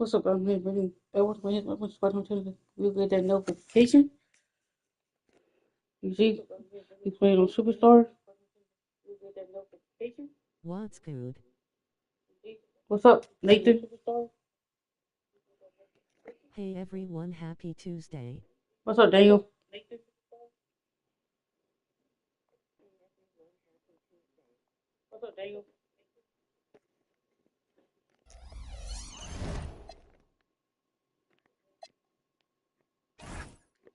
What's up, I'm here, Brittni Edwards. We'll get that notification. You see, he's playing on Superstar. What's good? What's up, Nathan? Hey everyone, happy Tuesday. What's up, Daniel? What's up, Daniel?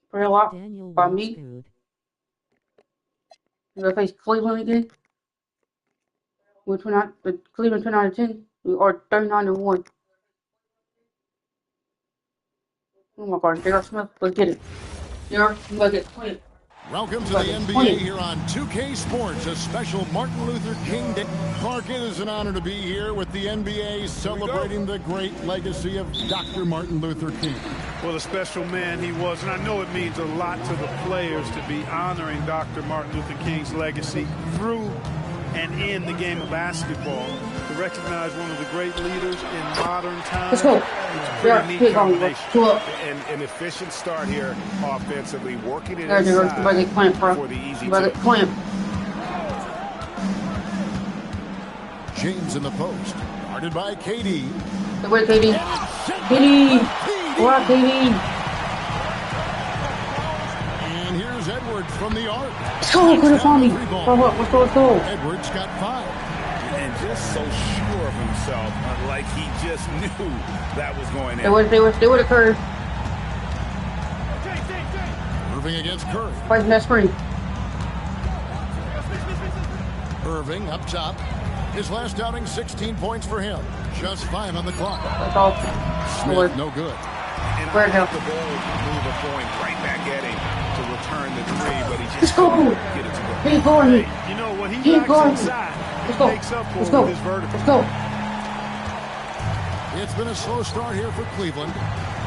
Pray a lot Daniel, by what's me. good? We're gonna face Cleveland again. We're the Cleveland 29-10. We are 39-1. Oh my God, J.R. Smith, let's get it. J.R., you gotta get 20. Welcome to the NBA here on 2K Sports, a special Martin Luther King Day. Clark, it is an honor to be here with the NBA celebrating the great legacy of Dr. Martin Luther King. Well, a special man he was, and I know it means a lot to the players to be honoring Dr. Martin Luther King's legacy through and in the game of basketball. To recognize one of the great leaders in modern times. Let's go. Pretty neat combination. An efficient start here offensively, working it inside for the easy clamp. James in the post, guarded by KD. The way KD. KD. What, KD? And here's Edwards from the arc. Let's go, put it on me. Let's go. Edwards got 5. And just so sure of himself, like he just knew that was going in. They would occur. Irving against Curry. Fighting that screen. Irving up top. His last outing, 16 points for him. Just 5 on the clock. That's all. Smith, no good. And the ball move a point right back at him to return the 3, but he just couldn't get it to go. Keep going. You know what he lacks inside. Makes up for with his vertical. Let's go. It's been a slow start here for Cleveland.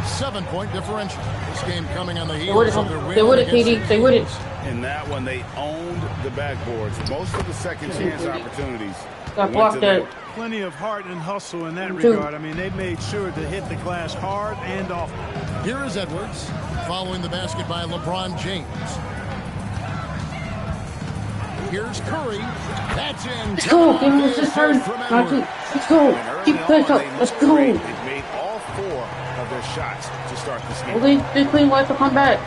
7-point differential. This game coming on the heels of their win. They would it, KD. They would it. In that one, they owned the backboards. Most of the second chance opportunities. Got blocked that. Plenty of heart and hustle in that regard. I mean, they made sure to hit the glass hard and often. Here is Edwards, following the basket by LeBron James. Here's Curry. That's in. Let's go. Give him his turn. Let's go. Keep push up. Let's go. They made all 4 of their shots to start this game. Well, they clean life to come back.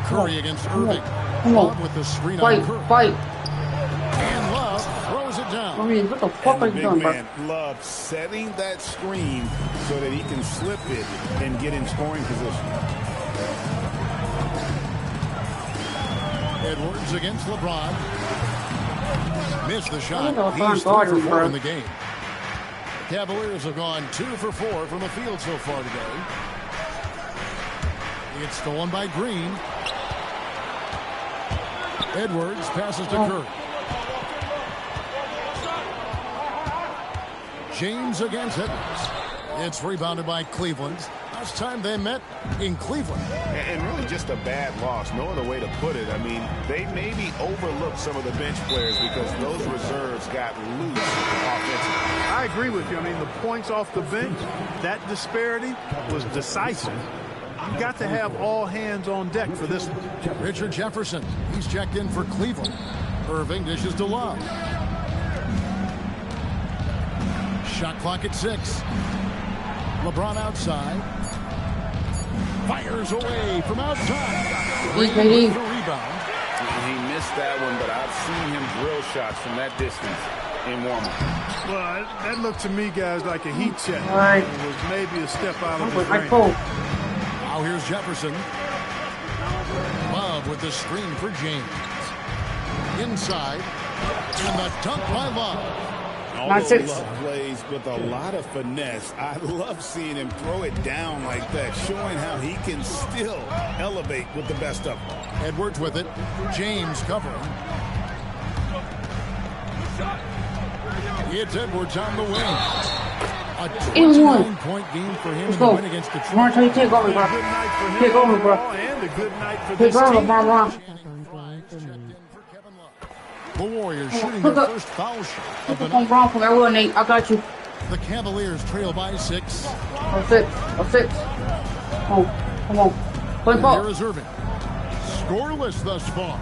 Curry against Irving. Come on. With the screen on Curry. Fight. And Love throws it down. I mean, what the fuck are you doing, bro? Love setting that screen so that he can slip it and get in scoring position. Edwards against LeBron. Missed the shot. He's 3 for 4 in the game. The Cavaliers have gone 2 for 4 from the field so far today. It's stolen by Green. Edwards passes to Curry. James against Edwards. It's rebounded by Cleveland. Last time they met in Cleveland. And really just a bad loss. No other way to put it. I mean, they maybe overlooked some of the bench players because those reserves got loose offensively. I agree with you. I mean, the points off the bench, that disparity was decisive. You got to have all hands on deck for this one. Richard Jefferson, he's checked in for Cleveland. Irving dishes to Love. Shot clock at 6. LeBron outside. Fires away from outside. With the rebound. He missed that one, but I've seen him drill shots from that distance in warm-up. Well, that looked to me, guys, like a heat check. All right. It was maybe a step out of his range. Now here's Jefferson. Love with the screen for James. Inside. And the dunk by Love. All those Love plays with a lot of finesse. I love seeing him throw it down like that, showing how he can still elevate with the best of them. Edwards with it. James covering. It's Edwards on the wing. A 29-point game for him in the win against Detroit. Take over, bro. Take over, bro. And a good night for this team. The Warriors shooting their first foul shot of the night. Wrong from everyone, Nate. I got you. The Cavaliers trail by 6. Oh, 6. Oh, 6. Come on. Play And ball. here is Irving. Scoreless thus far.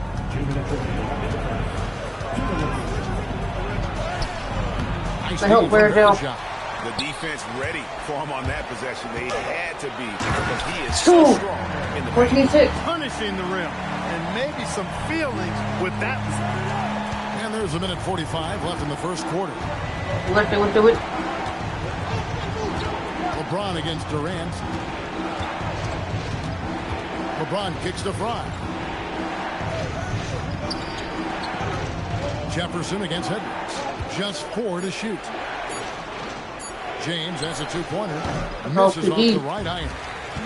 Nice help lead from Verdell. Bergeron. The defense ready for him on that possession. They had to be because he is so strong in the paint. 14-6. Punishing the rim. And maybe some feelings with that. And there's a minute 45 left in the first quarter. Let's do it. LeBron against Durant. LeBron kicks to Fry. Jefferson against Edwards. Just 4 to shoot. James has a 2-pointer. Misses off the right iron.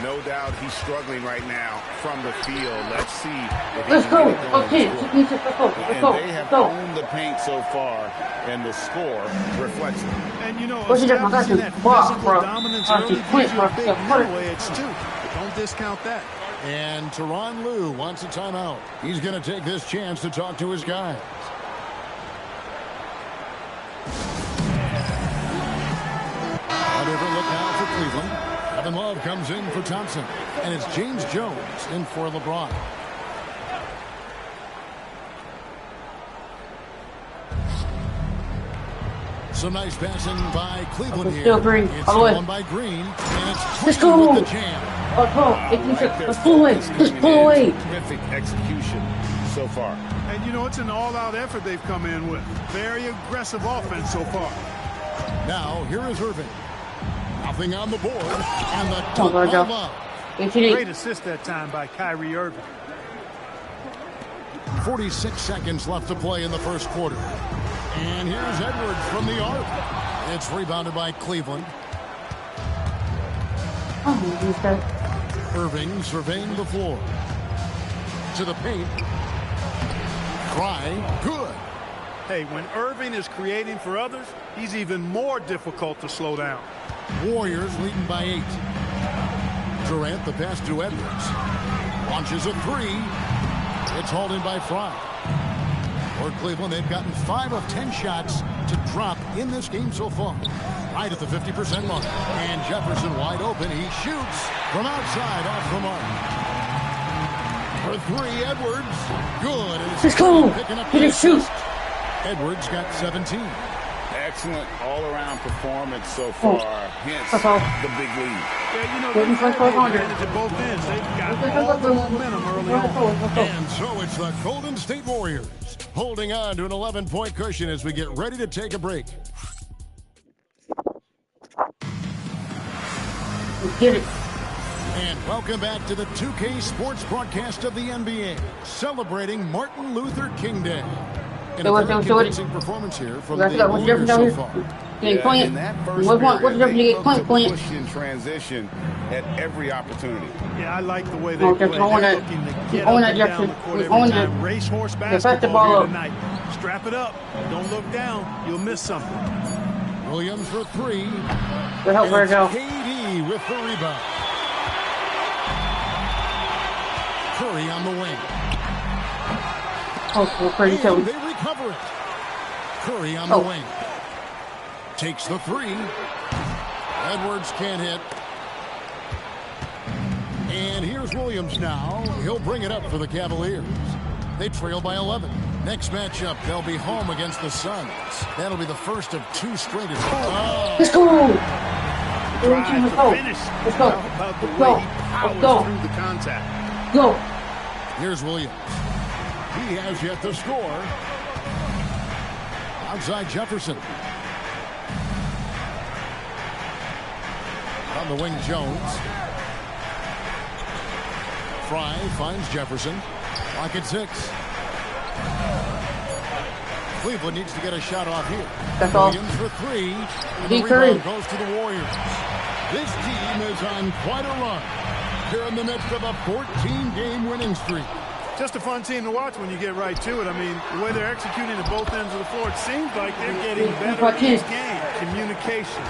No doubt he's struggling right now from the field. Let's see if he Let's can go. get it going. Okay, let's go. And they have owned the paint so far, and the score reflects it. And you know, What's he doing? establishing that Wow, physical bro. dominance Oh, early he quit, gives you a bro. big Yeah, put it. giveaway. It's 2. Don't discount that. And Tyronn Lue wants a timeout. He's going to take this chance to talk to his guys. A different look now for Cleveland. Kevin Love comes in for Thompson. And it's James Jones in for LeBron. Some nice passing by Cleveland here. Still Green. It's All the way. stolen by Green. And it's Let's Green go. with the jam. Oh, let's pull away. Let's pull away. Terrific execution so far. And you know, it's an all-out effort they've come in with. Very aggressive offense so far. Now, here is Irving. Nothing on the board. And the Come on, dunk by Virgil. Love. Great assist that time by Kyrie Irving. 46 seconds left to play in the first quarter. And here's Edwards from the arc. It's rebounded by Cleveland. Oh, he's there. Irving surveying the floor. To the paint. Fry. Good. Hey, when Irving is creating for others, he's even more difficult to slow down. Warriors leading by 8. Durant the pass to Edwards. Launches a 3. It's hauled in by Fry. For Cleveland, they've gotten 5 of 10 shots to drop in this game so far. Right at the 50% mark. And Jefferson wide open. He shoots from outside off the mark. For 3, Edwards. Good. And Let's go. picking up He the didn't shoot. assist. Edwards got 17. Excellent all-around performance so far. Hence the big lead. Yeah, you know, Waiting they've for had the 500. advantage at both ends. They've got all the momentum early on. And so it's the Golden State Warriors holding on to an 11-point cushion as we get ready to take a break. Get it. And welcome back to the 2K Sports broadcast of the NBA, celebrating Martin Luther King Day. And a very convincing performance here from the Warriors so far. Getting point. In that first What's the period, difference to they get looked point? to Point. push in transition at every opportunity. Yeah, I like the way they Oh, play. just own They're it. looking to We get own up it, and down Jackson. the court We every own time. it. Racehorse back the basketball ball here up. tonight. Strap it up. Don't look down. You'll miss something. Williams for 3. Good help, And it's Virgil. KD with the rebound. Curry on the wing. Oh, we're pretty And killing. they recover it. Curry on the wing. Takes the 3. Edwards can't hit. And here's Williams now. He'll bring it up for the Cavaliers. They trail by 11. Next matchup, they'll be home against the Suns. That'll be the first of 2 straight. Let's go. Tries to Let's go. finish. Let's go. How about the Let's way go. he powers Let's go. through the contact? Go. Here's Williams. He has yet to score. Outside Jefferson. On the wing, Jones. Fry finds Jefferson. Clock at 6. Cleveland needs to get a shot off here. That's all. Williams for 3. And D. the Curry. rebound goes to the Warriors. This team is on quite a run. They're in the midst of a 14-game winning streak. Just a fun team to watch when you get right to it. I mean, the way they're executing at both ends of the floor, it seems like they're getting better at each game. Communication,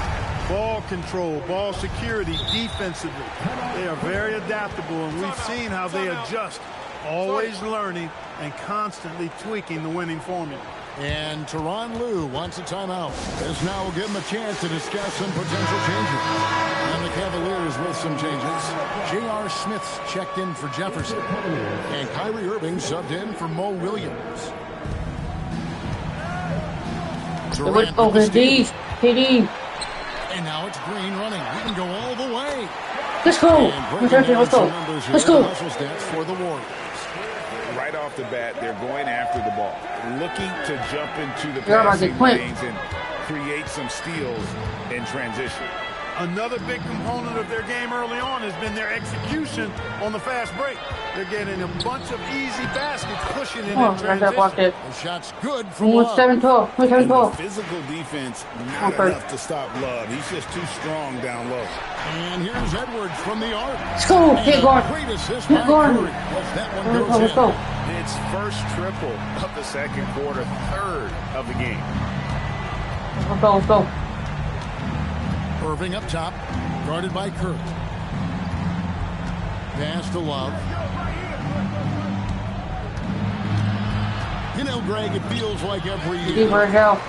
ball control, ball security, defensively. They are very adaptable, and we've seen how they adjust, always learning and constantly tweaking the winning formula. And Tyronn Lue wants a timeout. This now will give him a chance to discuss some potential changes. And the Cavaliers with some changes. J.R. Smith's checked in for Jefferson. And Kyrie Irving subbed in for Mo Williams. Let's go, KD. KD. And now it's Green running. He can go all the way. Let's go. Let's go. Let's go. Stats for the Warriors. Right off the bat, they're going after the ball, looking to jump into the passing lanes and create some steals in transition. Another big component of their game early on has been their execution on the fast break. They're getting a bunch of easy baskets, pushing it in transition. The shot's good from Love. 7-12. The physical defense, not enough to stop Love. He's just too strong down low. And here's Edwards from the arc. Let's go. Keep going. Great assist Keep by going. Curry. That one goes Let's go. It's first triple of the second quarter, third of the game. Let's go. Let's go. Irving up top, guarded by Curry. Pass to Love. You know, Greg, it feels like every year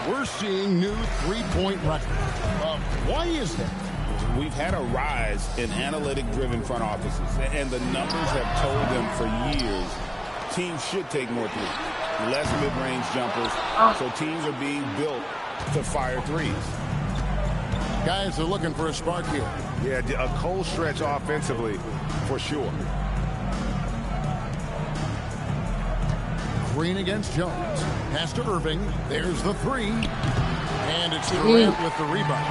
we're seeing new three-point records. Why is that? We've had a rise in analytic-driven front offices, and the numbers have told them for years teams should take more threes, less mid-range jumpers, so teams are being built to fire threes. Guys are looking for a spark here. Yeah, a cold stretch offensively, for sure. Green against Jones. Pass to Irving. There's the three. And it's Durant with the rebound.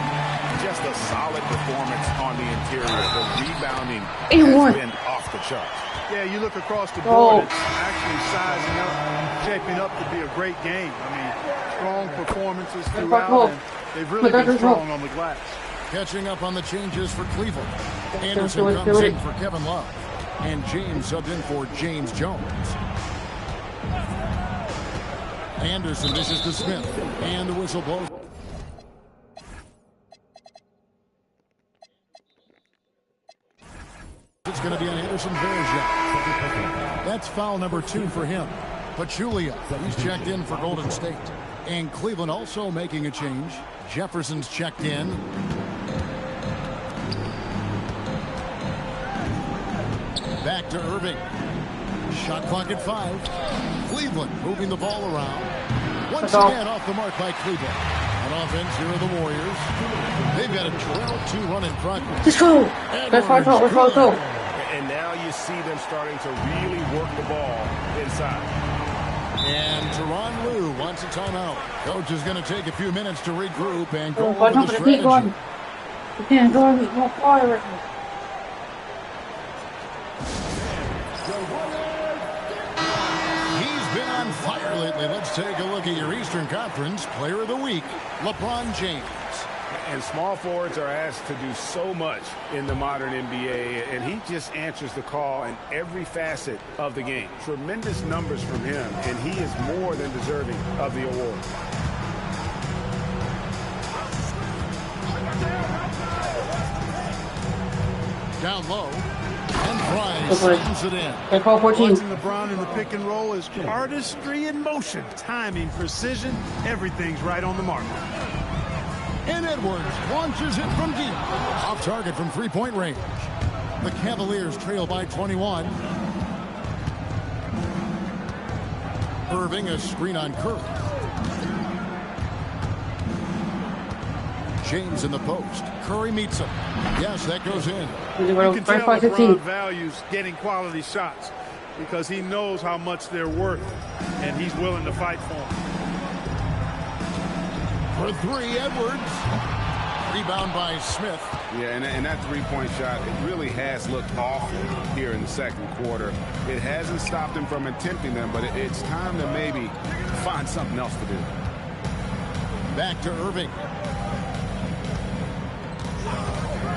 Just a solid performance on the interior. The rebounding has been off the charts. Yeah, you look across the board, it's actually sizing up, shaping up to be a great game. I mean, strong performances throughout, and they've really been strong on the glass. Catching up on the changes for Cleveland. Anderson comes in for Kevin Love. And James subbed in for James Jones. Anderson dishes to Smith. And the whistle blows. It's going to be an Anderson Varejao. That's foul number 2 for him. Pachulia, he's checked in for Golden State. And Cleveland also making a change. Jefferson's checked in. Back to Irving. Shot clock at 5. Cleveland moving the ball around. Once again off the mark by Cleveland. On offense, here are the Warriors. They've got a 12-2 run in progress. Let's go. Let's go. And now you see them starting to really work the ball inside. And Tyronn Lue wants a timeout. Coach is going to take a few minutes to regroup and go over the strategy. You can't go on fire right now. He's been on fire lately. Let's take a look at your Eastern Conference Player of the Week, LeBron James. And small forwards are asked to do so much in the modern NBA, and he just answers the call in every facet of the game. Tremendous numbers from him, and he is more than deserving of the award. Down low, and Price slams it in. Watching LeBron in the pick and roll is artistry in motion, timing, precision, everything's right on the mark. And Edwards launches it from deep. Off target from three-point range. The Cavaliers trail by 21. Irving, a screen on Curry. James in the post. Curry meets him. Yes, that goes in. You can tell LeBron values getting quality shots because he knows how much they're worth, and he's willing to fight for them. For 3, Edwards. Rebound by Smith. Yeah, and that three-point shot, it really has looked awful here in the second quarter. It hasn't stopped him from attempting them, but it's time to maybe find something else to do. Back to Irving.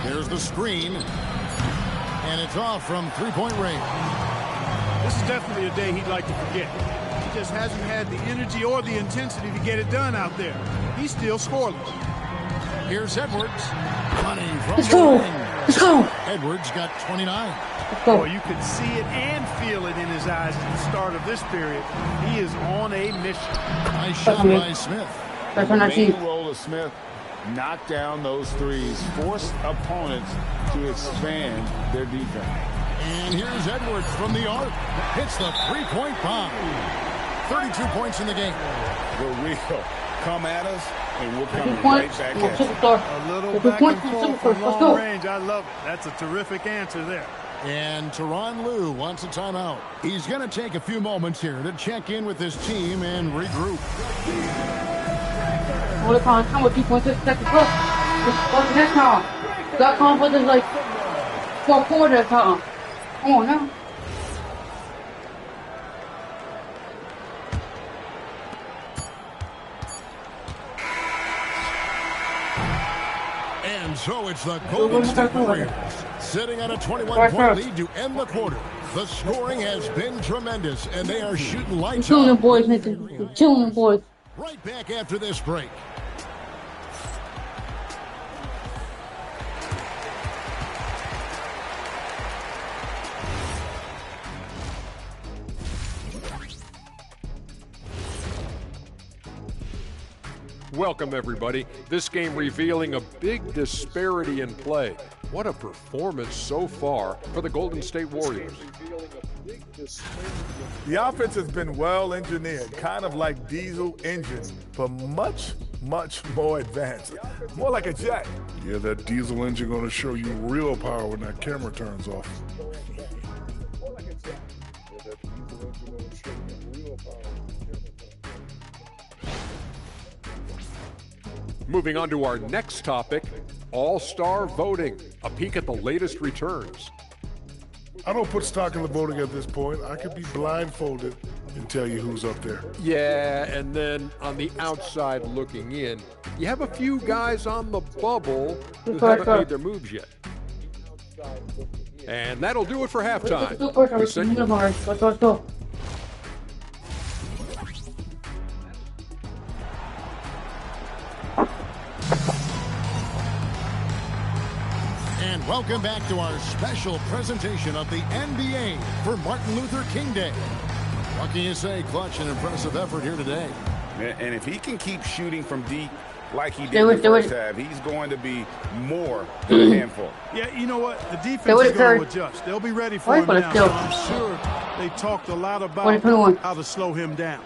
There's the screen. And it's off from three-point range. This is definitely a day he'd like to forget. He just hasn't had the energy or the intensity to get it done out there. He's still scoreless. Here's Edwards. Running from Let's go. Let's go. Edwards got 29. Well, you could see it and feel it in his eyes at the start of this period. He is on a mission. Nice shot by Smith. That's The when I see. main role of Smith, knock down those threes, force opponents to expand their defense. And here's Edwards from the arc. Hits the three-point bomb. 32 points in the game. For real. Come at us, and we'll come 2 right points. back We'll at you. superstar. A little 2 back points. and We'll forth superstar. from Let's long go. range. I love it. That's a terrific answer there. And Tyronn Lue wants a timeout. He's going to take a few moments here to check in with his team and regroup. What if I come with 2.6 seconds left? What's the next time? Got confidence like 4 quarters time. Come on now. And so it's the Golden State Warriors sitting on a 21-point lead to end the quarter. The scoring has been tremendous, and they are shooting lights Killing them out. boys, Nathan. Killing them boys. Right back after this break. Welcome, everybody. This game revealing a big disparity in play. What a performance so far for the Golden State Warriors. The offense has been well engineered, kind of like diesel engine, but much more advanced. More like a jet. Yeah, that diesel engine gonna show you real power when that camera turns off. Moving on to our next topic, All-Star voting. A peek at the latest returns. I don't put stock in the voting at this point. I could be blindfolded and tell you who's up there. Yeah, and then on the outside looking in, you have a few guys on the bubble who haven't made their moves yet. And that'll do it for halftime. We send you- Let's go. And welcome back to our special presentation of the NBA for Martin Luther King Day. What can you say? Clutch and impressive effort here today. And if he can keep shooting from deep like he did in the first half, he's going to be more than a handful. Yeah, you know what? The defense is going to adjust. They'll be ready for him now. So I'm sure they talked a lot about how to slow him down.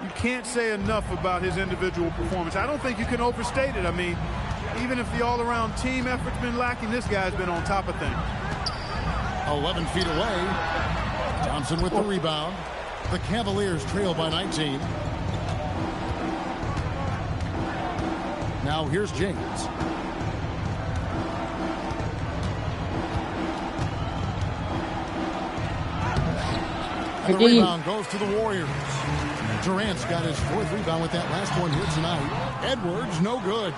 You can't say enough about his individual performance. I don't think you can overstate it. I mean, even if the all-around team effort's been lacking, this guy's been on top of things. 11 feet away. Thompson with the rebound. The Cavaliers trail by 19. Now here's James. And the rebound goes to the Warriors. Durant's got his 4th rebound with that last one here tonight. Edwards, no good.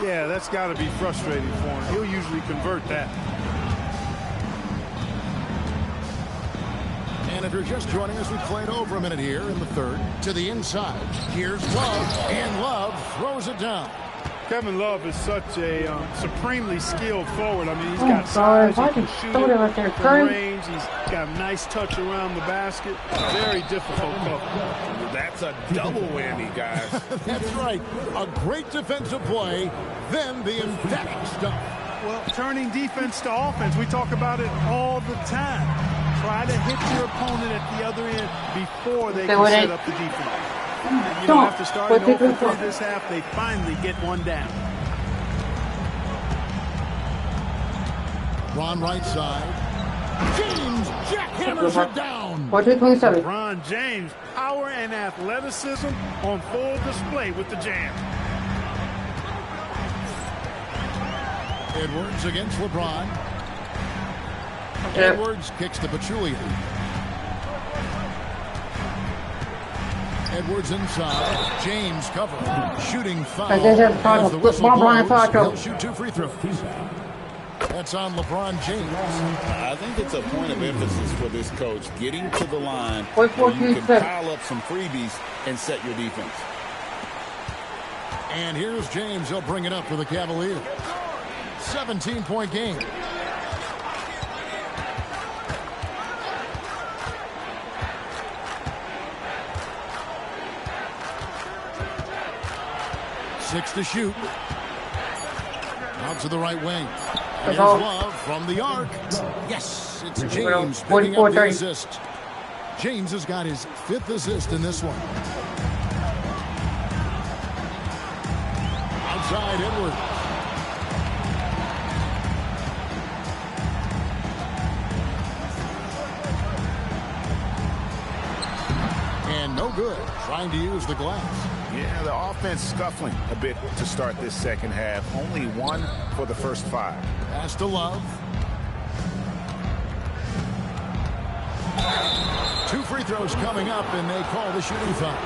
Yeah, that's got to be frustrating for him. He'll usually convert that. And if you're just joining us, we played over a minute here in the third. To the inside. Here's Love, and Love throws it down. Kevin Love is such a supremely skilled forward. I mean, he's got size, he can shoot it from range. He's got a nice touch around the basket. Very difficult cover. That's a double whammy, guys. That's right. A great defensive play, then the emphatic stuff. Well, turning defense to offense, we talk about it all the time. Try to hit your opponent at the other end before they can set up the defense. You don't have to start in 0-3 this half. They finally get one down. Ron right side. James jackhammers it down. 14-27. LeBron James, power and athleticism on full display with the jam. Edwards against LeBron. Edwards kicks to Pachulia. Edwards inside. James cover. Shooting foul. As the whistle blows, he'll shoot 2 free throws. That's on LeBron James. I think it's a point of emphasis for this coach, getting to the line where you can pile up some freebies and set your defense. And here's James. He'll bring it up for the Cavaliers. 17-point game. 6 to shoot. Out to the right wing. Here's Love from the arc. Yes, it's James picking up the assist. James has got his 5th assist in this one. Outside Edwards. And no good. Trying to use the glass. Yeah, the offense scuffling a bit to start this second half. Only 1 for the first 5. Pass to Love. 2 free throws coming up, and they call the shooting foul.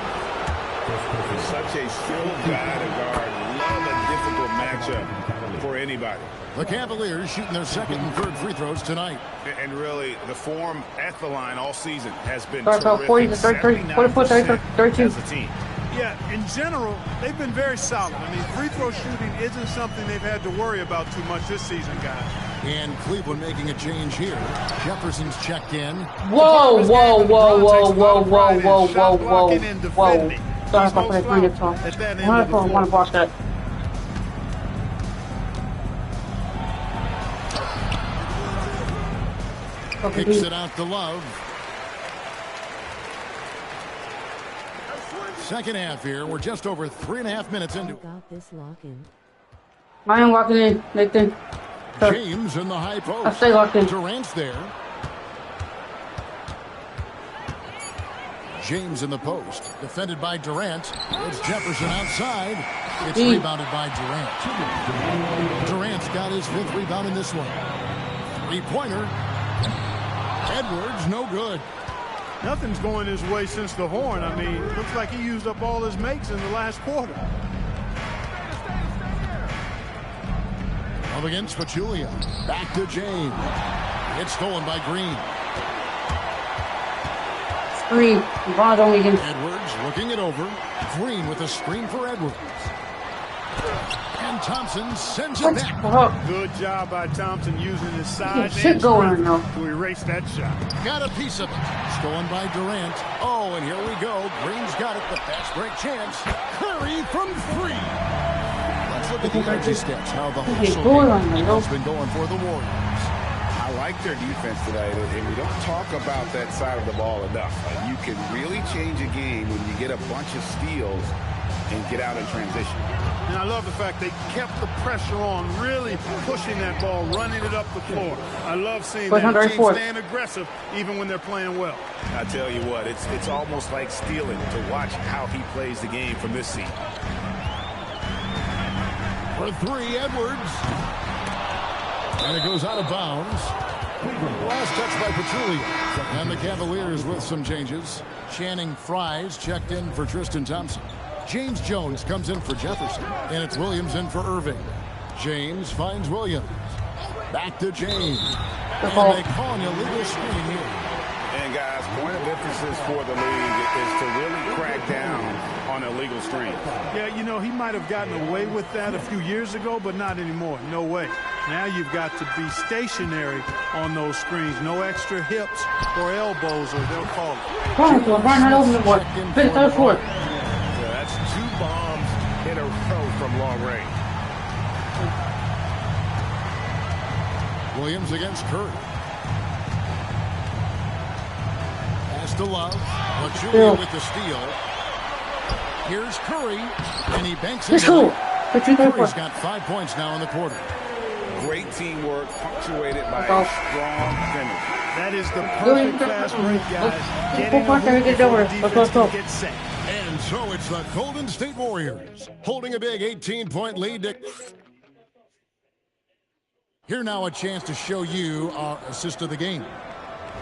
Such a skilled guy to guard. Love a difficult matchup for anybody. The Cavaliers shooting their 2nd and 3rd free throws tonight. And really, the form at the line all season has been About 40 to 30, 44, 32. as a team. Yeah, in general, they've been very solid. I mean, free throw shooting isn't something they've had to worry about too much this season, guys. And Cleveland making a change here. Jefferson's checked in. Whoa, whoa, whoa, whoa, whoa, whoa, whoa, whoa, whoa, whoa. Sorry if I put a 3 to 12. I want to watch that. Kicks it out to Love. Second half here. We're just over 3.5 minutes into it. Got this lock in. I am walking in, Nathan. James in the high post. I stay locked in. Durant's there. James in the post. Defended by Durant. It's Jefferson outside. It's rebounded by Durant. Durant's got his 5th rebound in this one. 3-pointer. Edwards, no good. Nothing's going his way since the horn. I mean, looks like he used up all his makes in the last quarter. Up against Pachulia. Back to James. It's stolen by Green. Screen. Bond only against. Edwards looking it over. Green with a screen for Edwards. And Thompson sends it back. Good job by Thompson using his size Shit going on now. to erase that shot. Got a piece of it. Stolen by Durant. Oh, and here we go. Green's got it. The fast break chance. Curry from 3. Let's look at the energy stats. How the hustle has been going for the Warriors. I like their defense today, and we don't talk about that side of the ball enough. You can really change a game when you get a bunch of steals and get out in transition. And I love the fact they kept the pressure on, really pushing that ball, running it up the floor. I love seeing that team stand aggressive even when they're playing well. I tell you what, it's almost like stealing to watch how he plays the game from this seat. For 3, Edwards. And it goes out of bounds. Last touch by Pachulia. And the Cavaliers with some changes. Channing Fries checked in for Tristan Thompson. James Jones comes in for Jefferson. And it's Williams in for Irving. James finds Williams. Back to James. And they call an illegal screen here. And guys, point of emphasis for the league is to really crack down on illegal screens. Yeah, you know, he might have gotten away with that a few years ago, but not anymore. No way. Now you've got to be stationary on those screens. No extra hips or elbows, or they'll call it. That's 2 bombs in a row from long range. Williams against Curry. Pass to Love. Pachulia with the steal. Here's Curry, and he banks it. Curry's got 5 points now in the quarter. Great teamwork, punctuated by a strong finish. That is the perfect fast break, guys. Get in the defense to get set. And so it's the Golden State Warriors holding a big 18-point lead. Here now a chance to show you our assist of the game.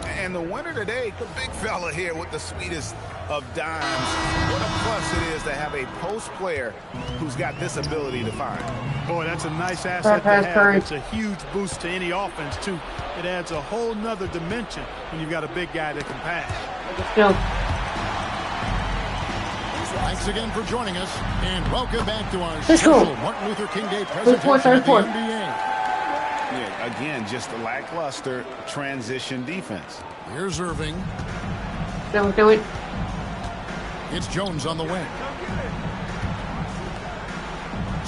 And the winner today, the big fella here with the sweetest of dimes. What a plus it is to have a post player who's got this ability to find. Boy, that's a nice asset to have. It's a huge boost to any offense, too. It adds a whole nother dimension when you've got a big guy that can pass. Thanks again for joining us, and welcome back to our special Martin Luther King Day presentation of the NBA. Yeah, again, just a lackluster transition defense. Here's Irving. Don't do it. It's Jones on the wing.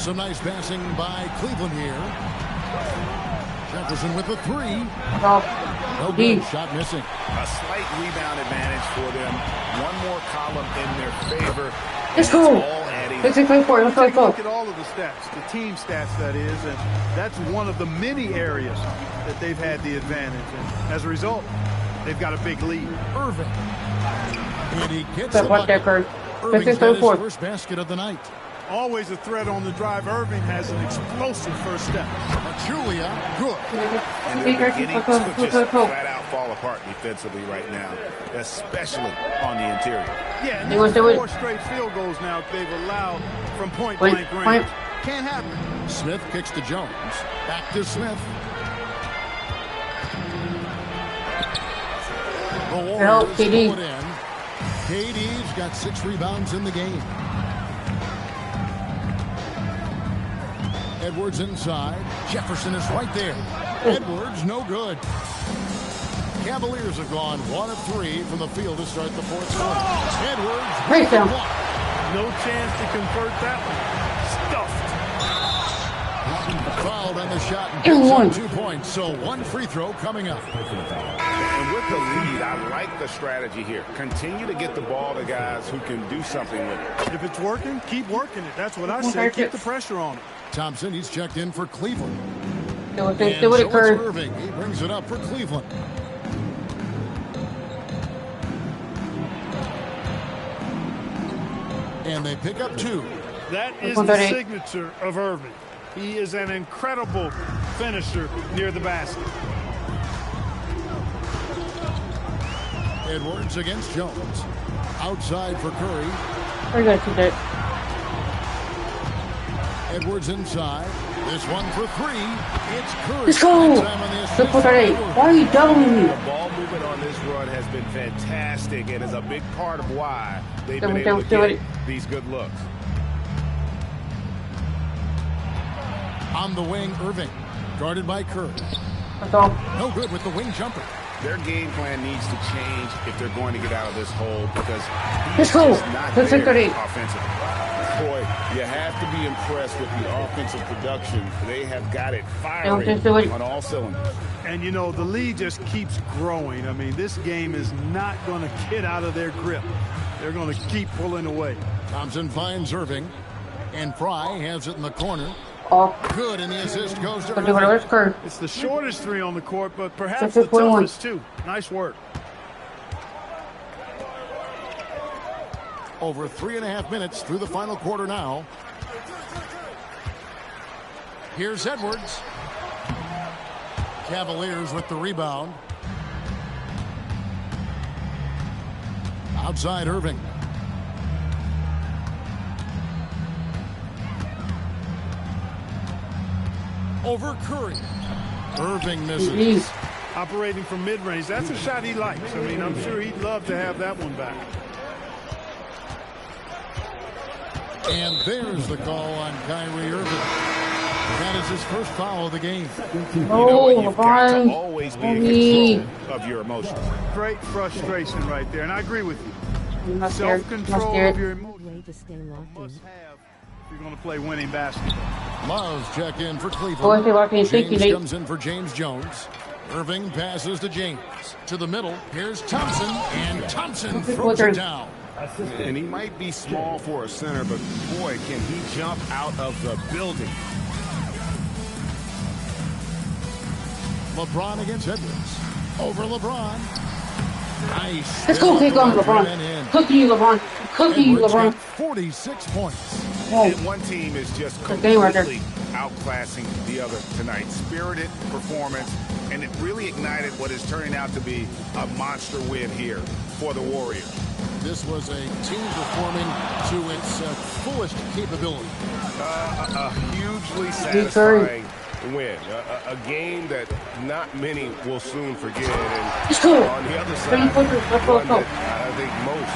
Some nice passing by Cleveland here. Jefferson with the three. No good. Shot missing. A slight rebound advantage for them. One more column in their favor. Let's go. Take a look at all of the stats, the team stats, that is, and that's one of the many areas that they've had the advantage. And as a result, they've got a big lead. Irving. And he gets the bucket. Irving's got his first basket of the night. Always a threat on the drive. Irving has an explosive first step. Julia, good. And they're beginning to just flat out fall apart defensively right now, especially on the interior. Yeah, and there's 4 straight field goals now they've allowed from point-blank range. Can't happen. Smith kicks to Jones. Back to Smith. The Warriors pull it in. KD's got 6 rebounds in the game. Edwards inside. Jefferson is right there. Edwards, no good. Cavaliers have gone 1 of 3 from the field to start the fourth quarter. Edwards, no chance to convert that one. Stuffed. Fouled on the shot and picks up 2 points. So 1 free throw coming up. And with the lead, I like the strategy here. Continue to get the ball to guys who can do something with it. If it's working, keep working it. That's what I say. Keep the pressure on it. Thompson, he's checked in for Cleveland. And so it's Irving. He brings it up for Cleveland. And they pick up 2. That is the signature of Irving. He is an incredible finisher near the basket. Edwards against Jones. Outside for Curry. We're going to keep it. Edwards inside. This one for 3. It's Curry. Let's go. Why are you doubling me? The ball movement on this run has been fantastic and is a big part of why they've been able to get these good looks. On the wing, Irving. Guarded by Curry. No good with the wing jumper. Their game plan needs to change if they're going to get out of this hole because he's just not there offensively. Boy, you have to be impressed with the offensive production. They have got it firing on all cylinders. And, you know, the lead just keeps growing. I mean, this game is not going to get out of their grip. They're going to keep pulling away. Thompson finds Irving, and Fry has it in the corner. Good, and the assist goes to Irving. It's the shortest 3 on the court, but perhaps the toughest, too. Nice work. Over 3.5 minutes through the final quarter now. Here's Edwards. Cavaliers with the rebound. Outside Irving. Over Curry. Irving misses. Operating from mid-range. That's a shot he likes. I mean, I'm sure he'd love to have that one back. And there's the call on Kyrie Irving. That is his first foul of the game. You know what? You've got to always be in control of your emotions. Great frustration right there, and I agree with you. Self-control of your emotions. Must have if you're going to play winning basketball. Love's check in for Cleveland. James comes in for James Jones. Irving passes to James. To the middle. Here's Thompson, and Thompson throws it down. And he might be small for a center, but boy, can he jump out of the building. LeBron against Edwards. Over LeBron. Nice. Let's go kick on LeBron. Cookie you, LeBron. Cookie you, LeBron. 46 points. And one team is just completely outclassing the other tonight. Spirited performance, and it really ignited what is turning out to be a monster win here for the Warriors. This was a team performing to its fullest capability. A hugely satisfying win. A game that not many will soon forget. And on the other side, one that I think most.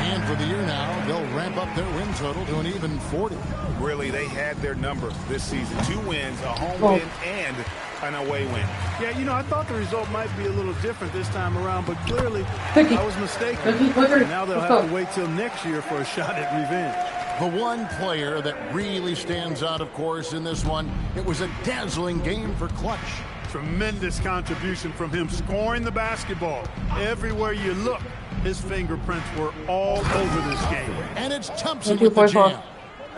And for the year now, they'll ramp up their win total to an even 40. Really, they had their number this season. 2 wins, a home win, and an away win. Yeah, you know, I thought the result might be a little different this time around, but clearly I was mistaken. Now they'll have to wait till next year for a shot at revenge. The one player that really stands out, of course, in this one, it was a dazzling game for clutch. Tremendous contribution from him, scoring the basketball. Everywhere you look, his fingerprints were all over this game. And it's Thompson with the jam.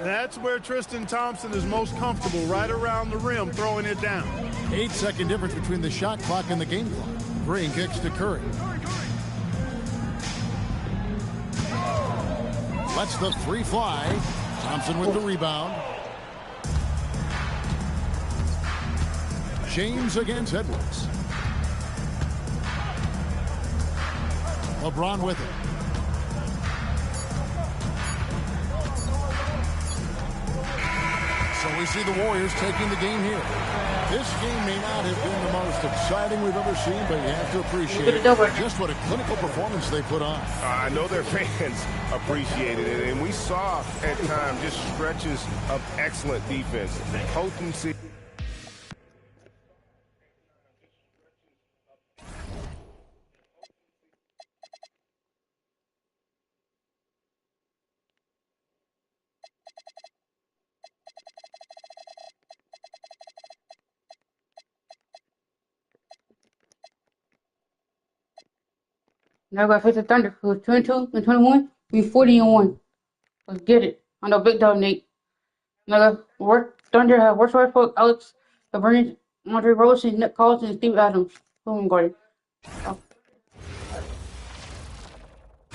That's where Tristan Thompson is most comfortable, right around the rim, throwing it down. 8-second difference between the shot clock and the game clock. Green kicks to Curry. Lets the three fly. Thompson with the rebound. James against Edwards. LeBron with it. So we see the Warriors taking the game here. This game may not have been the most exciting we've ever seen, but you have to appreciate just what a clinical performance they put on. I know their fans appreciated it, and we saw at times just stretches of excellent defense, potency. Now we got to face the Thunder. It was 22 and 21. We 40 and 1. Let's get it. I know Big Dog Nate. Now Thunder have Westbrook, Alex, Bernie, Andre Rosen, Nick Collins, and Steve Adams. Boom, guarded.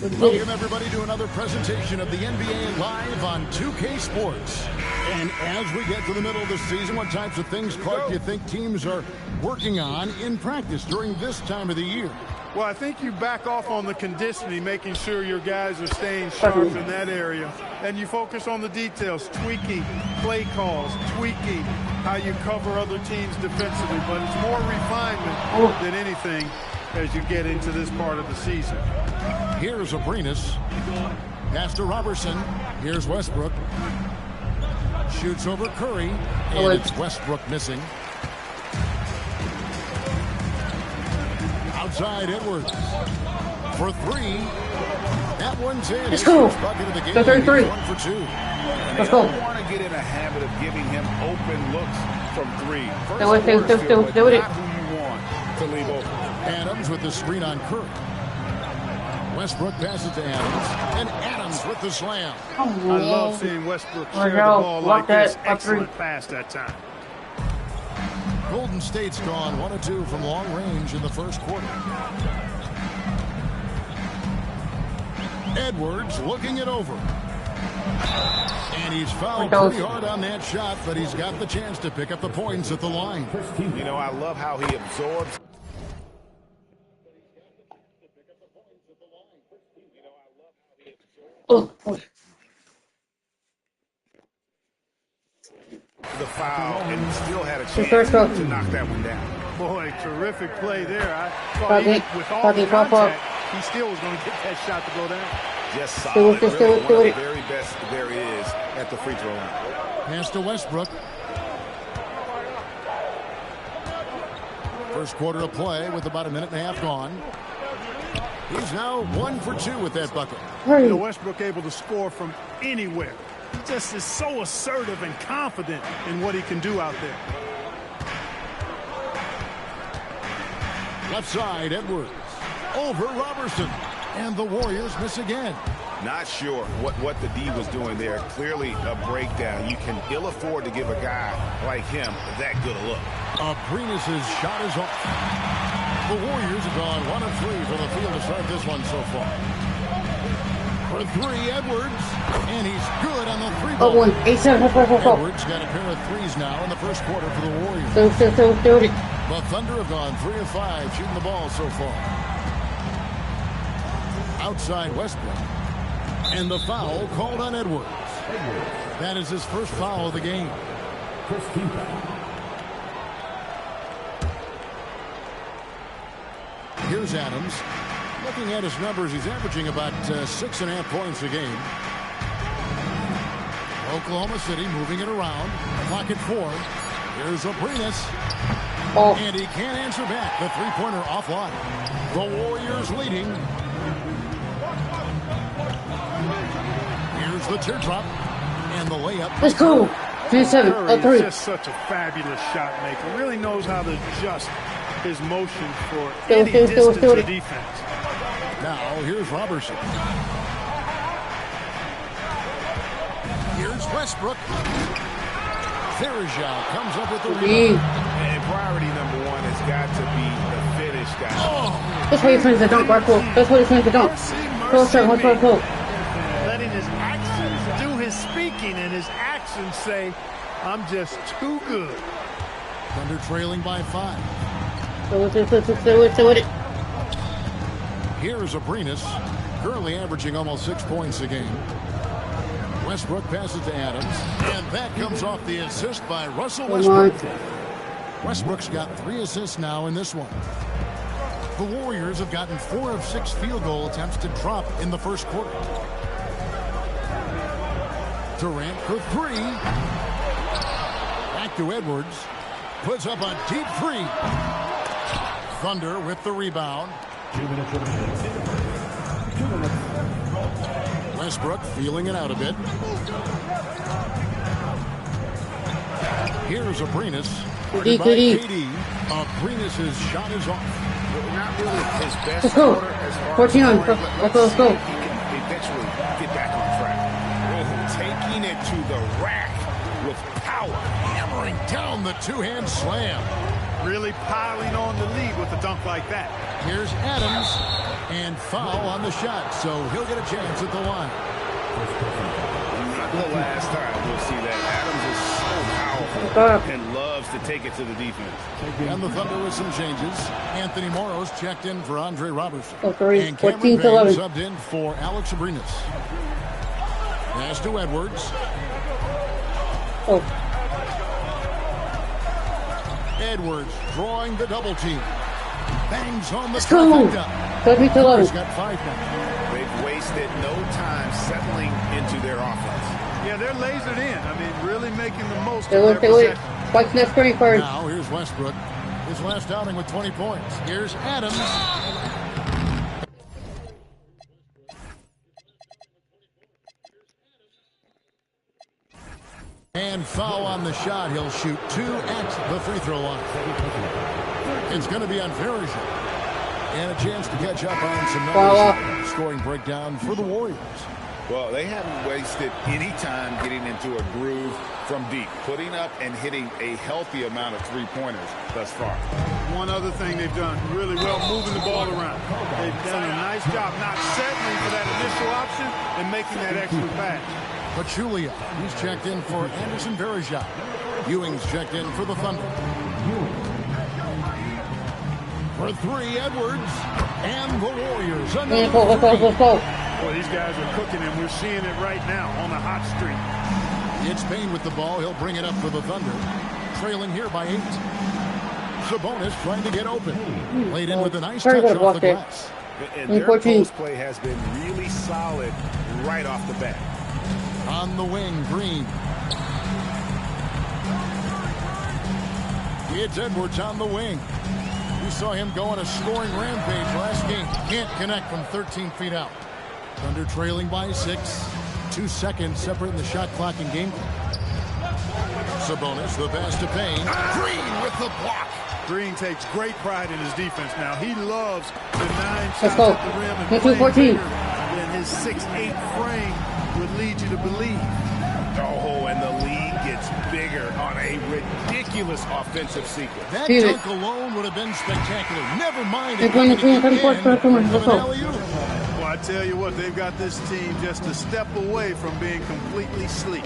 Welcome everybody to another presentation of the NBA Live on 2K Sports. And as we get to the middle of the season, what types of things, Clark, do you think teams are working on in practice during this time of the year? Well, I think you back off on the conditioning, making sure your guys are staying sharp in that area. And you focus on the details, tweaking play calls, tweaking how you cover other teams defensively. But it's more refinement than anything as you get into this part of the season. Here's Abrinas. Pass to Robertson. Here's Westbrook. Shoots over Curry. And it's Westbrook missing. Outside Edwards for three. That one's in. Let's go. Bucket of the game. 33. 1 for 2. Let's go. I want to get in a habit of giving him open looks from three. First do it. Not who you want to leave open. Adams with the screen on Curry. Westbrook passes to Adams, and Adams with the slam. I love seeing Westbrook share the ball like this. Excellent pass that time. Golden State's gone 1 of 2 from long range in the first quarter. Edwards looking it over. And he's fouled pretty hard on that shot, but he's got the chance to pick up the points at the line. You know, I love how he absorbs. The foul, and he still had a chance to knock that one down. Boy, terrific play there. I thought with all the contact, he still was going to get that shot to go down. Just solid. Really one of the very best there is at the free throw line. Pass to Westbrook. First quarter of play with about a minute and a half gone. He's now 1 for 2 with that bucket. You know, Westbrook able to score from anywhere. He just is so assertive and confident in what he can do out there. Left side, Edwards. Over Robertson. And the Warriors miss again. Not sure what the D was doing there. Clearly a breakdown. You can ill afford to give a guy like him that good a look. Abrinas' shot is off. The Warriors have gone 1 of 3 from the field to start this one so far. For 3, Edwards. And he's good on the 3-ball. Edwards got a pair of threes now in the first quarter for the Warriors. The Thunder have gone 3 of 5 shooting the ball so far. Outside Westbrook. And the foul called on Edwards. That is his first foul of the game. Here's Adams. Looking at his numbers, he's averaging about 6.5 points a game. Oklahoma City moving it around. Clock at 4. Here's Abrinas. And he can't answer back. The three-pointer offline. The Warriors leading. Here's the teardrop. up. Let's go. 27. Curry Oh, 3. is just such a fabulous shot maker. Really knows how to adjust his motion for any distance or defense. Now, here's Robertson. Here's Westbrook. Verjao comes up with the rebound. And priority number one has got to be the finish, guys. That's why he finished the dunk, Marco. That's why he finished the dunk. Pull. Letting his actions do his speaking and his actions say, I'm just too good. Thunder trailing by 5. So with it. Here's Abrinas, currently averaging almost 6 points a game. Westbrook passes to Adams, and that comes off the assist by Russell Westbrook. Westbrook's got 3 assists now in this one. The Warriors have gotten 4 of 6 field goal attempts to drop in the first quarter. Durant for 3. Back to Edwards. Puts up a deep 3. Thunder with the rebound. Westbrook feeling it out a bit. Here's Abrinas. KD. Abrinas' shot is off. Not really his best Let's go. quarter as far 14 as on. scoring, but Let's go. he can eventually get back on track. Oh, taking it to the rack with power. Hammering down the two-hand slam. Really piling on the lead with a dunk like that. Here's Adams, and foul on the shot, so he'll get a chance at the line. Not the last time we'll see that. Adams is so powerful and loves to take it to the defense. And the Thunder with some changes. Anthony Morrow's checked in for Andre Robertson. Oh, 3. And Cameron 14 to Payne 11. subbed in for Alex Abrinas. Pass to Edwards. Oh. Edwards drawing the double team. Bangs home the Let's go. 13 to 11. He's got 5 now. They've wasted no time settling into their offense. Yeah, they're lasered in. I mean, really making the most They of their wait. possession. Watch that screen first. Now here's Westbrook. His last outing with 20 points. Here's Adams. And foul on the shot. He'll shoot 2 at the free throw line. It's going to be on Verjao. And a chance to catch up on some numbers. Scoring breakdown for the Warriors. Well, they haven't wasted any time getting into a groove from deep, putting up and hitting a healthy amount of three-pointers thus far. One other thing they've done really well, moving the ball around. They've done a nice job not settling for that initial option and making that extra pass. Pachulia, he's checked in for Anderson Verjao. Ewing's checked in for the Thunder. For 3, Edwards. And the Warriors. Let's go. Boy, these guys are cooking, and we're seeing it right now on a hot streak. It's Payne with the ball. He'll bring it up for the Thunder. Trailing here by 8. Sabonis trying to get open. Played in with a nice touch off the glass. And their post play has been really solid right off the bat. On the wing, Green. It's Edwards on the wing. We saw him go on a scoring rampage last game. Can't connect from 13 feet out. Thunder trailing by 6. 2 seconds separating the shot clock and game clock. Sabonis, the pass to Payne. Green with the block. Green takes great pride in his defense now. He loves the 9 shots Let's go. at the rim and 14. then his 6'8" frame would lead you to believe. Oh, and the lead gets bigger on a ridiculous offensive sequence. That Dude. dunk alone would have been spectacular. Never mind They're it going to getting clean it for the in fourth with quarter. an alley-oop. Well, I tell you what, they've got this team just a step away from being completely sleep.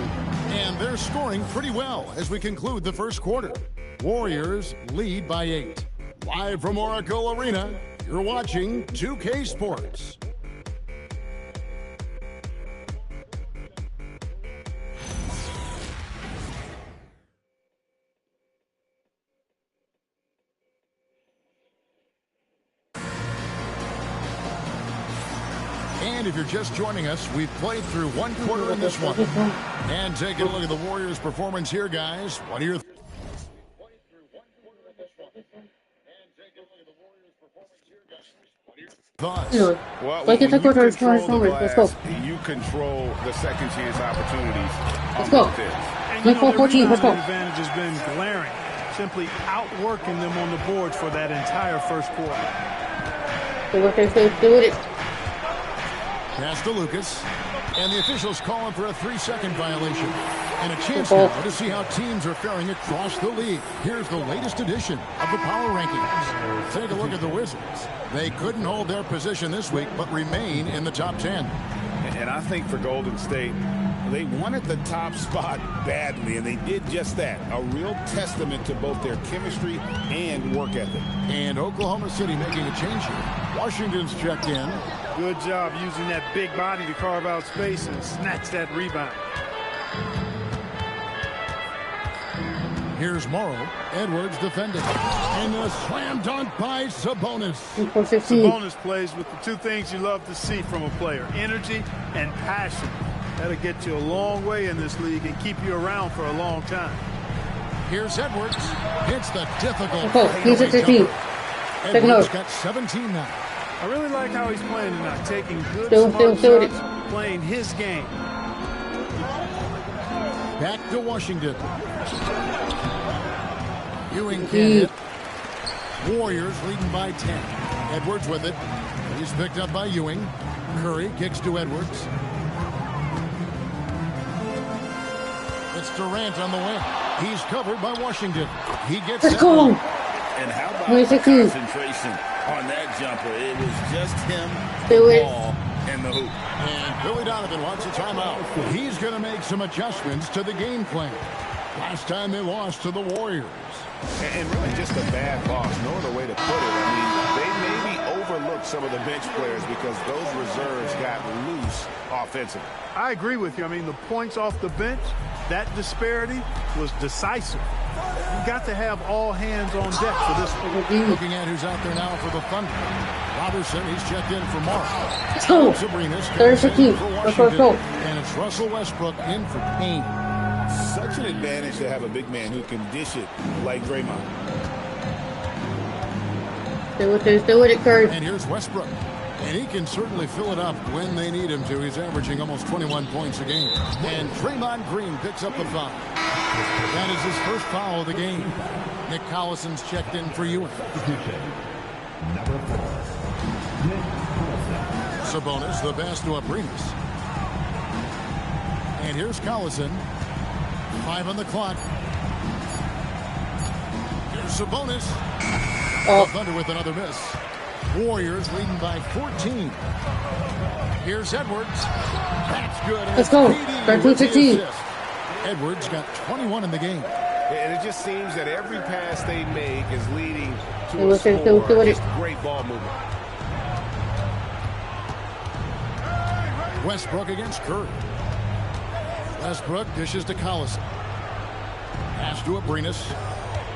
And they're scoring pretty well as we conclude the first quarter. Warriors lead by 8. Live from Oracle Arena, you're watching 2K Sports. And if you're just joining us, we've played through 1 quarter in this one. And taking a look at the Warriors' performance here, guys. What are your Thoughts? Anyway, Well, like when it's a you quarter. control the Let's go. glass, you control the second chance opportunities Let's on go. both ends. And Let's go, their 14, let's go. rebounding advantage has been glaring, simply outworking them on the boards for that entire first quarter. Stay with it. Pass to Lucas. And the officials calling for a 3-second violation. And a chance Football. now to see how teams are faring across the league. Here's the latest edition of the Power Rankings. Take a look at the Wizards. They couldn't hold their position this week, but remain in the top 10. And I think for Golden State, they wanted the top spot badly, and they did just that. A real testament to both their chemistry and work ethic. And Oklahoma City making a change here. Washington's checked in. Good job using that big body to carve out space and snatch that rebound. Here's Morrow. Edwards defending. And a slam dunk by Sabonis. 4-15. Sabonis plays with the two things you love to see from a player, energy and passion. That'll get you a long way in this league and keep you around for a long time. Here's Edwards. Hits the difficult. He's at 15. Edwards got 17 now. I really like how he's playing tonight, taking good, Still smart with it. shots, playing his game. Back to Washington. Ewing can't hit. Warriors leading by 10. Edwards with it. He's picked up by Ewing. Curry kicks to Edwards. It's Durant on the wing. He's covered by Washington. He gets Let's go. And how about 26. concentration on that jumper? It was just him, Do the it. ball, and the hoop. And Billy Donovan wants a timeout. He's going to make some adjustments to the game plan. Last time they lost to the Warriors. And really just a bad loss. No other way to put it. I mean, they maybe overlooked some of the bench players because those reserves got loose offensively. I agree with you. I mean, the points off the bench, that disparity was decisive. You got to have all hands on deck for this one. Looking at who's out there now for the Thunder. Robertson, he's checked in for Mark. Let's go. Sabrina's There's checked the in key. for Let's Washington. go. And it's Russell Westbrook in for Payne. Such an advantage to have a big man who can dish it like Draymond. Stay with it, Curry. And here's Westbrook. And he can certainly fill it up when they need him to. He's averaging almost 21 points a game. And Draymond Green picks up the foul. That is his first foul of the game. Nick Collison's checked in for Ewing. Sabonis, the pass to Abrinas. And here's Collison. 5 on the clock. Here's Sabonis. The Thunder with another miss. Warriors leading by 14. Here's Edwards. That's good. And Let's go. it's 13-15. Edwards got 21 in the game. And it just seems that every pass they make is leading to Stay a with it, score. stay with it. Just great ball movement. Westbrook against Curry. Westbrook dishes to Collison. Pass to Abrinas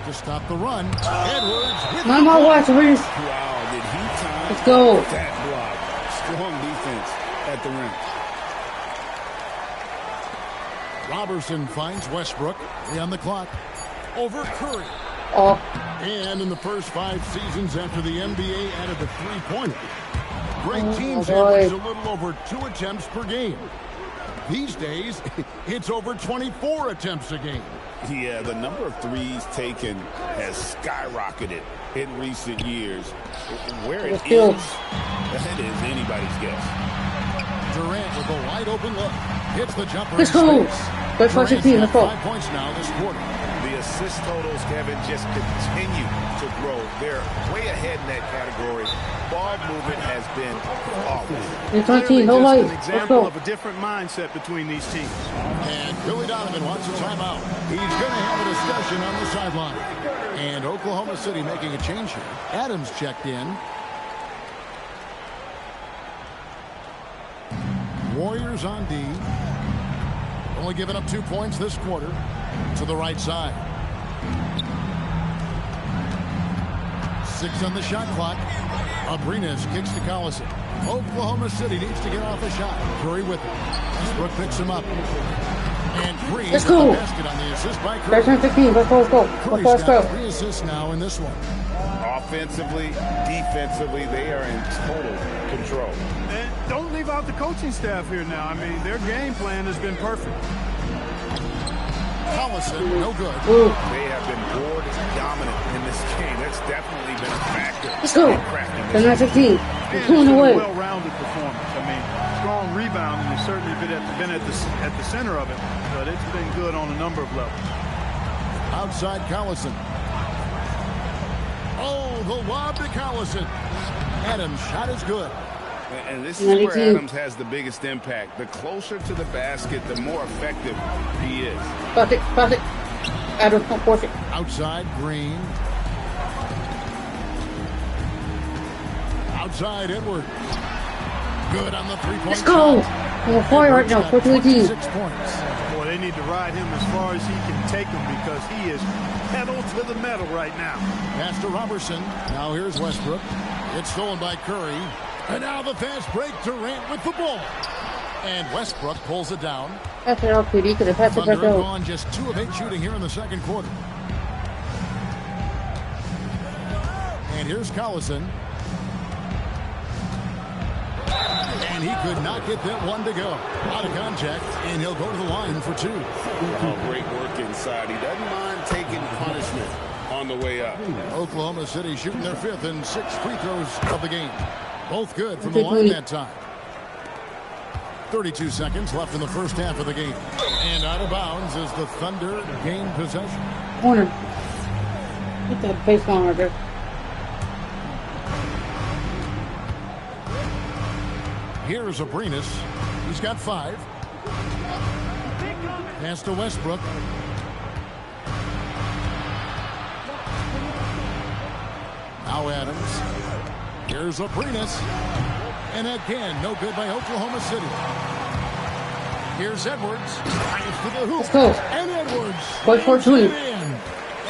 to stop the run. Edwards with My watch, Reese. Wow, did he time Let's go. that block? Strong defense at the rim. Robertson finds Westbrook. 3 on the clock. Over Curry. Oh, And in the first 5 seasons after the NBA added the three-pointer, great teams my God. average a little over 2 attempts per game. These days, it's over 24 attempts a game. Yeah, the number of threes taken has skyrocketed in recent years. Where it is, that is anybody's guess. Durant with a wide open look. Hits the jumper. let's in go. space. Let's watch the Durant's team. got Let's go. 5 points now this quarter. The assist totals, Kevin, just continue to grow. They're way ahead in that category. Ball movement has been flawless. It's Clearly 13. No just light. an Let's example go. of a different mindset between these teams. And Billy Donovan wants a timeout. He's going to have a discussion on the sideline. And Oklahoma City making a change here. Adams checked in. Warriors on D. Only giving up 2 points this quarter. To the right side. 6 on the shot clock. Abrinas kicks to Collison. Oklahoma City needs to get off a shot. Curry with it. Westbrook picks him up. And Green Let's with the go. basket on the assist by Curry. 13-15. Let's go. Curry's Let's got go. 3 assists now in this one. Offensively, defensively, they are in total control. And don't leave out the coaching staff here now. I mean, their game plan has been perfect. Collison, no good. They have been board dominant in this game. That's definitely been a factor. Let's go. They're not 15. They're pulling away. Well-rounded performance. I mean, strong rebounding has certainly been at the center of it, but it's been good on a number of levels. Outside Collison. Oh, the lob to Collison. Adams' shot is good. And this is where Adams has the biggest impact. The closer to the basket, the more effective he is. Pass it. Adams, don't force it. Outside Green. Outside Edwards. Good on the three-point Let's go. We're fire right now. 4-18. 6 points. Boy, they need to ride him as far as he can take him because he is pedal to the metal right now. Pass to Robertson. Now here's Westbrook. It's stolen by Curry. And now the fast break. Durant with the ball. And Westbrook pulls it down. Pass it out, PD. Could have passed it back Thunder out. gone just 2 of 8 shooting here in the second quarter. And here's Collison. And he could not get that one to go. Out of contact, and he'll go to the line for 2. Oh, great work inside. He doesn't mind taking punishment on the way up. Oklahoma City shooting their 5th and 6th free throws of the game. Both good from the line that time. 32 seconds left in the first half of the game. And out of bounds as the Thunder gain possession. Corner. Get that baseline right there. Here's Abrinas. He's got 5. Pass to Westbrook. Now Adams. Here's Abrinas. And again, no good by Oklahoma City. Here's Edwards. Drives to the hoop. Let's go. And Edwards. Point for 2.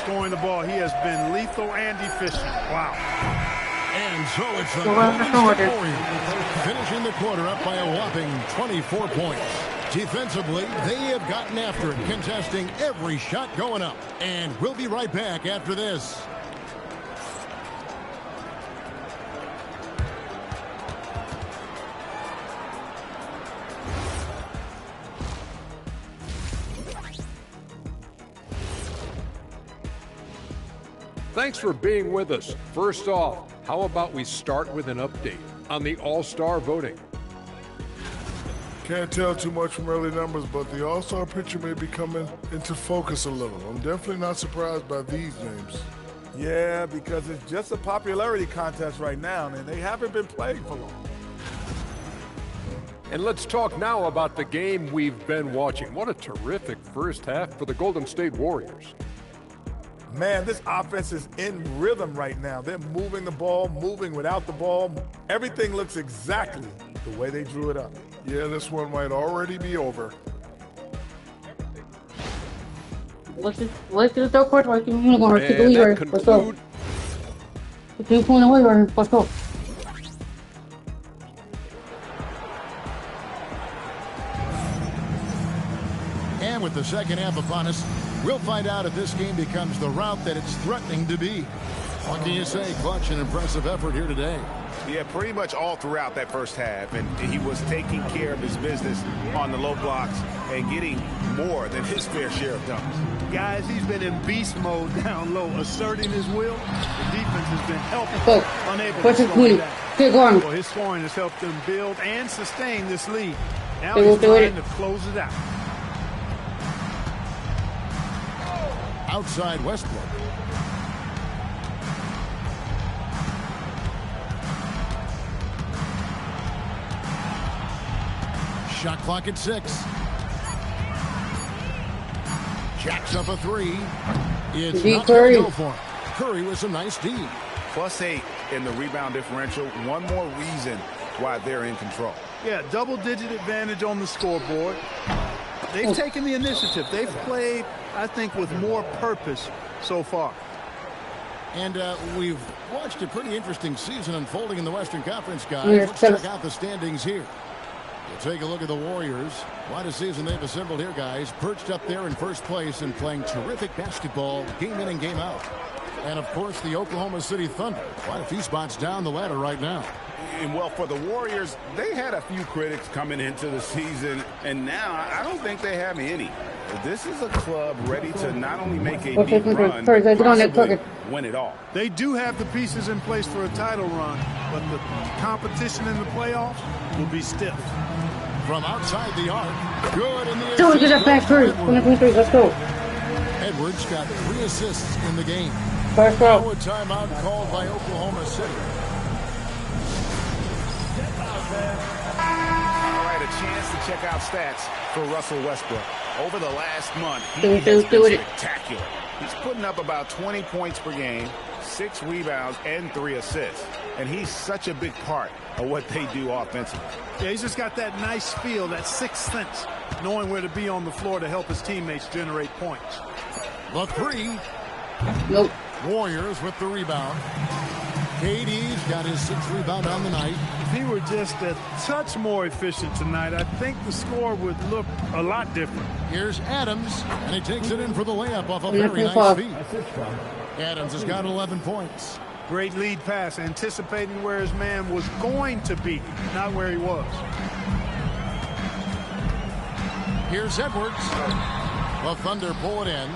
Scoring the ball, he has been lethal and efficient. Wow. And so it's the Golden State Warriors finishing the quarter up by a whopping 24 points. Defensively, they have gotten after it, contesting every shot going up. And we'll be right back after this. Thanks for being with us. First off, how about we start with an update on the All-Star voting? Can't tell too much from early numbers, but the All-Star picture may be coming into focus a little. I'm definitely not surprised by these names. Yeah, because it's just a popularity contest right now, and they haven't been playing for long. And let's talk now about the game we've been watching. What a terrific first half for the Golden State Warriors. Man, this offense is in rhythm right now. They're moving the ball, moving without the ball. Everything looks exactly the way they drew it up. Yeah, this one might already be over. Let's get the third quarter. We're going to take the lead right here. Let's go. 15-point away right here. Let's go. And with the second half upon us, we'll find out if this game becomes the route that it's threatening to be. What can you say? Clutch and impressive effort here today. Yeah, pretty much all throughout that first half. And he was taking care of his business on the low blocks and getting more than his fair share of dunks. Guys, he's been in beast mode down low, asserting his will. The defense has been helpful, unable to slow him down. Well, his scoring has helped them build and sustain this lead. Now he's trying to close it out. Outside Westbrook. Shot clock at 6. Jacks up a 3. It's not going to go for him. Curry with some nice D. +8 in the rebound differential. One more reason why they're in control. Yeah, double-digit advantage on the scoreboard. They've taken the initiative. They've played, I think, with more purpose so far. And we've watched a pretty interesting season unfolding in the Western Conference, guys. Let's check out the standings here. We'll take a look at the Warriors. What a season they've assembled here, guys. Perched up there in first place and playing terrific basketball game in and game out. And, of course, the Oklahoma City Thunder. Quite a few spots down the ladder right now. And, well, for the Warriors, they had a few critics coming into the season, and now I don't think they have any. This is a club ready to not only make a deep run, but possibly win it all. They do have the pieces in place for a title run, but the competition in the playoffs will be stiff. From outside the arc, good in the Joey, get that back first. Let's go. Edwards got 3 assists in the game. First Now row. a timeout called by Oklahoma City. All right, a chance to check out stats for Russell Westbrook. Over the last month, he has been spectacular. He's putting up about 20 points per game, 6 rebounds, and 3 assists. And he's such a big part of what they do offensively. Yeah, he's just got that nice feel, that sixth sense, knowing where to be on the floor to help his teammates generate points. The 3. Nope. Warriors with the rebound. KD's got his 6th rebound on the night. If he were just a touch more efficient tonight, I think the score would look a lot different. Here's Adams, and he takes it in for the layup off a very nice feed. Adams has got 11 points. Great lead pass, anticipating where his man was going to be, not where he was. Here's Edwards. The Thunder pull it in.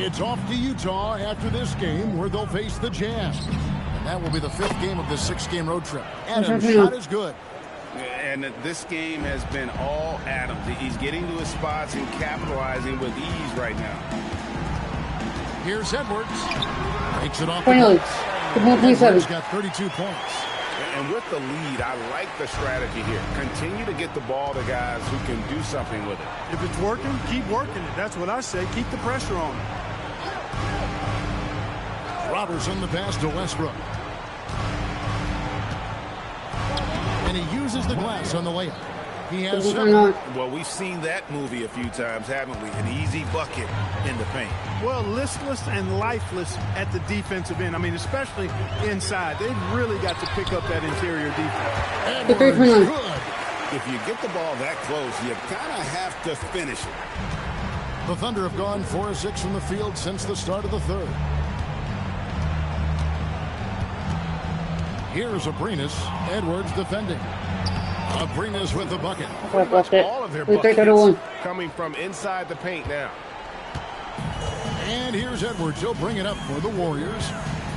It's off to Utah after this game, where they'll face the Jazz. And that will be the 5th game of this 6-game road trip. Adams' shot is good. And this game has been all Adams. He's getting to his spots and capitalizing with ease right now. Here's Edwards. Takes it off. Finally. Edwards got 32 points. And with the lead, I like the strategy here. Continue to get the ball to guys who can do something with it. If it's working, keep working it. That's what I say. Keep the pressure on him. Robertson the pass to Westbrook. And he uses the glass on the layup. He has 7. Well, we've seen that movie a few times, haven't we? An easy bucket in the paint. Well, listless and lifeless at the defensive end. I mean, especially inside. They've really got to pick up that interior defense. Edwards, good. If you get the ball that close, you kind of have to finish it. The Thunder have gone 4 of 6 from the field since the start of the 3rd. Here's Abrinas. Edwards defending. Abrinas with the bucket. All of their buckets coming from inside the paint now. And here's Edwards. He'll bring it up for the Warriors.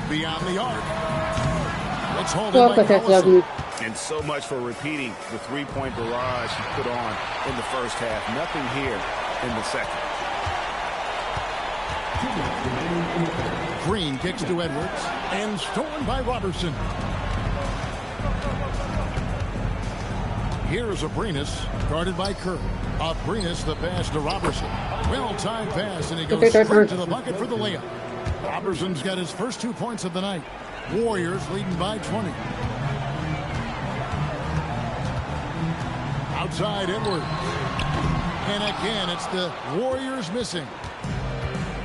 Beyond the arc. It's holding by Collison. And so much for repeating the three-point barrage he put on in the first half. Nothing here in the second. Green kicks to Edwards. And stolen by Robertson. Here's Abrinas, guarded by Kerr. Abrinas, the pass to Robertson. Well-timed pass, and he goes straight to the bucket for the layup. Robertson's got his first 2 points of the night. Warriors leading by 20. Outside Edwards. And again, it's the Warriors missing.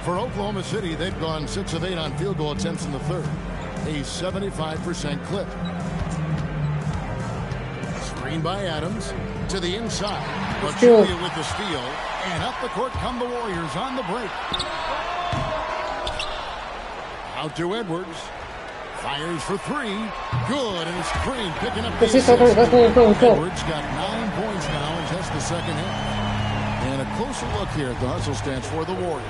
For Oklahoma City, they've gone 6 of 8 on field goal attempts in the 3rd. A 75% clip. By Adams to the inside. Julia with the steal. And up the court come the Warriors on the break. Out to Edwards. Fires for 3. Good. And it's Green picking up the assist. Edwards got 9 points now in just the second half. And a closer look here at the hustle stance for the Warriors.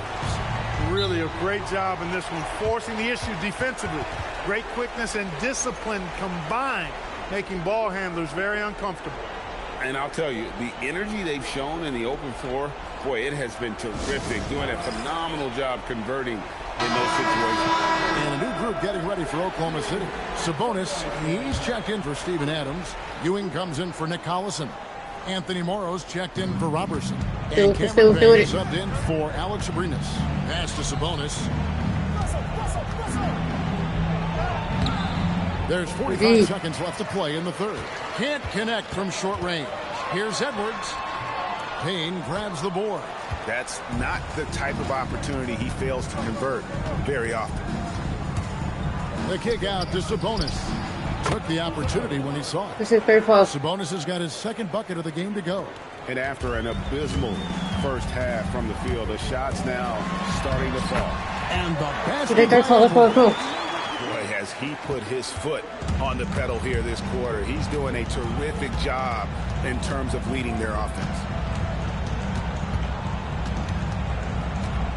Really a great job in this one, forcing the issue defensively. Great quickness and discipline combined, making ball handlers very uncomfortable. And I'll tell you, the energy they've shown in the open floor, boy, it has been terrific. Doing a phenomenal job converting in those situations. And a new group getting ready for Oklahoma City. Sabonis, he's checked in for Steven Adams. Ewing comes in for Nick Collison. Anthony Morrow's checked in for Robertson. And Cameron Payne subbed in for Alex Abrinas. Pass to Sabonis. There's 45 seconds left to play in the 3rd. Can't connect from short range. Here's Edwards. Payne grabs the board. That's not the type of opportunity he fails to convert very often. The kick out to Sabonis. Took the opportunity when he saw it. This is 3rd foul. Sabonis has got his 2nd bucket of the game to go. And after an abysmal first half from the field, the shots now starting to fall. And the They basket. let's go. Boy, has he put his foot on the pedal here this quarter. He's doing a terrific job in terms of leading their offense.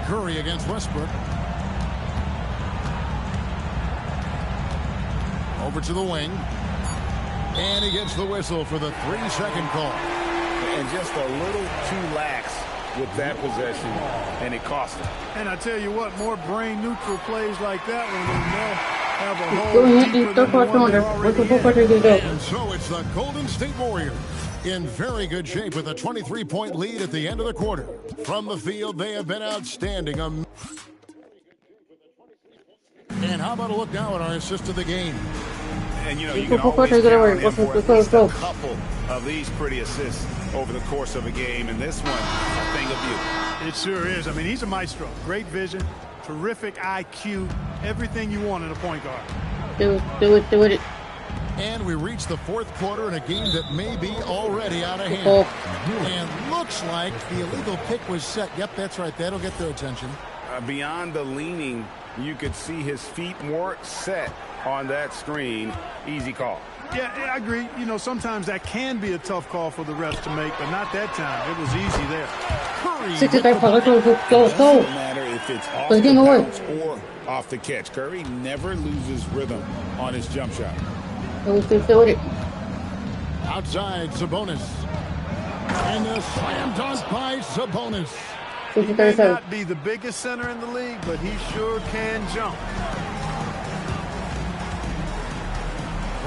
Curry against Westbrook. Over to the wing. And he gets the whistle for the 3-second call. And just a little too lax with that possession, and it cost him. And I tell you what, more brain-neutral plays like that one, and they'll have a Go hole ahead deeper and than throw the for one they're corner. already What's the in. quarter to go? And so it's the Golden State Warriors in very good shape with a 23-point lead at the end of the quarter. From the field, they have been outstanding. And how about a look now at our assist of the game? And, you know, you can always count on him for at least a couple of these pretty assists over the course of a game. And this one, a thing of beauty. It sure is. I mean, he's a maestro. Great vision, terrific IQ, everything you want in a point guard. Do it. And we reach the fourth quarter in a game that may be already out of hand. And looks like the illegal pick was set. Yep, that's right. That'll get their attention. Beyond the leaning, you could see his feet weren't set on that screen. Easy call. Yeah, I agree. You know, sometimes that can be a tough call for the refs to make, but not that time. It was easy there. Curry. 65 let's go. Doesn't matter if it's off Let's the get away. bounce or off the catch. Curry never loses rhythm on his jump shot. Do it. Outside, Sabonis. And a slam dunk by Sabonis. He may not be the biggest center in the league, but he sure can jump.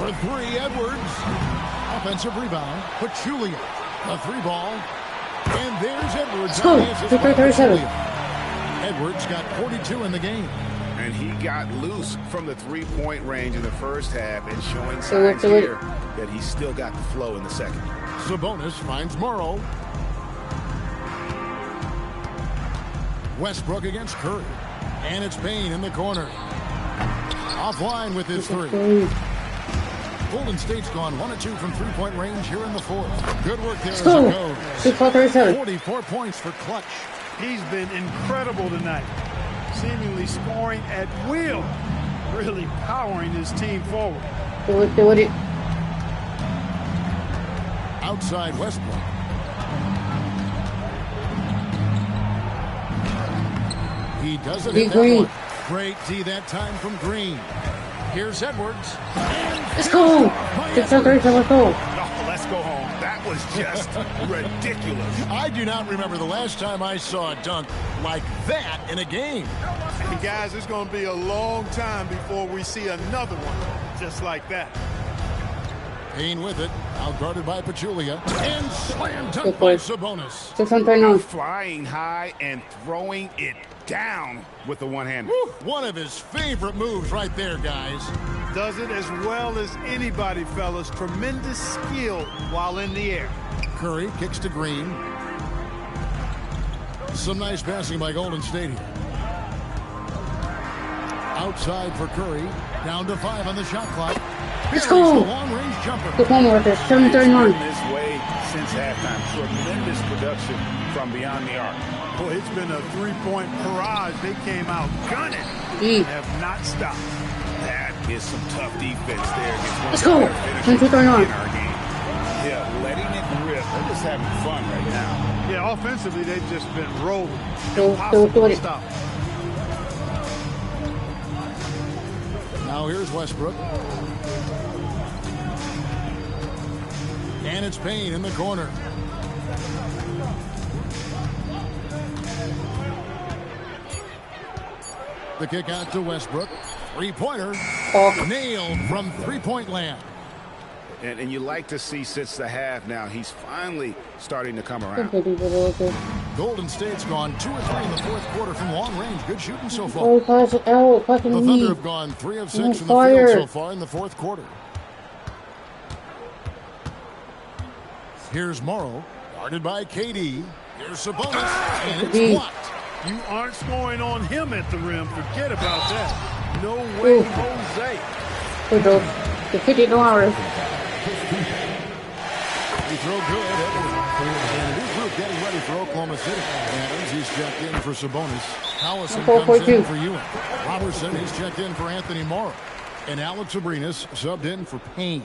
For three, Edwards. Offensive rebound. Pachulia. The three ball. And there's Edwards. Let's go. Edwards got 42 in the game. And he got loose from the three-point range in the first half and showing signs here that he's still got the flow in the second. Sabonis finds Morrow. Westbrook against Curry. And it's Payne in the corner. Offline with his three. Golden State's gone 1 of 2 from three-point range here in the fourth. Good work there as it goes. 44 points for Clutch. He's been incredible tonight, seemingly scoring at will, really powering his team forward. Do it. Outside Westbrook. He doesn't hit that one. Great D that time from Green. Here's Edwards. Let's go. Let's go. Oh, let's go home. That was just ridiculous. I do not remember the last time I saw a dunk like that in a game. And guys, it's going to be a long time before we see another one just like that. Payne with it, outguarded by Pachulia, and slam dunk by Sabonis. 639. Flying high and throwing it down with the one-hander. One of his favorite moves right there, guys. Does it as well as anybody, fellas. Tremendous skill while in the air. Curry kicks to Green. Some nice passing by Golden State here. Outside for Curry. Down to 5 on the shot clock. Let's go. The long-range jumper. Good one with it. 739. This way since halftime. Tremendous production from beyond the arc. Boy, it's been a three-point barrage. They came out gunning and have not stopped. That is some tough defense there. Let's go. 239. Yeah, letting it rip. They're just having fun right now. Yeah, offensively, they've just been rolling. Do Impossible to it. stop. Now here's Westbrook. And it's Payne in the corner. The kick out to Westbrook. Three-pointer. Nailed from three-point land. And you like to see since the half now, he's finally starting to come around. Golden State's gone 2 of 3 in the fourth quarter from long range. Good shooting so far. Oh, pass it out. The Thunder have gone 3 of 6 from the field so far in the fourth quarter. Here's Morrow, guarded by KD. Here's Sabonis, and it's blocked. You aren't scoring on him at the rim. Forget about that. No way, Jose. Good though. The 50 hours. He throw good. And his group getting ready for Oklahoma City. Adams, he's checked in for Sabonis. Collison Four, comes in 4-2. for Ewing. Robertson is checked in for Anthony Morrow. And Alex Abrinas subbed in for Payne.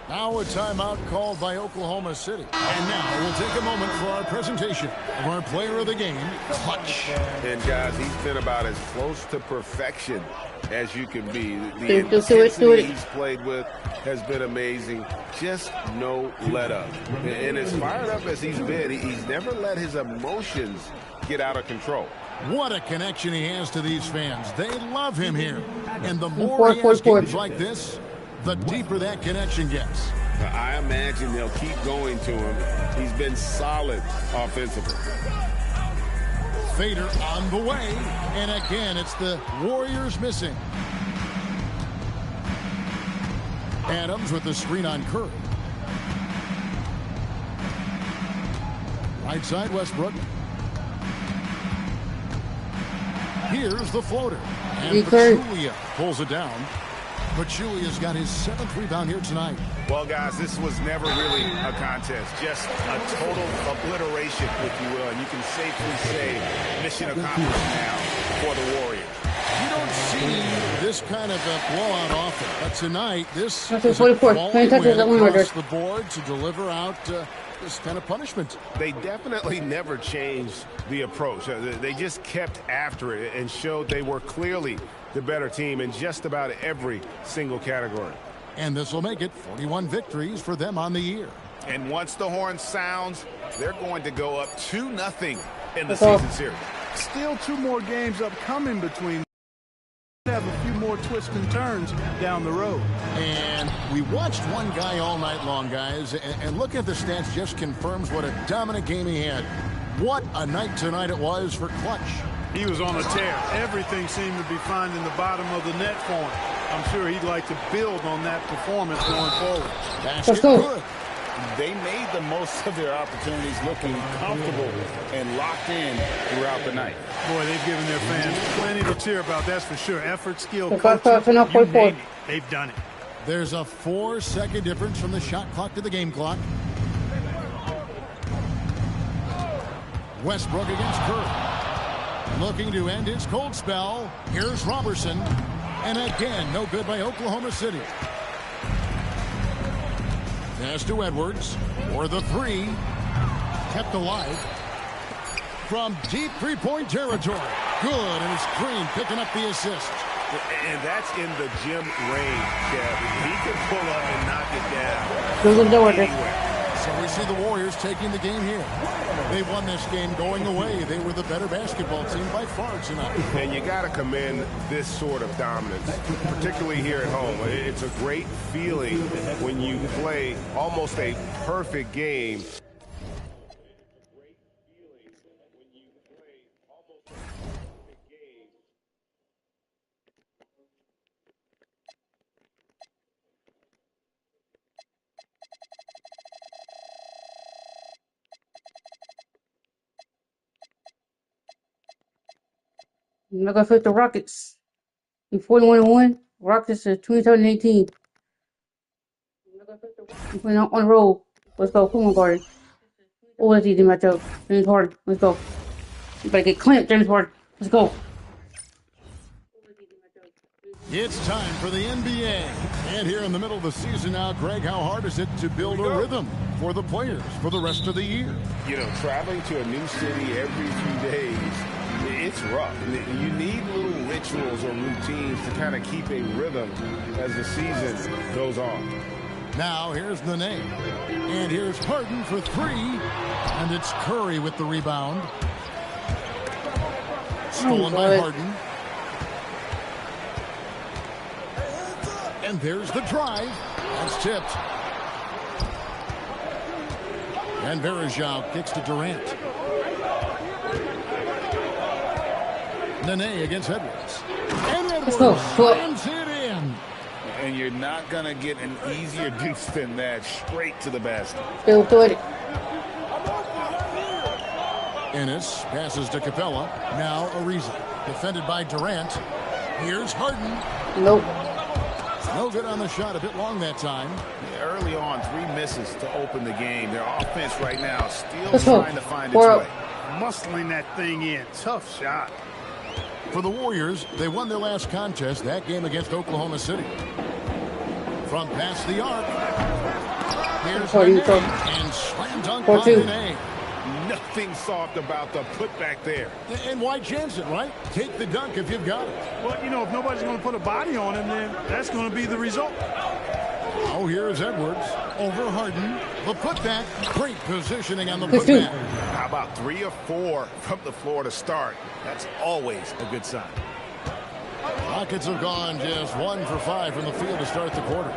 Now a timeout called by Oklahoma City. And now we'll take a moment for our presentation of our player of the game, Clutch. And guys, he's been about as close to perfection as you can be. The Do it. intensity he's played with has been amazing. Just no let up. And as fired up as he's been, he's never let his emotions get out of control. What a connection he has to these fans. They love him here. And the more he has games like this, the deeper that connection gets. I imagine they'll keep going to him. He's been solid offensively. Fader on the way. And again, it's the Warriors missing. Adams with the screen on Curry. Right side, Westbrook. Here's the floater. And Pachulia pulls it down. Pachulia's got his 7th rebound here tonight. Well, guys, this was never really a contest. Just a total obliteration, if you will. And you can safely say mission accomplished now for the Warriors. You don't see this kind of a blowout often. But tonight, this is a 44. quality win across the board to deliver out this kind of punishment. They definitely never changed the approach. They just kept after it and showed they were clearly the better team in just about every single category. And this will make it 41 victories for them on the year. And once the horn sounds, they're going to go up 2-0 in the season series. Still 2 more games upcoming between. Have a few more twists and turns down the road. And we watched one guy all night long, guys, and looking at the stats just confirms what a dominant game he had. What a night tonight it was for Clutch. He was on a tear. Everything seemed to be finding the bottom of the net for him. I'm sure he'd like to build on that performance going forward. Basket good. They made the most of their opportunities, looking comfortable and locked in throughout the night. Boy, they've given their fans plenty to cheer about, that's for sure. Effort, skill, coaching, you name it. They've done it. There's a 4-second difference from the shot clock to the game clock. Westbrook against Curry. Looking to end his cold spell. Here's Robertson. And again, no good by Oklahoma City. Pass to Edwards for the 3. Kept alive. From deep three-point territory. Good, and it's Green picking up the assist. And that's in the gym range, Kevin. He can pull up and knock it down anywhere. So we see the Warriors taking the game here. They won this game going away. They were the better basketball team by far tonight. And you got to commend this sort of dominance, particularly here at home. It's a great feeling when you play almost a perfect game. I'm not gonna fit the Rockets. In 41-1. Rockets are 27-18. We're on the road. Let's go. Come on, Garden. Oh, that's easy matchup. James Harden. Let's go. You better get clamped, James Harden. Let's go. It's time for the NBA. And here in the middle of the season now, Greg, how hard is it to build a rhythm for the players for the rest of the year? You know, traveling to a new city every few days, it's rough. You need little rituals or routines to kind of keep a rhythm as the season goes on. Now here's the name. And here's Harden for 3. And it's Curry with the rebound. Stolen by Harden. And there's the drive. That's tipped. And Varejao kicks to Durant. Nene against Edwards. And Edwards slams it in. And you're not going to get an easier deuce than that. Straight to the basket. Still good. Ennis passes to Capella. Now Ariza. Defended by Durant. Here's Harden. Nope. No good on the shot. A bit long that time. Early on, 3 misses to open the game. Their offense right now still trying to find its way. Muscling that thing in. Tough shot. For the Warriors, they won their last contest, that game against Oklahoma City. From past the arc. Here's Renee, and slam dunk by Renee. Nothing soft about the putback there. And why chance it, right? Take the dunk if you've got it. Well, you know, if nobody's going to put a body on him, then that's going to be the result. Oh, here's Edwards over Harden. The putback. Great positioning on the putback. How about 3 or 4 from the floor to start? That's always a good sign. Rockets have gone just 1 for 5 from the field to start the quarter.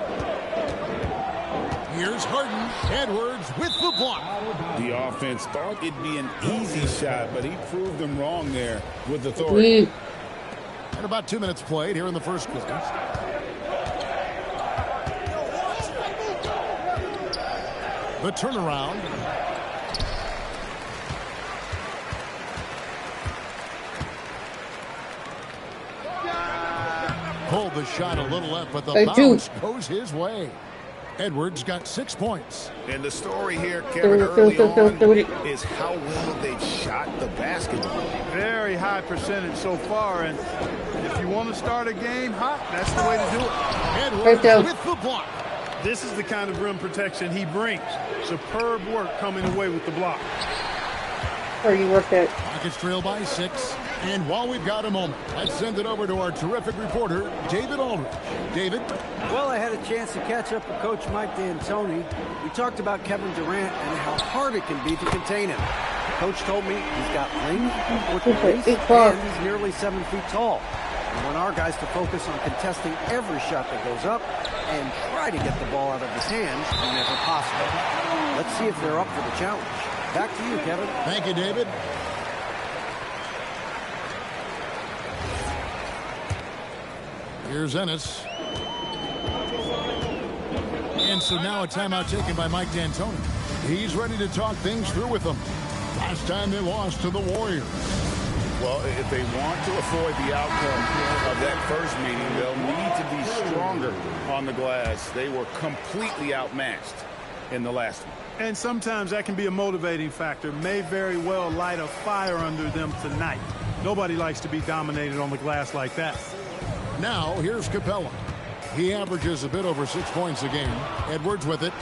Here's Harden. Edwards with the block. The offense thought it'd be an easy shot, but he proved them wrong there with authority. And about 2 minutes played here in the first quarter. The turnaround. Pulled the shot a little left, but the bounce goes his way. Edwards got 6 points. And the story here, Kevin, early on is how well they've shot the basketball. Very high percentage so far, and if you want to start a game hot, that's the way to do it. Edwards with the block. This is the kind of rim protection he brings. Superb work coming away with the block. You work that. Rockets trail by 6. And while we've got a moment, let's send it over to our terrific reporter, David Aldridge. David? Well, I had a chance to catch up with Coach Mike D'Antoni. We talked about Kevin Durant and how hard it can be to contain him. Coach told me he's got length, and he's nearly 7 feet tall. We want our guys to focus on contesting every shot that goes up and try to get the ball out of his hands whenever possible. Let's see if they're up for the challenge. Back to you, Kevin. Thank you, David. Here's Ennis. And so now a timeout taken by Mike D'Antoni. He's ready to talk things through with them. Last time they lost to the Warriors. Well, if they want to avoid the outcome of that first meeting, they'll need to be stronger on the glass. They were completely outmatched in the last one. And sometimes that can be a motivating factor. May very well light a fire under them tonight. Nobody likes to be dominated on the glass like that. Now, here's Capella. He averages a bit over 6 points a game. Edwards with it.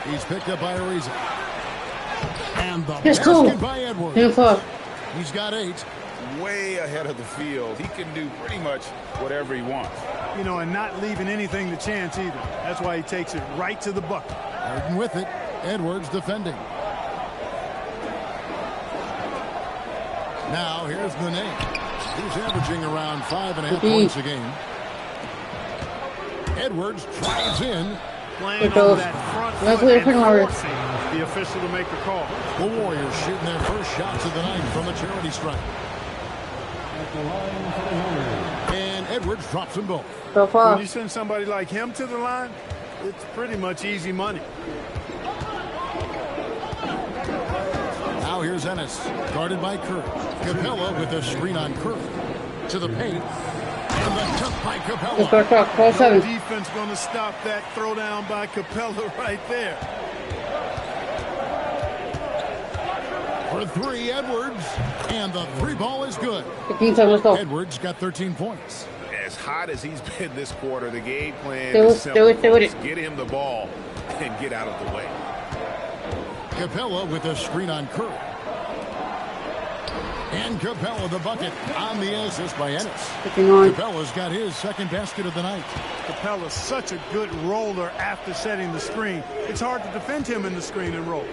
He's picked up by Ariza. And the basket by Edwards. He's got 8. Way ahead of the field. He can do pretty much whatever he wants. You know, and not leaving anything to chance either. That's why he takes it right to the bucket. Harden with it. Edwards defending. Now, here's Nene. He's averaging around 5.5 points a game. Edwards drives in. Playing on that front foot and forcing the official to make the call. The Warriors shooting their first shots of the night from the charity stripe. And Edwards drops them both. When you send somebody like him to the line, it's pretty much easy money. Now here's Ennis, guarded by Curry. Capella with a screen on Curry. To the paint. And the dunk by Capella. No defense going to stop that throwdown by Capella right there. For 3, Edwards. And the 3 ball is good. Edwards got 13 points. As hot as he's been this quarter, the game plan is simple. Get him the ball and get out of the way. Capella with a screen on Curry. And Capella the bucket on the assist by Ennis. Capella's got his second basket of the night. Capella's such a good roller after setting the screen. It's hard to defend him in the screen and roll.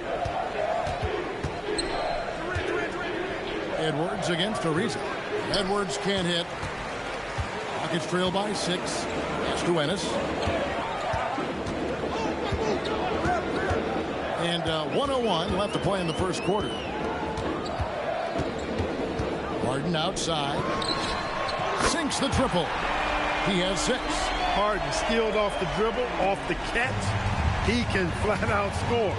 Edwards against Ariza. Edwards can't hit. Rockets trail by 6. That's to Ennis. And 1:01 left to play in the first quarter. Harden outside. Sinks the triple. He has 6. Harden stealed off the dribble, off the catch. He can flat out score.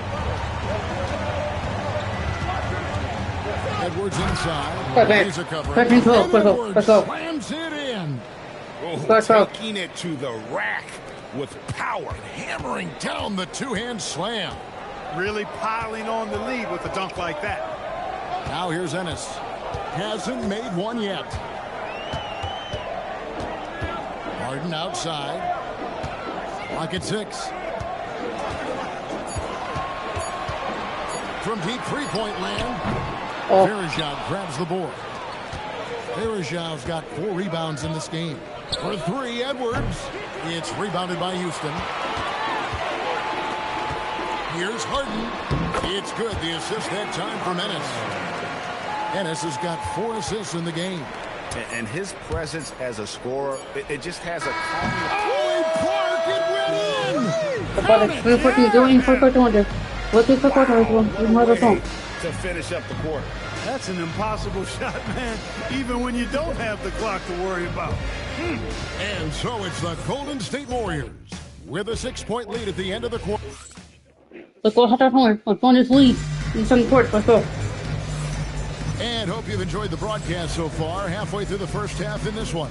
Edwards inside. He's a cover. Edwards slams it in. Taking it to the rack with power. Hammering down the two-hand slam. Really piling on the lead with a dunk like that. Now here's Ennis. Hasn't made one yet. Harden outside. Clock at 6. From deep three-point land, Verejao grabs the board. Verejao's got 4 rebounds in this game. For 3, Edwards. It's rebounded by Houston. Here's Harden. It's good. The assist that time from Ennis. Ennis has got 4 assists in the game. And his presence as a scorer, it just has a calming. Oh, Clark, it went in! To finish up the quarter. That's an impossible shot, man, even when you don't have the clock to worry about. And so it's the Golden State Warriors with a 6-point lead at the end of the quarter. Let's go, let's go on this lead. In some court, let's go. And hope you've enjoyed the broadcast so far, halfway through the first half in this one.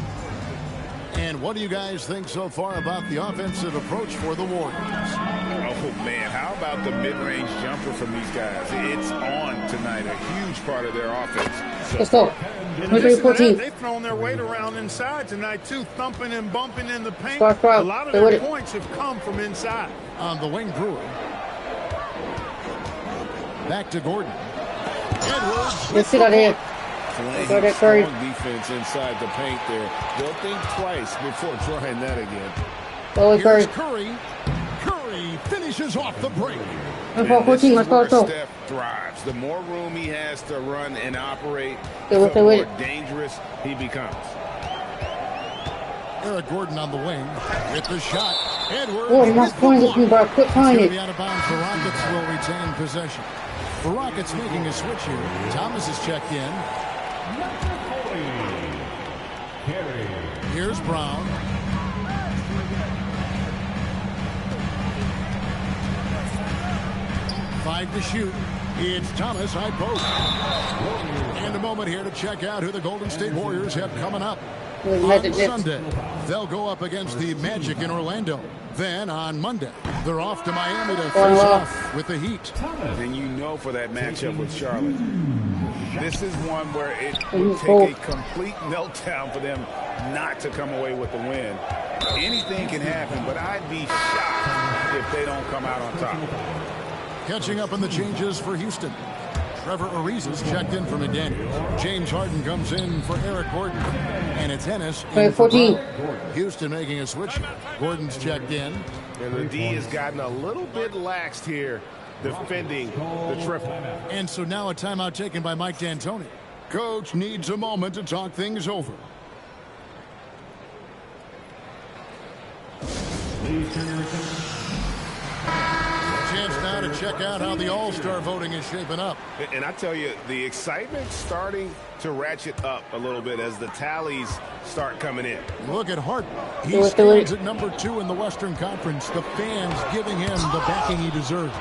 And what do you guys think so far about the offensive approach for the Warriors? Oh, man, how about the mid-range jumper from these guys? It's on tonight, a huge part of their offense. Let's go. They've thrown their weight around inside tonight, too, thumping and bumping in the paint. A lot of their points have come from inside. On the wing, Brewer. Back to Gordon. Edwards. Let's see that here. Playing strong defense inside the paint there. They'll think twice before trying that again. Here's Curry. Curry finishes off the break. Let's go. Steph thrives. The more room he has to run and operate, the more dangerous he becomes. Eric Gordon on the wing with the shot. Edwards. Oh, I'm not playing this one, bro. Quit playing it. Out of bounds. The Rockets will retain possession. The Rockets making a switch here. Thomas is checked in. Here's Brown. Five to shoot. It's Thomas, high post. And a moment here to check out who the Golden State Warriors have coming up. On Sunday, they'll go up against the Magic in Orlando. Then on Monday, they're off to Miami to face off with the Heat. Then you know for that matchup with Charlotte. This is one where it would take a complete meltdown for them not to come away with the win. Anything can happen, but I'd be shocked if they don't come out on top. Catching up on the changes for Houston. Trevor Ariza's checked in for McDaniel. James Harden comes in for Eric Gordon. And it's Ennis in for Brown. Houston making a switch. Gordon's checked in. And the D has gotten a little bit laxed here defending the triple. And so now a timeout taken by Mike D'Antoni. Coach needs a moment to talk things over. Chance now to check out how the All-Star voting is shaping up. And I tell you, the excitement's starting to ratchet up a little bit as the tallies start coming in. Look at Harden. He stands at number 2 in the Western Conference. The fans giving him the backing he deserves.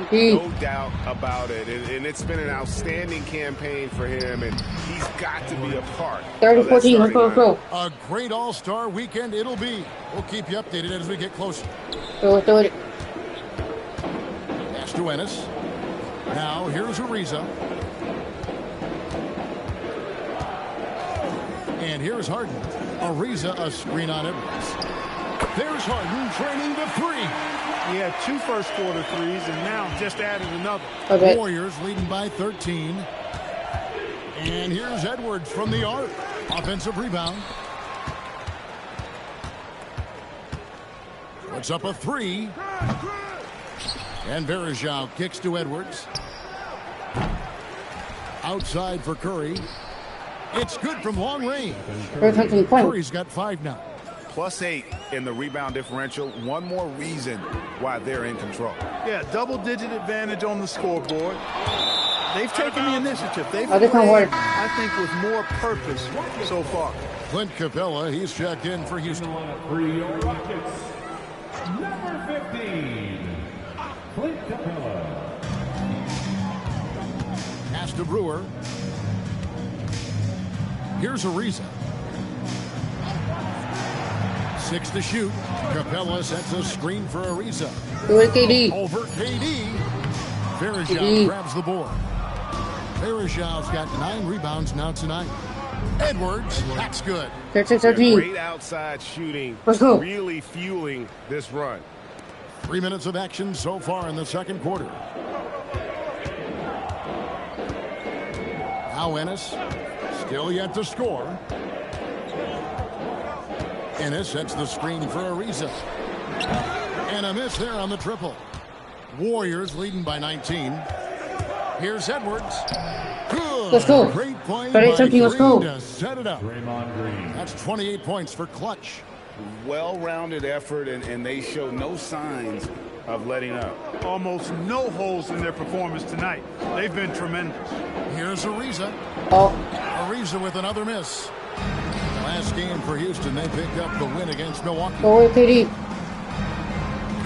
No doubt about it. And it's been an outstanding campaign for him, and he's got to be a part. 30-14, let's go. A great All-Star weekend it'll be. We'll keep you updated as we get closer. Do it. Pass to Ennis. Now here's Ariza. And here's Harden. Ariza, a screen on Edwards. There's Harden training the 3. He had 2 first-quarter threes and now just added another. Okay. Warriors leading by 13. And here's Edwards from the arc. Offensive rebound. Puts up a 3. And Verejao kicks to Edwards. Outside for Curry. It's good from long range. Curry's got 5 now. +8 in the rebound differential. One more reason why they're in control. Yeah, double-digit advantage on the scoreboard. They've taken the initiative. They've played, I think, with more purpose so far. Clint Capella, he's checked in for Houston. Number 15, Clint Capella. Pass to Brewer. Here's Ariza. 6 to shoot. Capella sets a screen for Ariza. KD. Over KD. Verejao grabs the board. Verejao's got 9 rebounds now tonight. Edwards, that's good. 13-13. Great outside shooting, Let's go. really fueling this run. 3 minutes of action so far in the second quarter. Now Ennis, still yet to score. Ennis sets the screen for Ariza. And a miss there on the triple. Warriors leading by 19. Here's Edwards. Good. Let's go. Great play 38-13, let's go. to set it up. That's 28 points for Clutch. Well-rounded effort, and they show no signs of letting up. Almost no holes in their performance tonight. They've been tremendous. Here's Ariza. Oh. Ariza with another miss. Last game for Houston, they picked up the win against Milwaukee. Forward KD.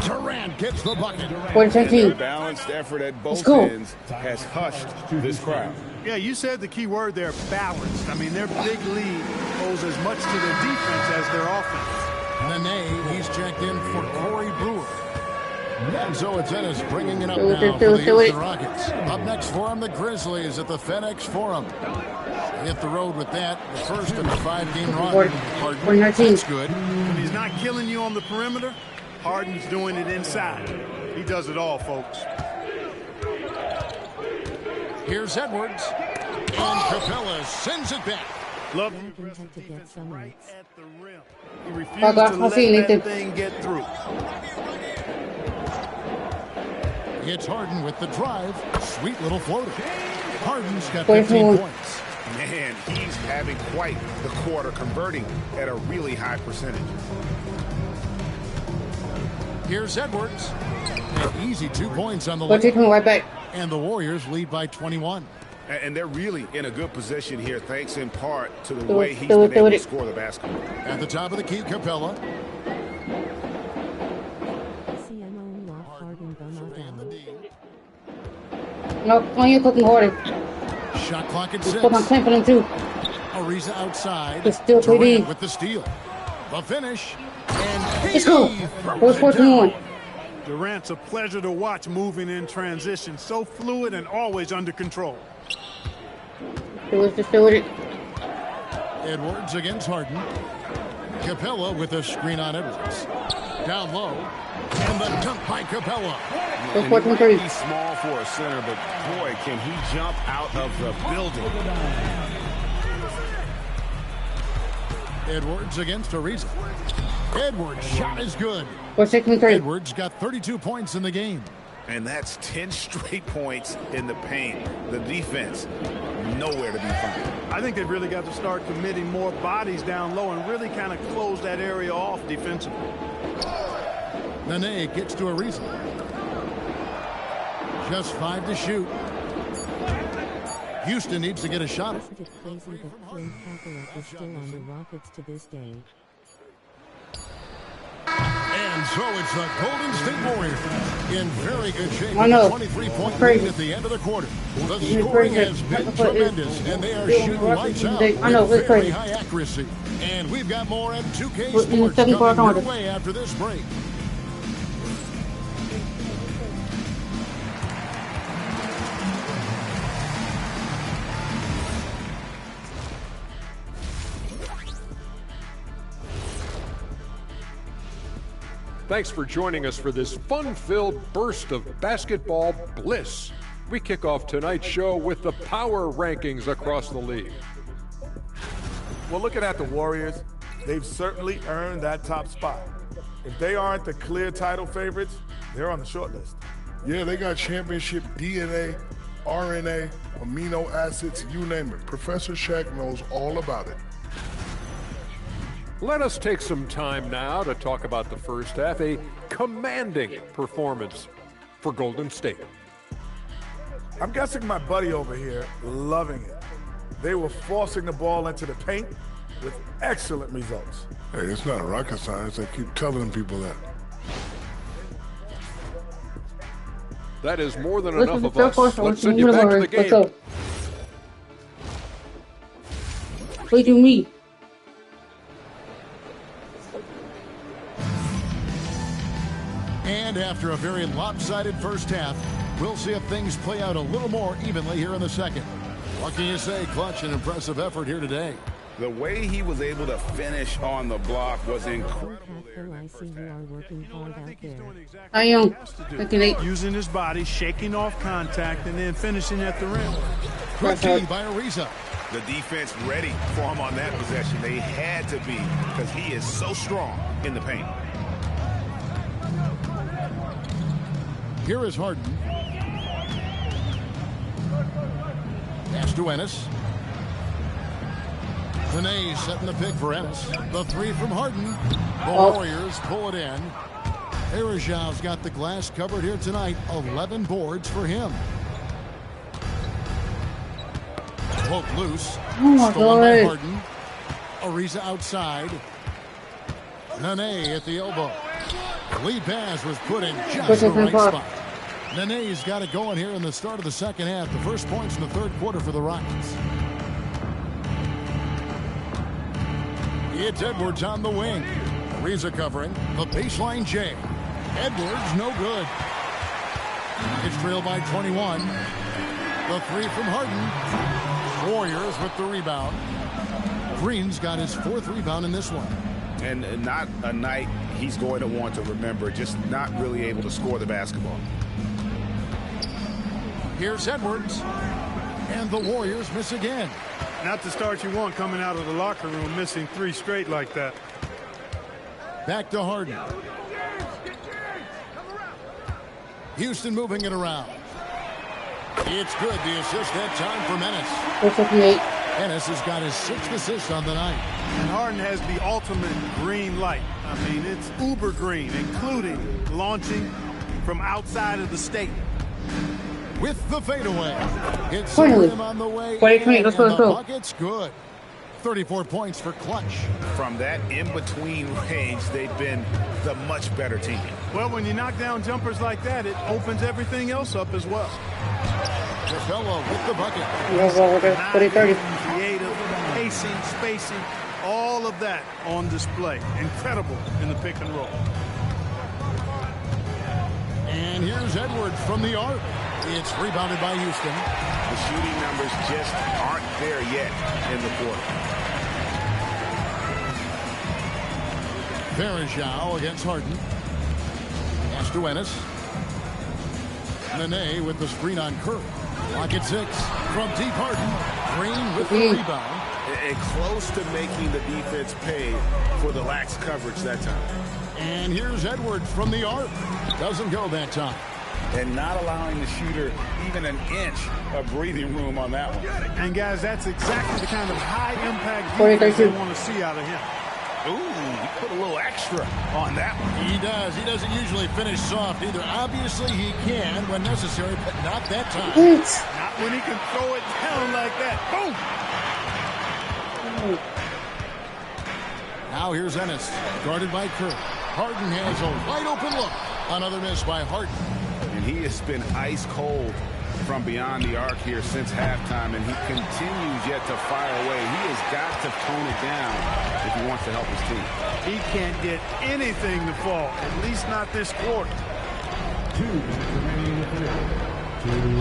Durant gets the bucket. 40-17. Balanced effort at Let's both go. ends has hushed this crowd. Yeah, you said the key word there, balanced. I mean, their big lead owes as much to their defense as their offense. Nene, he's checked in for Corey Brewer. And so it's Ennis bringing it up Do it, now do for it, the do it. Houston Rockets. Up next for them, the Grizzlies at the FedEx Forum. Hit the road with that. The first in the 5-game run. Harden, that's good. When he's not killing you on the perimeter, Harden's doing it inside. He does it all, folks. Here's Edwards. And Capella sends it back. Love Harden had to get some right rights. at the rim. He refused I'll to see you, let Nathan. that thing get through. It's Harden with the drive. Sweet little floater. Harden's got 44. 15 points. Man, he's having quite the quarter, converting at a really high percentage. Here's Edwards. An easy 2 points on the Let's take leg. him right back. And the Warriors lead by 21. And they're really in a good position here, thanks in part to the Do it, way he's do it, been able do to it. score the basketball. At the top of the key, Capella. CMO lock Harden gonna And the down. D. No, on you cooking harder. Shot clock at Just 6. put my 10 for them too. Ariza outside. It's still Durant 3D. with the steal. The finish. And Let's go. KD throws What's it 14-1? down. Durant's a pleasure to watch moving in transition. So fluid and always under control. Do it, just do it. Edwards against Harden. Capella with a screen on Edwards. Down low. And the dunk by Capella. It's And he might 14-3. be small for a center, but boy, can he jump out of the building. Edwards against Ariza. Edwards' shot is good. We're 6-3. Edwards got 32 points in the game. And that's 10 straight points in the paint. The defense, nowhere to be found. I think they've really got to start committing more bodies down low and really kind of close that area off defensively. Nene gets to Ariza. Just 5 to shoot. Houston needs to get a shot. Isn't it crazy that Clint Capella is still on the Rockets to this day? And so it's the Golden State Warriors in very good shape. I know. 23-point Crazy. lead at the end of the quarter. The It's scoring crazy. has been That's what it is. tremendous, and they are Still shooting on the lights Rockets out today. I know, with it's very crazy. high accuracy. And we've got more M2K We're in the Sports second quarter coming your quarter. way after this break. Thanks for joining us for this fun-filled burst of basketball bliss. We kick off tonight's show with the power rankings across the league. Well, looking at the Warriors, they've certainly earned that top spot. If they aren't the clear title favorites, they're on the short list. Yeah, they got championship DNA, RNA, amino acids, you name it. Professor Shaq knows all about it. Let us take some time now to talk about the first half, a commanding performance for Golden State. I'm guessing my buddy over here loving it. They were forcing the ball into the paint with excellent results. Hey, it's not rocket science. I keep telling people that. That is more than Let's enough do of the us. first one. Let's send you back to the Let's game. go. What do me? And after a very lopsided first half, we'll see if things play out a little more evenly here in the second. What can you say, Clutch? An impressive effort here today. The way he was able to finish on the block was incredible. I see you are working hard out there. I am. Looking using his body, shaking off contact, and then finishing at the rim. Good D by Ariza. The defense ready for him on that possession. They had to be, because he is so strong in the paint. Here is Harden. Pass to Ennis. Benet setting the pick for Ennis. The three from Harden. The Warriors pull it in. Arajav's got the glass covered here tonight. 11 boards for him. Poke loose. Stolen by Harden. Ariza outside. Nene at the elbow. Lead pass was put in just the right spot. Nene's got it going here in the start of the second half. The first points in the third quarter for the Rockets. It's Edwards on the wing. Ariza covering. The baseline J. Edwards, no good. It's trailed by 21. The three from Harden. Warriors with the rebound. Green's got his fourth rebound in this one. And not a night he's going to want to remember, just not really able to score the basketball. Here's Edwards. And the Warriors miss again. Not the start you want coming out of the locker room, missing 3 straight like that. Back to Harden. Houston moving it around. It's good. The assist that time for Ennis. Ennis has got his 6th assist on the night. And Harden has the ultimate green light. I mean, it's uber green, including launching from outside of the state. With the fadeaway. It's Finally. him on the way. 20, let's go, let's the go. bucket's good. 34 points for Clutch. From that in-between range, they've been the much better team. Well, when you knock down jumpers like that, it opens everything else up as well. Capella with the bucket. 30. Creative, pacing, spacing, all of that on display. Incredible in the pick and roll. And here's Edwards from the arc. It's rebounded by Houston. The shooting numbers just aren't there yet in the quarter. Verajao against Harden. Pass to Ennis. Nene with the screen on Kerr. Lock at 6 from deep Harden. Green with the rebound. And close to making the defense pay for the lax coverage that time. And here's Edwards from the arc. Doesn't go that time. And not allowing the shooter even an inch of breathing room on that one. And guys, that's exactly the kind of high-impact defense you want to see out of him. Ooh, he put a little extra on that one. He does. He doesn't usually finish soft either. Obviously, he can when necessary, but not that time. Not when he can throw it down like that. Boom! Now here's Ennis, guarded by Kerr. Harden has a wide open look. Another miss by Harden. And he has been ice cold from beyond the arc here since halftime, and he continues yet to fire away. He has got to tone it down if he wants to help his team. He can't get anything to fall, at least not this quarter. 2 minutes remaining in the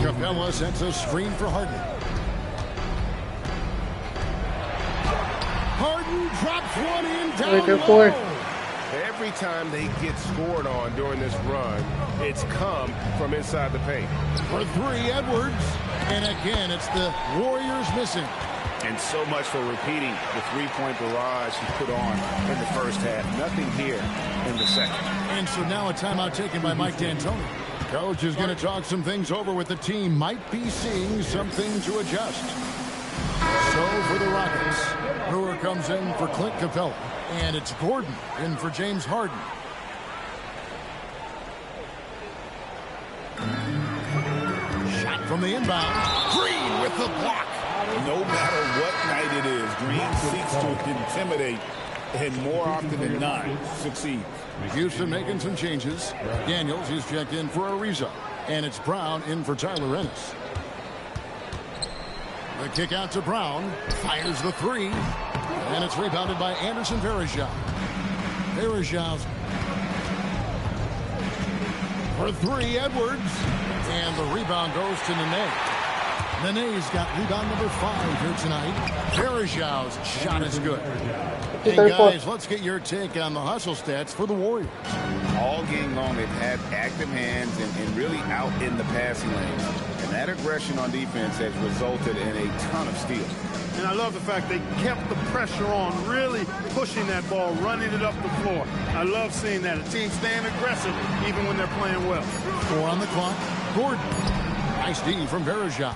third. Capella sets a screen for Harden. Harden drops one in down low. Every time they get scored on during this run, it's come from inside the paint. For 3, Edwards. And again, it's the Warriors missing. And so much for repeating the three-point barrage he put on in the first half. Nothing here in the second. And so now a timeout taken by Mike D'Antoni. Coach is going to talk some things over with the team. Might be seeing something to adjust. So for the Rockets, Brewer comes in for Clint Capella. And it's Gordon in for James Harden. Shot from the inbound. Green with the block. No matter what night it is, Green seeks to intimidate and more often than not succeed. Houston making some changes. Daniels is checked in for Ariza. And it's Brown in for Tyler Ennis. The kick out to Brown. Fires the 3. And it's rebounded by Anderson Varejao. Varejao for 3, Edwards. And the rebound goes to Nene. Nene's got rebound number 5 here tonight. Verajau's shot is good. Hey guys, let's get your take on the hustle stats for the Warriors. All game long, they've had active hands and really out in the passing lane. And that aggression on defense has resulted in a ton of steals. And I love the fact they kept the pressure on, really pushing that ball, running it up the floor. I love seeing that. A team staying aggressive even when they're playing well. 4 on the clock. Gordon. Nice D from Verajau.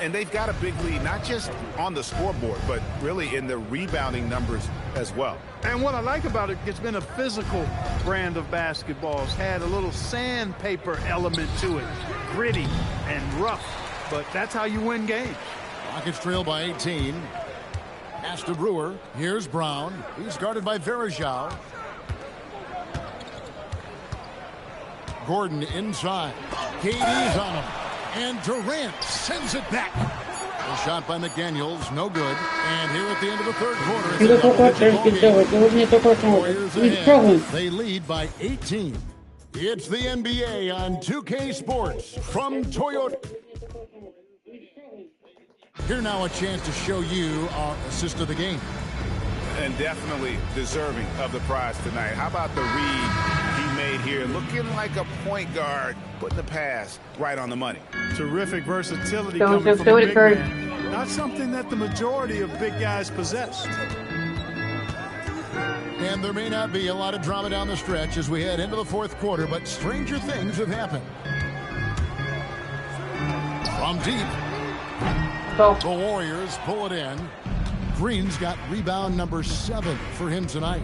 And they've got a big lead, not just on the scoreboard, but really in the rebounding numbers as well. And what I like about it, it's been a physical brand of basketball. It's had a little sandpaper element to it. Gritty and rough, but that's how you win games. Rockets trail by 18. Pass to Brewer. Here's Brown. He's guarded by Verajau. Gordon inside. KD's on him. And Durant sends it back. A shot by McDaniels, no good. And here at the end of the third quarter, Warriors ahead. They lead by 18. It's the NBA on 2K Sports from Toyota. Here now a chance to show you our assist of the game. And definitely deserving of the prize tonight. How about the read he made here? Looking like a point guard, putting the pass right on the money. Terrific versatility coming from a big man. Not something that the majority of big guys possess. And there may not be a lot of drama down the stretch as we head into the fourth quarter, but stranger things have happened. From deep, the Warriors pull it in. Green's got rebound number 7 for him tonight.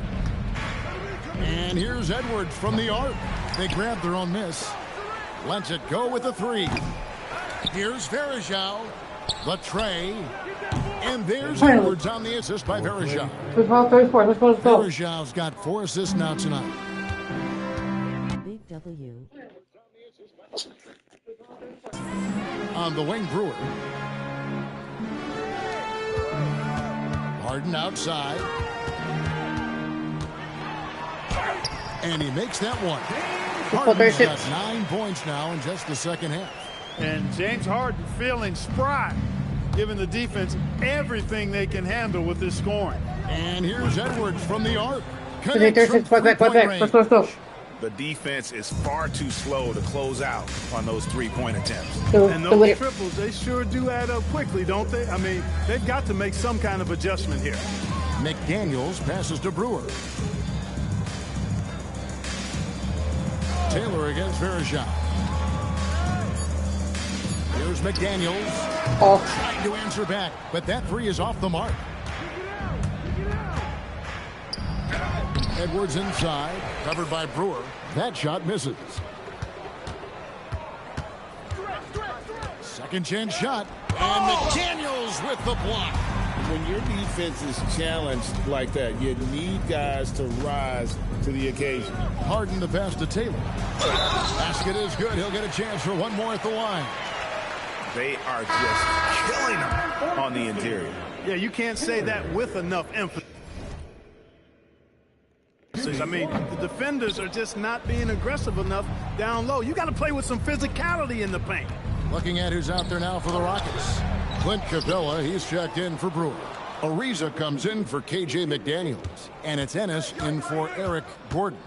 And here's Edwards from the arc. They grab their own miss. Lets it go with a 3. Here's Verajau. The tray. And there's Edwards on the assist by Verajau. Verajau's got 4 assists now tonight. Big W. On the wing, Brewer. Harden outside. And he makes that one. Harden's got 9 points now in just the second half. And James Harden feeling spry, giving the defense everything they can handle with this scoring. And here's Edwards from the arc. The defense is far too slow to close out on those 3-point attempts. And those triples, they sure do add up quickly, don't they? I mean, they've got to make some kind of adjustment here. McDaniels passes to Brewer. Taylor against Verajau. Here's McDaniels. Trying to answer back, but that 3 is off the mark. Edwards inside, covered by Brewer. That shot misses. Second chance shot, and McDaniels with the block. When your defense is challenged like that, you need guys to rise to the occasion. Harden the pass to Taylor. Basket is good. He'll get a chance for one more at the line. They are just killing them on the interior. Yeah, you can't say that with enough emphasis. I mean, the defenders are just not being aggressive enough down low. You got to play with some physicality in the paint. Looking at who's out there now for the Rockets. Clint Capella, he's checked in for Brewer. Ariza comes in for KJ McDaniels. And it's Ennis in for Eric Gordon.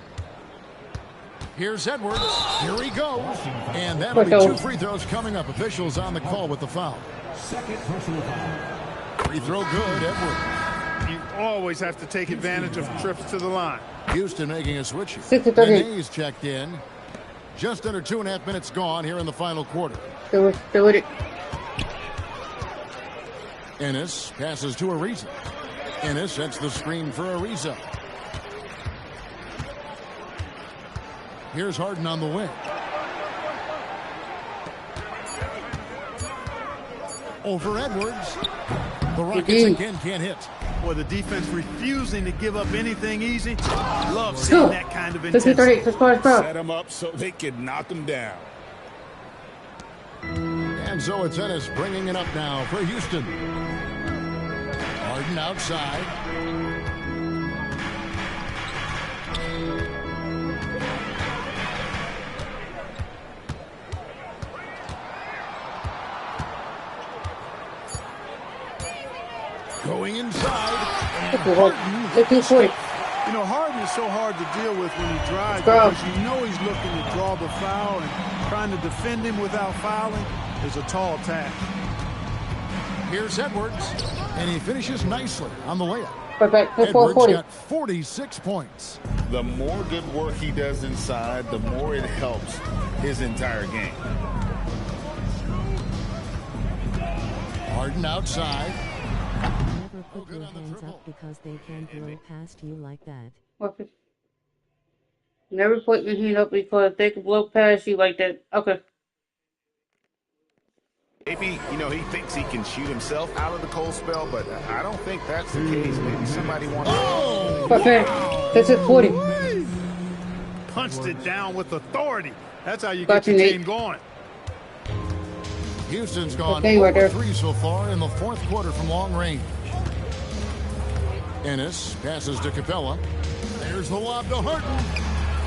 Here's Edwards. Here he goes. And that'll be 2 free throws coming up. Officials on the call with the foul. Second personal foul. Free throw good, Edwards. You always have to take advantage of trips to the line. Houston making a switch. Renee's checked in. Just under 2.5 minutes gone here in the final quarter. Ennis passes to Ariza. Ennis sets the screen for Ariza. Here's Harden on the wing. Over Edwards. The Rockets again can't hit. Boy, the defense refusing to give up anything easy. Love seeing that kind of intensity. Set them up so they can knock them down. And so it's Ennis bringing it up now for Houston. Harden outside. inside. You know, Harden is so hard to deal with when he drives because you know he's looking to draw the foul, and trying to defend him without fouling is a tall task. Here's Edwards, and he finishes nicely on the layup. Edwards got 46 points. The more good work he does inside, the more it helps his entire game. Harden outside. Never put your hands up because they can't blow past you like that. Never put your hand up because they can blow past you like that. Okay. Maybe, you know, he thinks he can shoot himself out of the cold spell, but I don't think that's the case. Maybe somebody wants to... Okay. This is 40. Punched it down with authority. That's how you get your team going. Houston's gone 4-3 so far in the fourth quarter from long range. Ennis passes to Capella. There's the lob to Harden.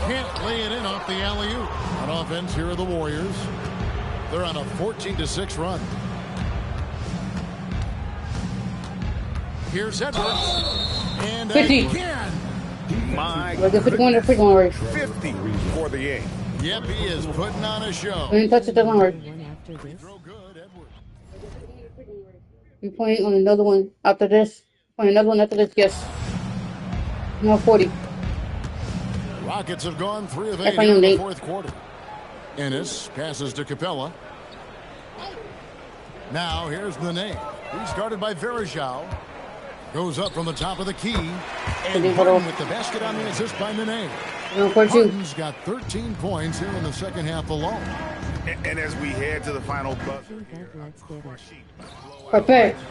Can't lay it in off the alley-oop. On offense, here are the Warriors. They're on a 14-6 run. Here's Edwards. And 50. Again. My 50 for the game. Yep, he is putting on a show. We didn't touch it that long. Throw good, Edwards. You playing on another one after this? Playing another one after this? Yes. No 40. Rockets have gone 3 of 8 in the fourth quarter. Ennis passes to Capella. Now here's Nene. He's guarded by Verajao. Goes up from the top of the key. And Harden with the basket on the assist by Nene. Harden's got 13 points here in the second half alone. And as we head to the final buzzer,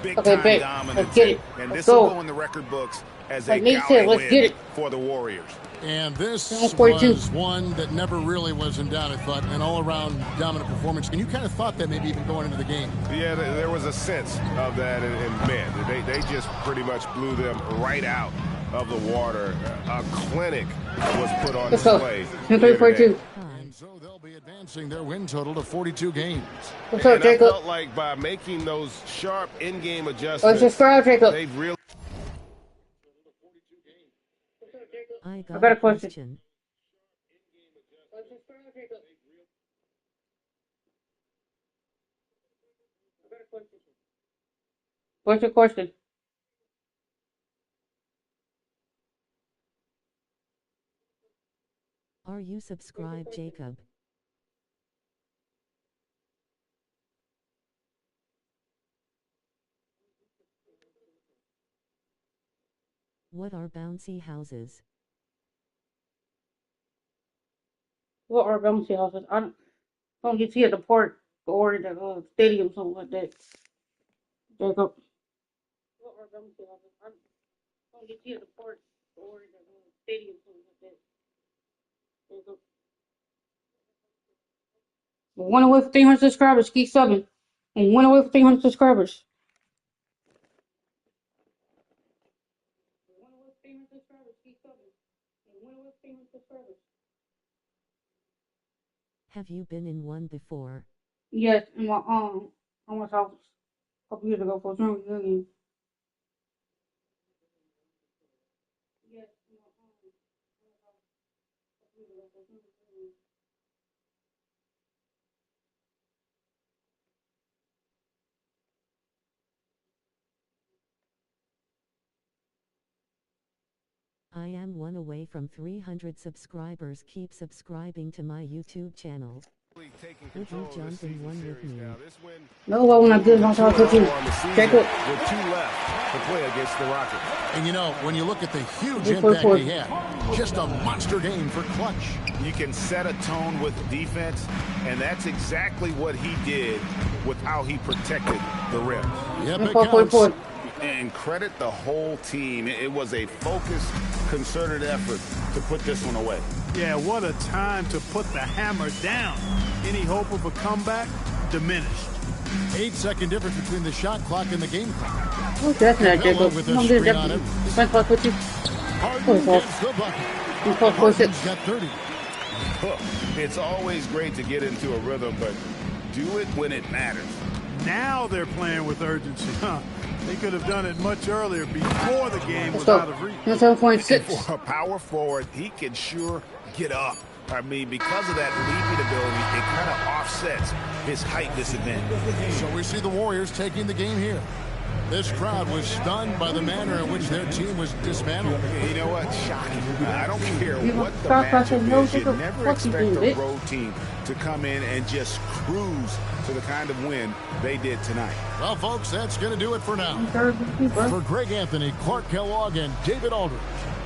big time dominance. Let's get it. And this will go in the record books as a gallant win for the Warriors. And this was one that never really was in doubt, I thought, an all-around dominant performance. And you kind of thought that maybe even going into the game. Yeah, there was a sense of that. And man, they just pretty much blew them right out of the water. A clinic was put on display. And so they'll be advancing their win total to 42 games. What's up, Jacob? I felt like by making those sharp in-game adjustments, they've really... I got a question. What's your question? Are you subscribed, Jacob? What are bouncy houses? What are bouncy houses? I don't get to see at the park or the stadium, something like that. Jacob. What are bouncy houses? I don't get to see at the park or the stadium, something like that. Jacob. 1 away from 300 subscribers. Keep subbing. And 1 away from 300 subscribers. 1 away from 300 subscribers. Keep subbing. And 1 away from 300 subscribers. Have you been in one before? Yes, in my house a couple years ago for a family reunion. Yes, in my house a couple years ago for a family reunion. I am 1 away from 300 subscribers. Keep subscribing to my YouTube channel. Would you jump in one with me? No, I want to give my talk to you. Jacob. With 2 left to play against the Rockets. And you know, when you look at the huge impact he had, just a monster game for clutch. You can set a tone with defense, and that's exactly what he did with how he protected the rim. Yep, it counts. And credit the whole team. It was a focused, concerted effort to put this one away. Yeah, what a time to put the hammer down. Any hope of a comeback? Diminished. 8-second difference between the shot clock and the game clock. Oh, definitely, Jacob. With a screen on him. Defense with you. Harden gets the bucket. Harden's got 30. It's always great to get into a rhythm, but do it when it matters. Now they're playing with urgency, huh? They could have done it much earlier before the game was go. out of reach. 7.6. For a power forward, he can sure get up. I mean, because of that leaping ability, it kind of offsets his height disadvantage. So we see the Warriors taking the game here. This crowd was stunned by the manner in which their team was dismantled. You know what? Shocking. I don't care You what the start matchup watching no is. You different never fucking expect dude, a road team to come in and just cruise to the kind of win they did tonight. Well, folks, that's going to do it for now. For Greg Anthony, Clark Kellogg, and David Aldridge,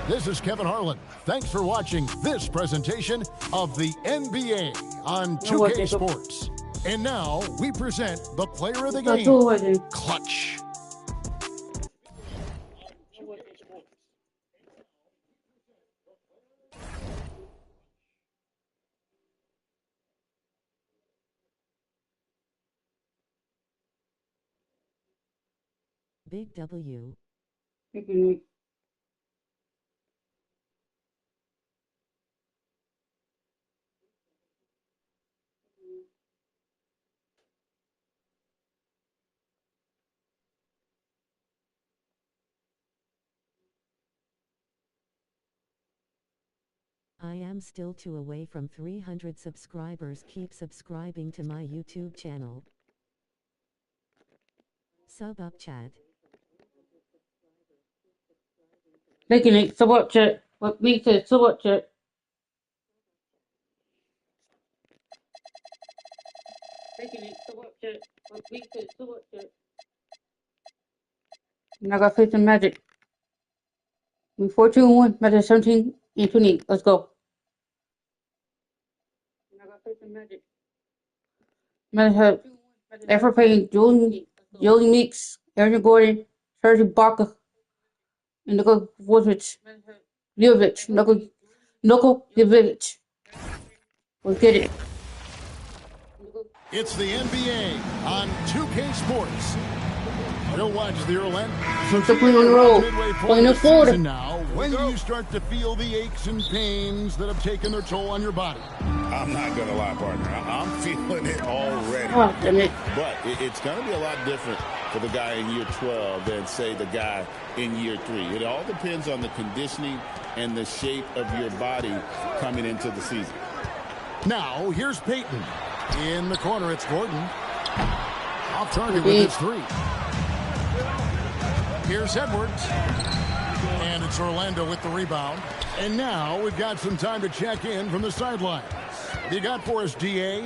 this is Kevin Harlan. Thanks for watching this presentation of the NBA on 2K Sports. And now we present the player of the game, Clutch. Big W. I am still 2 away from 300 subscribers. Keep subscribing to my YouTube channel. Sub up, Chad. Making it sub up chat. What makes it sub up chat? Making it sub up chat. What makes it sub up chat? And I got faith in Magic. We 4-2-1. Magic 17 and 28. Let's go. And I got faith in Magic. Magic had effort paying Jolie Meeks, Aaron Gordon, Serge Ibaka, and Nikola Vucevic. Nikola Vucevic. Let's get it. It's the NBA on 2K Sports. You'll watch the Orlando. Simply on the road. Playing in Florida. Now, when do you start to feel the aches and pains that have taken their toll on your body? I'm not going to lie, partner. I'm feeling it already. Oh, damn it. But it's going to be a lot different for the guy in year 12 than, say, the guy in year 3. It all depends on the conditioning and the shape of your body coming into the season. Now, here's Peyton. In the corner, it's Gordon. Off target with his 3. Here's Edwards. And it's Orlando with the rebound. And now we've got some time to check in from the sidelines. What you got for us, DA?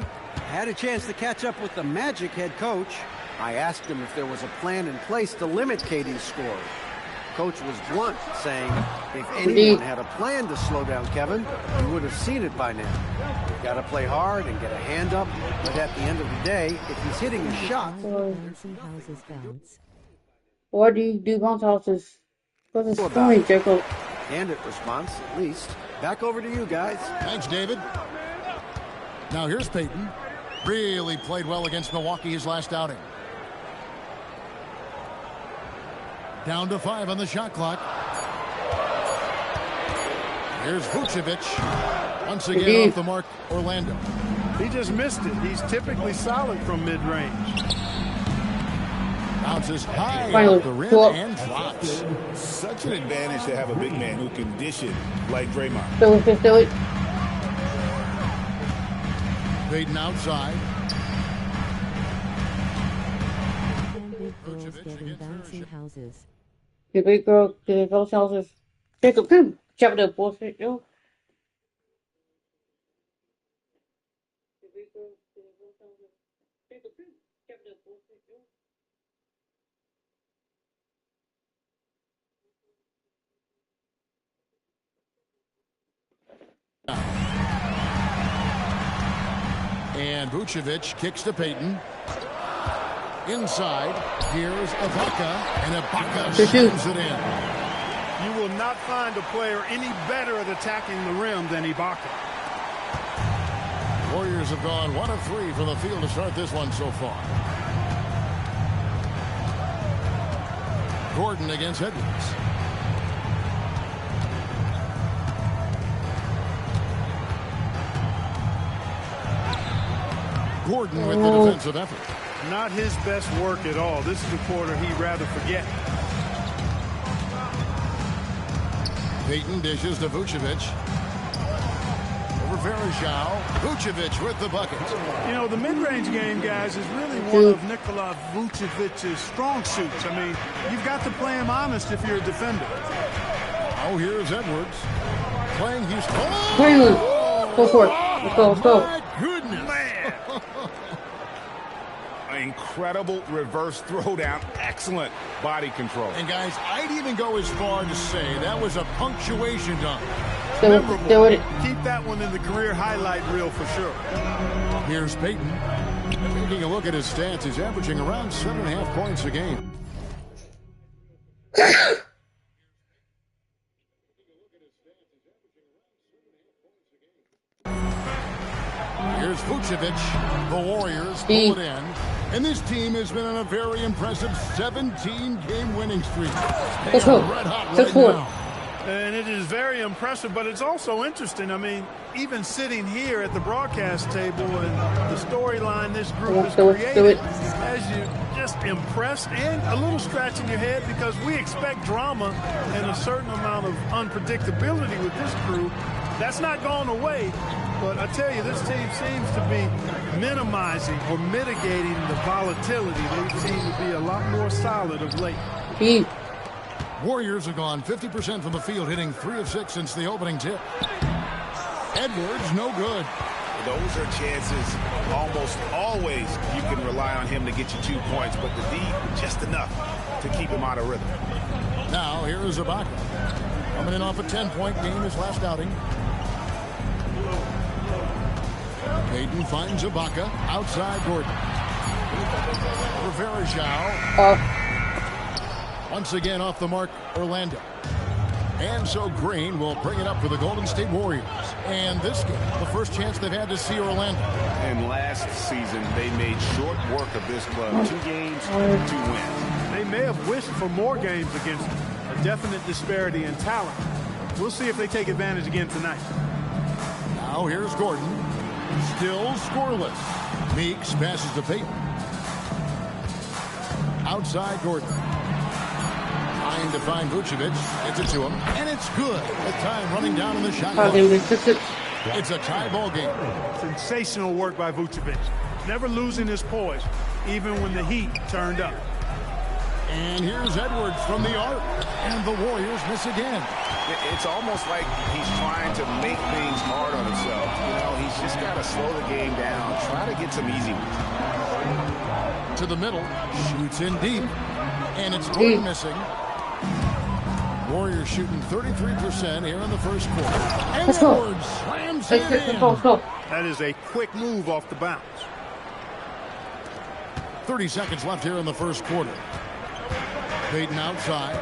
Had a chance to catch up with the Magic head coach. I asked him if there was a plan in place to limit KD's score. Coach was blunt, saying if anyone had a plan to slow down Kevin, he would have seen it by now. You've got to play hard and get a hand up, but at the end of the day, if he's hitting a shot... Why do you do bounce houses? Because it's funny, Jacob. Candid response, at least. Back over to you guys. Thanks, David. Now here's Peyton. Really played well against Milwaukee his last outing. Down to 5 on the shot clock. Here's Vucevic. Once again off the mark, Orlando. He just missed it. He's typically solid from mid-range. Bounces high off the rim and drops. Such an advantage to have a big man who can dish it like Draymond. Still it. Peyton outside. Big girls getting bouncy houses. The big girl getting bouncy houses. Jacob, come chop that bullshit, yo. And Vucevic kicks to Peyton. Inside, here's Ibaka, and Ibaka shoots it in. You will not find a player any better at attacking the rim than Ibaka. Warriors have gone 1 of 3 from the field to start this one so far. Gordon against Edwards. Gordon with the defensive effort. Not his best work at all. This is a quarter he'd rather forget. Payton dishes to Vucevic. Over Verejao. Vucevic with the bucket. You know, the mid-range game, guys, is really one of Nikola Vucevic's strong suits. I mean, you've got to play him honest if you're a defender. Oh, here's Edwards. Playing Houston. Oh! Go for it. Let's go, let's go. My goodness. Man. Incredible reverse throwdown. Excellent body control. And guys, I'd even go as far to say that was a punctuation dunk. Do it. Keep that one in the career highlight reel for sure. Here's Payton. Taking a look at his stats, he's averaging around 7.5 points a game. Here's Vucevic. The Warriors pull it in. And this team has been on a very impressive 17-game winning streak. They are red hot right now. And it is very impressive, but it's also interesting. I mean, even sitting here at the broadcast table and the storyline this group has created has you just impressed and a little scratching your head because we expect drama and a certain amount of unpredictability with this crew. That's not going away, but I tell you, this team seems to be minimizing or mitigating the volatility. They seem to be a lot more solid of late. Warriors have gone 50% from the field, hitting 3 of 6 since the opening tip. Edwards, no good. Those are chances almost always you can rely on him to get you 2 points, but the D, just enough to keep him out of rhythm. Now, here is Ibaka. Coming in off a 10-point game his last outing. Payton finds Ibaka outside Gordon. For Verejao. Once again off the mark, Orlando. And so Green will bring it up for the Golden State Warriors. And this game, the first chance they've had to see Orlando. And last season, they made short work of this club. 2 games, 2 wins. They may have wished for more games against them. A definite disparity in talent. We'll see if they take advantage again tonight. Now here's Gordon. Still scoreless. Meeks passes to Payton. Outside Gordon. Trying to find Vucevic. Gets it to him. And it's good. With time running down in the shot clock. It's a tie ball game. Sensational work by Vucevic. Never losing his poise, even when the heat turned up. And here's Edwards from the arc. And the Warriors miss again. It's almost like he's trying to make things hard on himself. You know, he's just got to slow the game down. Try to get some easy ones. To the middle. Shoots in deep. And it's Gordon missing. Warriors shooting 33% here in the first quarter. And Edwards slams it in. That is a quick move off the bounce. 30 seconds left here in the first quarter. Payton outside.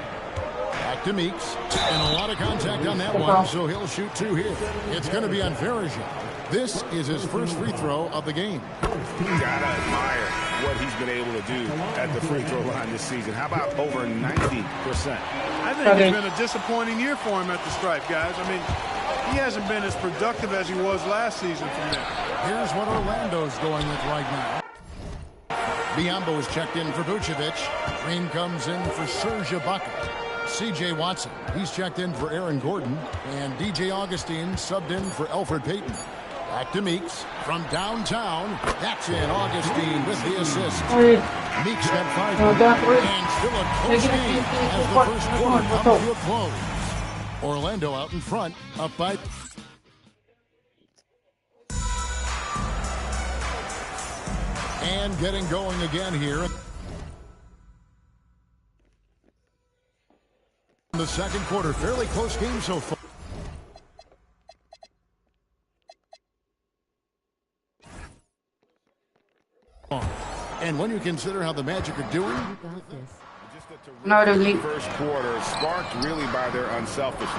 Back to Meeks. And a lot of contact on that one, so he'll shoot 2 here. It's going to be on Verejao. This is his first free throw of the game. You got to admire what he's been able to do at the free throw line this season. How about over 90%? I think it's been a disappointing year for him at the stripe, guys. I mean, he hasn't been as productive as he was last season from there. Here's what Orlando's going with right now. Biyombo is checked in for Vucevic. Green comes in for Serge Ibaka. C.J. Watson, he's checked in for Aaron Gordon. And D.J. Augustine subbed in for Elfrid Payton. Back to Meeks from downtown. That's it. Augustine with the assist. Meeks got 5. And still a close game as the first quarter comes to a close. Orlando out in front, up by... And getting going again here. The second quarter, fairly close game so far. And when you consider how the Magic are doing, first quarter sparked really by their unselfishness.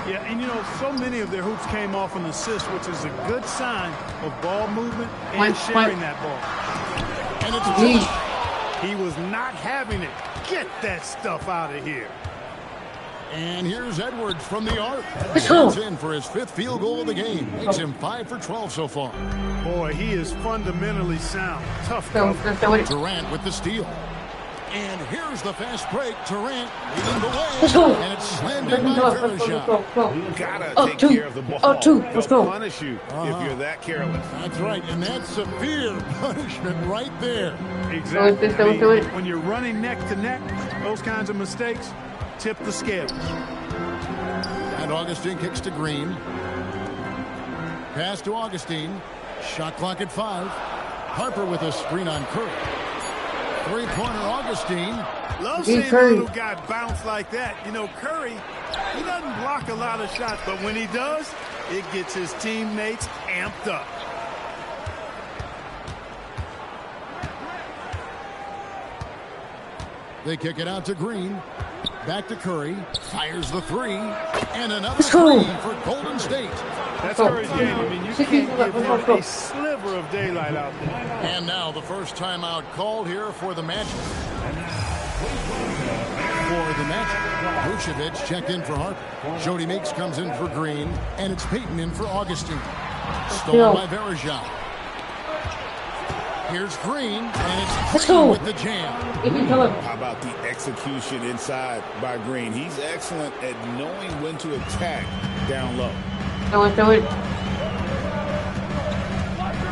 Yeah, and you know, so many of their hoops came off an assist, which is a good sign of ball movement and sharing that ball. And it's he was not having it. Get that stuff out of here. And here's Edwards from the arc. Let's go. He's in for his 5th field goal of the game. Makes him 5 for 12 so far. Boy, he is fundamentally sound. Tough Go, cover. go with it. Durant with the steal. And here's the fast break. Durant leading the way. Let's go. And it's slammed Let's in by go. Let's go. Varejao. You gotta Oh, take two. care of the ball. Oh, two. Let's They'll go. punish you if you're that careless. That's right, and that's severe punishment right there. Exactly. Let's go, let's go. When you're running neck to neck, those kinds of mistakes tip the scales. And Augustine kicks to Green. Pass to Augustine. Shot clock at 5. Harper with a screen on Curry. 3-pointer Augustine. Love seeing a little guy bounce like that. You know, Curry, he doesn't block a lot of shots, but when he does, it gets his teammates amped up. They kick it out to Green. Back to Curry. Fires the 3. And another 3 for Golden State. That's Curry's game. I mean, you can't give him a sliver of daylight out there. And now the first timeout called here for the Magic. Vucevic checked in for Harper. Jody Meeks comes in for Green. And it's Payton in for Augustine. Stolen by Varejao. Here's Green, and it's Green with the jam. How about the execution inside by Green? He's excellent at knowing when to attack down low. Do it.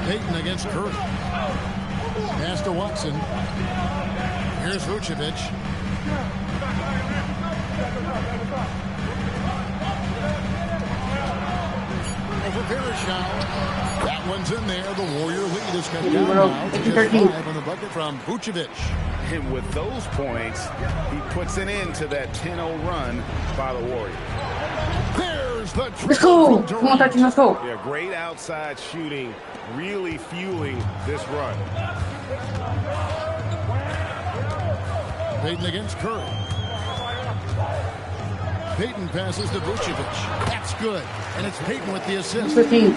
Payton against Curry. Pass to Watson. Here's Vucevic. Over Varejao. That one's in there. The Warrior lead is cut down now to just 5 on the bucket from Vucevic. And with those points, he puts an end to that 10-0 run by the Warriors. There's the Let's go. Come on, Tati, let's go. Yeah, great outside shooting, really fueling this run. Payton against Curry. Payton passes to Vucevic. That's good. And it's Payton with the assist. 15.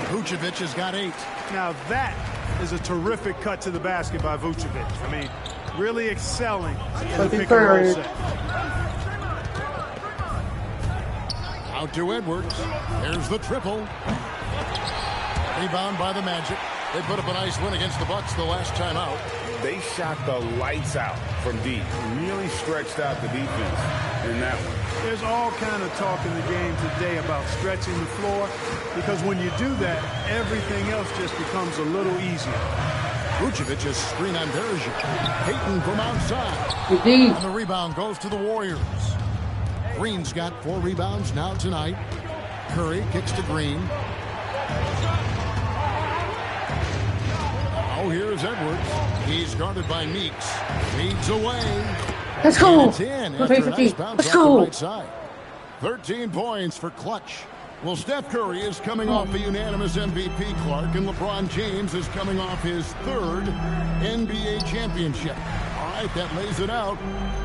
Vucevic has got 8. Now that is a terrific cut to the basket by Vucevic. I mean, really excelling in the pick and roll set. Out to Edwards. There's the triple. Rebound by the Magic. They put up a nice win against the Bucks the last time out. They shot the lights out from deep. Really stretched out the defense in that one. There's all kind of talk in the game today about stretching the floor, because when you do that, everything else just becomes a little easier. Vucevic's screen on Varejao. Payton from outside. Indeed. And the rebound goes to the Warriors. Green's got 4 rebounds now tonight. Curry kicks to Green. Now here's Edwards. He's guarded by Meeks. Feeds away. Let's go. And it's in after a nice bounce Let's off go. the right side. 13 points for Clutch. Well, Steph Curry is coming off the unanimous MVP, Clark, and LeBron James is coming off his 3rd NBA championship. All right, that lays it out.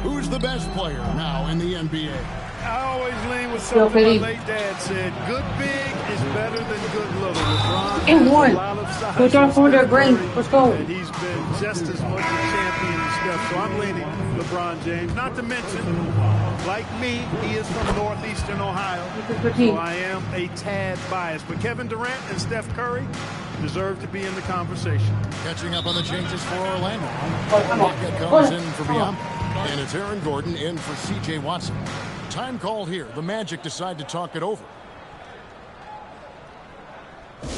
Who's the best player now in the NBA? I always lean with something my late dad said. Good big is better than good little. LeBron And has one. a lot of size. Go down for the Green. Let's go. And he's been just as much a champion as Steph. So I'm leaning LeBron James. Not to mention, like me, he is from northeastern Ohio. So I am a tad biased. But Kevin Durant and Steph Curry deserve to be in the conversation. Catching up on the changes for Orlando. Rocket comes in for Biombo. And it's Aaron Gordon in for C.J. Watson. Time called here. The Magic decide to talk it over. And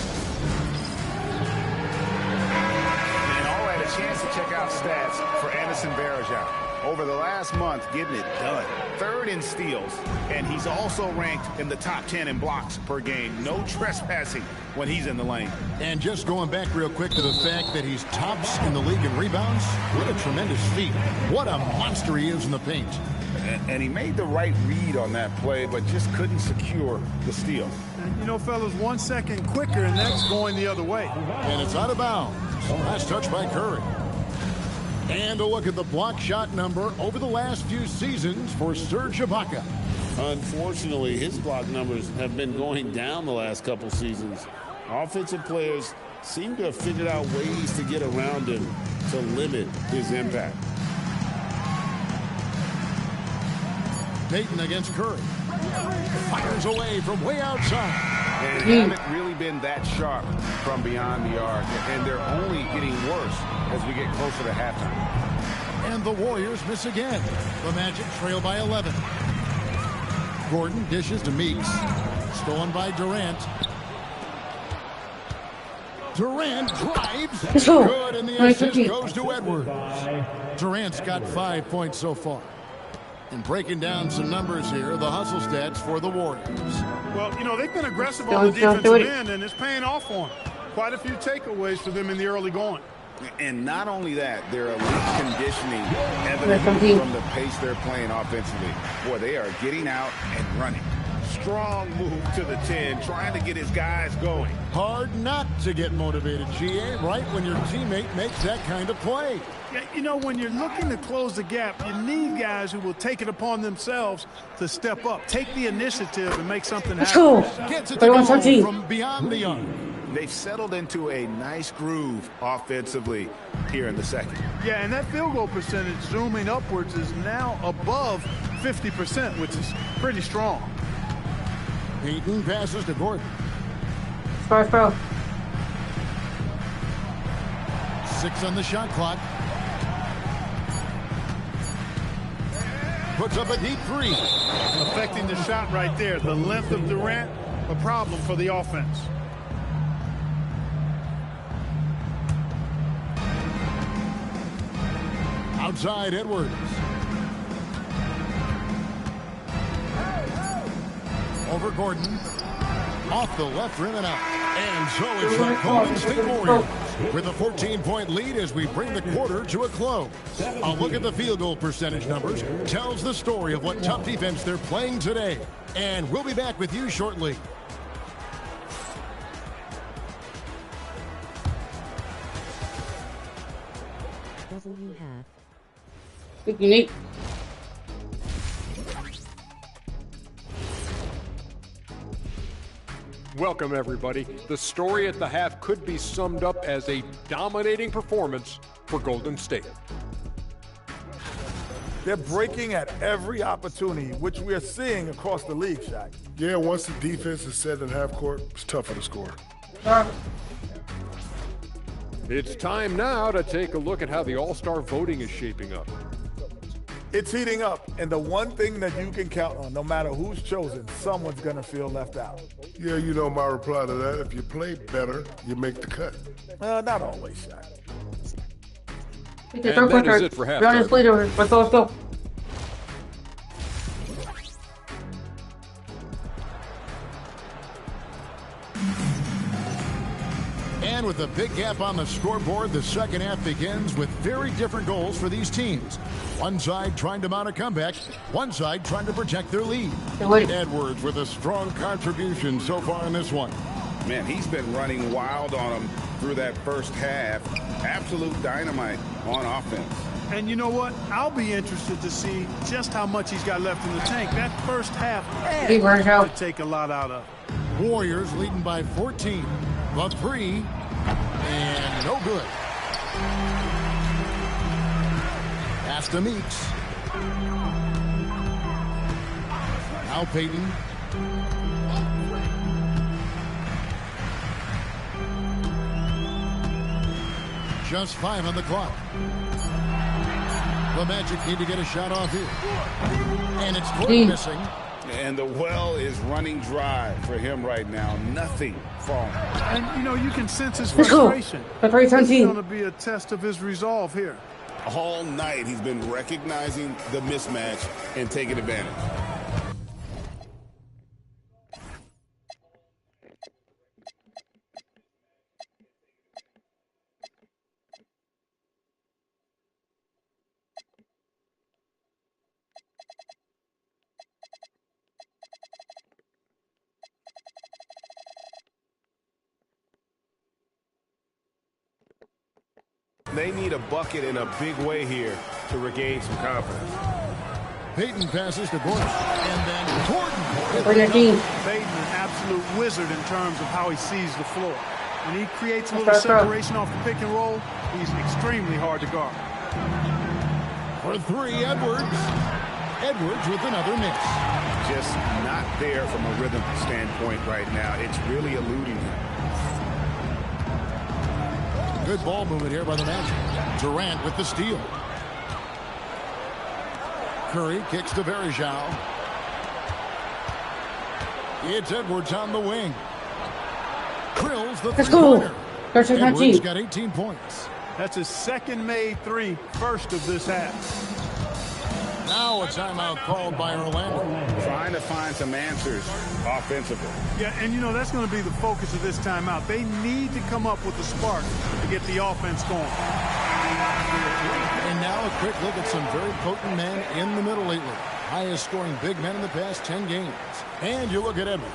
all had a chance to check out stats for Anderson Varejao. Over the last month, getting it done. 3rd in steals, and he's also ranked in the top 10 in blocks per game. No trespassing when he's in the lane. And just going back real quick to the fact that he's tops in the league in rebounds, what a tremendous feat. What a monster he is in the paint. And he made the right read on that play, but just couldn't secure the steal. And, you know, fellas, 1 second quicker, and that's going the other way. And it's out of bounds. Last touch by Curry. And a look at the block shot number over the last few seasons for Serge Ibaka. Unfortunately, his block numbers have been going down the last couple seasons. Offensive players seem to have figured out ways to get around him to limit his impact. Payton against Curry. Fires away from way outside. They haven't really been that sharp from beyond the arc, and they're only getting worse as we get closer to halftime. And the Warriors miss again. The Magic trail by 11. Gordon dishes to Meeks. Stolen by Durant. Durant drives. Good, and the assist goes to Edwards. Durant's got 5 points so far. And breaking down some numbers here, the hustle stats for the Warriors. Well, you know, they've been aggressive on the defensive end, and it's paying off for them. Quite a few takeaways for them in the early going. And not only that, their elite conditioning evident from the pace they're playing offensively. Boy, they are getting out and running. Strong move to the 10, trying to get his guys going. Hard not to get motivated, GA, right when your teammate makes that kind of play. Yeah, you know, when you're looking to close the gap, you need guys who will take it upon themselves to step up, take the initiative, and make something happen. Gets it to go from beyond the arc. They've settled into a nice groove offensively here in the second. Yeah, and that field goal percentage zooming upwards is now above 50%, which is pretty strong. Payton passes to Gordon. First throw. 6 on the shot clock. Puts up a deep three. Affecting the shot right there. The length of Durant, a problem for the offense. Outside Edwards. Over Gordon. Off the left rim and out. And so it's the Golden State Warriors with a 14-point lead as we bring the quarter to a close. A look at the field goal percentage numbers tells the story of what tough defense they're playing today. And we'll be back with you shortly. W half. Good, unique. Welcome, everybody. The story at the half could be summed up as a dominating performance for Golden State. They're breaking at every opportunity, which we are seeing across the league, Shaq. Yeah, once the defense is set in half court, it's tougher to score. It's time now to take a look at how the All-Star voting is shaping up. It's heating up, and the one thing that you can count on, no matter who's chosen, someone's going to feel left out. Yeah, you know my reply to that. If you play better, you make the cut. Not always, Shaq. And that is it for halftime. Let's go. And with a big gap on the scoreboard, the second half begins with very different goals for these teams. One side trying to mount a comeback, one side trying to protect their lead. Edwards with a strong contribution so far in this one. Man, he's been running wild on them through that first half. Absolute dynamite on offense. And you know what? I'll be interested to see just how much he's got left in the tank. That first half to take a lot out of. Warriors leading by 14. The three, and no good. Pass to Meeks. Now Payton. Just 5 on the clock. The Magic need to get a shot off here. And it's Gordon missing. And the well is running dry for him right now. Nothing falling. And, you know, you can sense his frustration. This is going to be a test of his resolve here. All night he's been recognizing the mismatch and taking advantage. They need a bucket in a big way here to regain some confidence. Payton passes to Gordon, and then Gordon. Payton, an absolute wizard in terms of how he sees the floor. When he creates a little separation off the pick and roll, he's extremely hard to guard. For three, Edwards. Edwards with another miss. Just not there from a rhythm standpoint right now. It's really eluding him. Good ball movement here by the Magic. Durant with the steal. Curry kicks to Verjao. It's Edwards on the wing. Drills the three-pointer. Edwards got 18 points. That's his second made three, first of this half. Now a timeout called by Orlando. Trying to find some answers offensively. Yeah, and you know, that's going to be the focus of this timeout. They need to come up with a spark to get the offense going. And now a quick look at some very potent men in the middle lately. Highest scoring big men in the past 10 games. And you look at Edwards,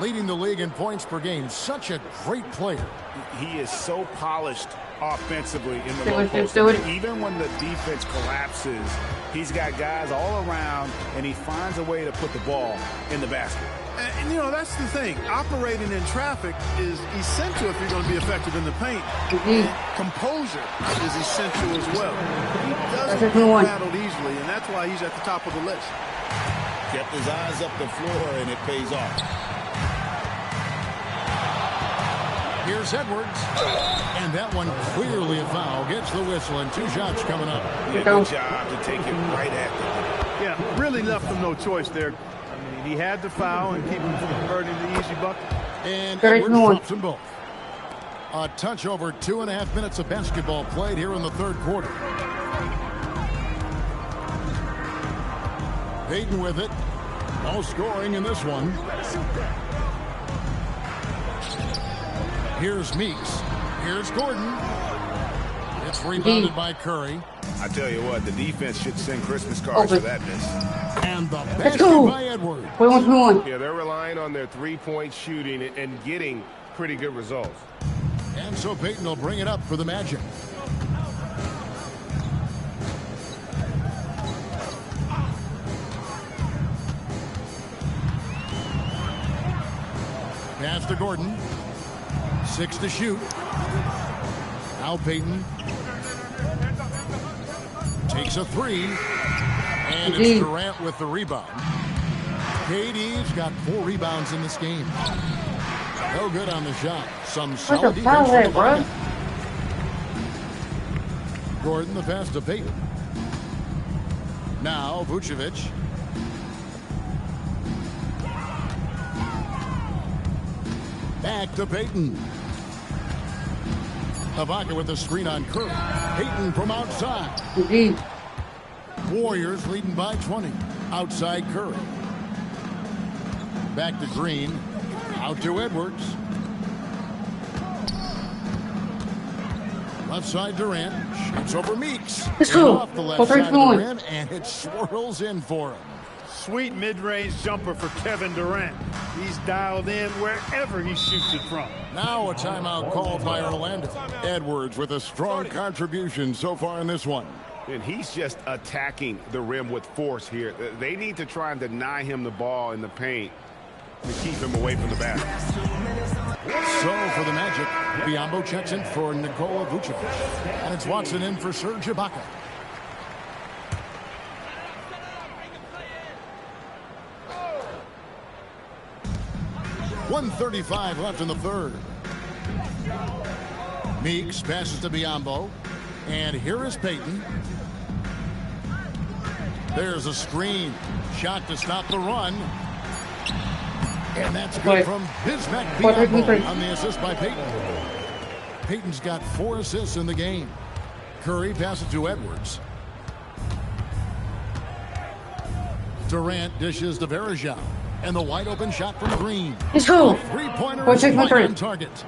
leading the league in points per game. Such a great player. He is so polished offensively in the low post. Even when the defense collapses, he's got guys all around, and he finds a way to put the ball in the basket. And you know, that's the thing. Operating in traffic is essential if you're going to be effective in the paint. Composure is essential as well. He doesn't get rattled easily, and that's why he's at the top of the list. Kept his eyes up the floor, and it pays off. Here's Edwards. And that one clearly a foul. Gets the whistle, and 2 shots coming up. Yeah, good job to take it right at them. Yeah, really left him no choice there. I mean, he had to foul and keep him from converting the easy bucket. And Edwards drops them both. A touch over 2.5 minutes of basketball played here in the third quarter. Payton with it. No scoring in this one. Here's Meeks. Here's Gordon. It's rebounded by Curry. I tell you what, the defense should send Christmas cards for that miss. And the basket by Edwards. Yeah, they're relying on their three-point shooting and getting pretty good results. And so Payton will bring it up for the Magic. Pass to Gordon. 6 to shoot. Now Payton takes a 3. And it's Durant with the rebound. KD's got 4 rebounds in this game. No good on the shot. Some solid defense. Gordon the pass to Payton. Now Vucevic. Back to Payton. Ibaka with the screen on Curry. Payton from outside. Warriors leading by 20. Outside Curry. Back to Green. Out to Edwards. Left side Durant. Shoots over Meeks. Off the left side of the rim, and it swirls in for him. Sweet mid-range jumper for Kevin Durant. He's dialed in wherever he shoots it from. Now a timeout called by Orlando. Edwards with a strong contribution so far in this one. And he's just attacking the rim with force here. They need to try and deny him the ball in the paint to keep him away from the basket. So for the Magic, Biyombo checks in for Nikola Vucevic. And it's Watson in for Serge Ibaka. .135 left in the third. Meeks passes to Biyombo. And here is Payton. There's a screen. Shot to stop the run. And that's good from Bismack Biyombo on the assist by Payton. Payton's got 4 assists in the game. Curry passes to Edwards. Durant dishes to Verjao. And the wide open shot from Green. Let's go. Three-pointer is right on target.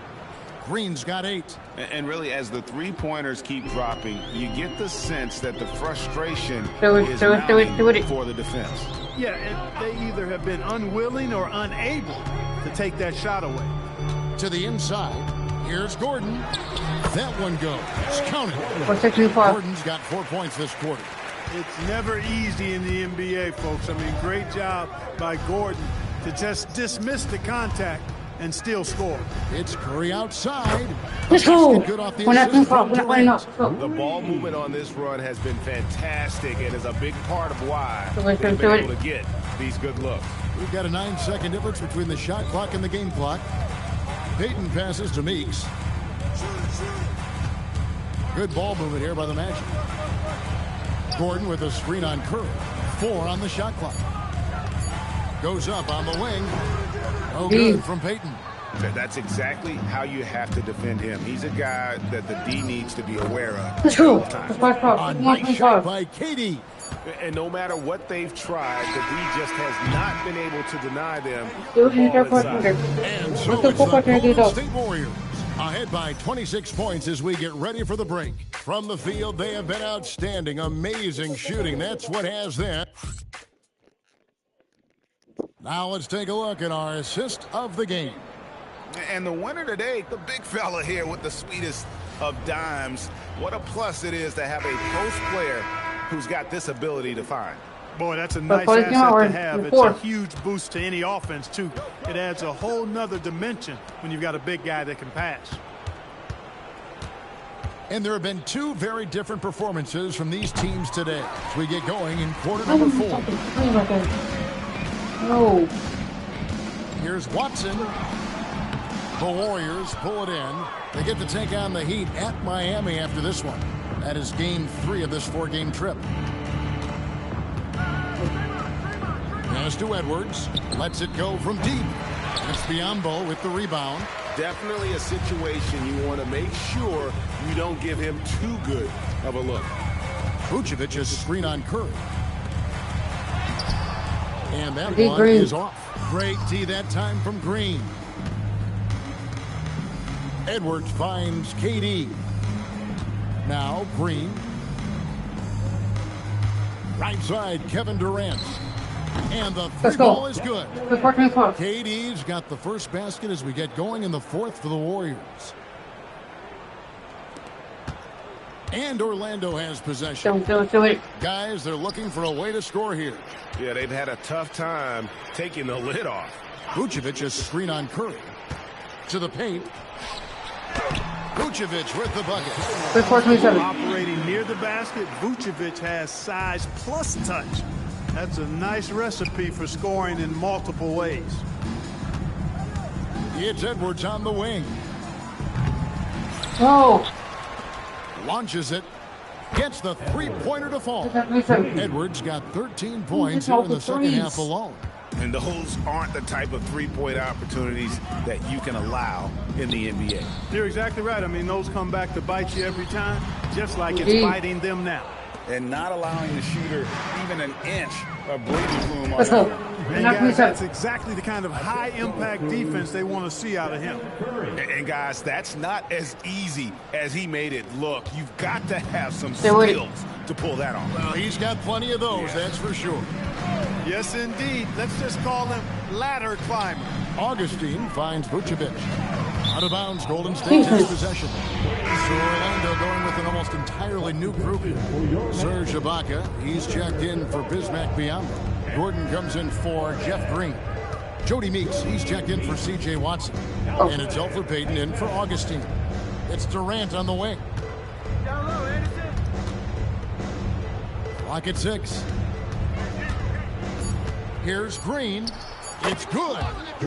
Green's got 8. And really, as the three-pointers keep dropping, you get the sense that the frustration is mounting for the defense. Yeah, and they either have been unwilling or unable to take that shot away. To the inside. Here's Gordon. That one goes. Count it. Gordon's got 4 points this quarter. It's never easy in the NBA, folks. I mean, great job by Gordon to just dismiss the contact and still score. It's Curry outside. Let's go. Good off the We're not too assist far. from We're not playing Durant. up. Let's go. The ball movement on this run has been fantastic and is a big part of why So let's they've do been it. able to get these good looks. We've got a 9-second difference between the shot clock and the game clock. Payton passes to Meeks. Good ball movement here by the Magic. Gordon with a screen on Curry. 4 on the shot clock. Goes up on the wing. Oh, good from Payton. That's exactly how you have to defend him. He's a guy that the D needs to be aware of. Let's go. all the time. Let's watch pro. A Let's nice watch shot pro. by Katie. And no matter what they've tried, the D just has not been able to deny them. Do the it in ball their inside. first And Let's so go it's the football Golden go. State Warriors ahead by 26 points as we get ready for the break. From the field, they have been outstanding. Amazing shooting. That's what has them. Now let's take a look at our assist of the game. And the winner today, the big fella here with the sweetest of dimes. What a plus it is to have a post player who's got this ability to find. Boy, that's a nice play asset tomorrow, to have. It's before. a huge boost to any offense, too. It adds a whole nother dimension when you've got a big guy that can pass. And there have been 2 very different performances from these teams today as we get going in quarter number 4. No. Here's Watson. The Warriors pull it in. They get to take on the Heat at Miami after this one. That is game 3 of this 4-game trip. Pass to Edwards. Lets it go from deep. It's Biyombo with the rebound. Definitely a situation you want to make sure you don't give him too good of a look. Vucevic is screen on Curry. And that Hey, one Green. is off. Great D that time from Green. Edwards finds KD. Now Green. Right side, Kevin Durant. And the Let's 3 go. ball is good. Let's watch pro. KD's got the first basket as we get going in the 4th for the Warriors. And Orlando has possession. Do it. Guys, they're looking for a way to score here. Yeah, they've had a tough time taking the lid off. Vucevic is screen on Curry. To the paint. Vucevic with the bucket. Let's watch 27. Operating near the basket, Vucevic has size plus touch. That's a nice recipe for scoring in multiple ways. It's Edwards on the wing. Oh. Launches it. Gets the 3-pointer to fall. Edwards got 13 points here in the second half alone. And those aren't the type of three-point opportunities that you can allow in the NBA. You're exactly right. I mean, those come back to bite you every time, just like it's biting them now. And not allowing the shooter even an inch of breathing room on Let's that go. one. And guys, that's exactly the kind of high-impact defense they want to see out of him. And guys, that's not as easy as he made it look. You've got to have some Stay with it. skills to pull that off. Well, he's got plenty of those, that's for sure. Yes, indeed. Let's just call him ladder climber. Augustine finds Vucevic. Out of bounds, Golden State takes possession. So Orlando going with an almost entirely new group here. Serge Ibaka, he's checked in for Bismack Biyombo. Gordon comes in for Jeff Green. Jody Meeks, he's checked in for C.J. Watson. And it's Elfrid Payton in for Augustine. It's Durant on the wing. Clock at 6. Here's Green. It's good.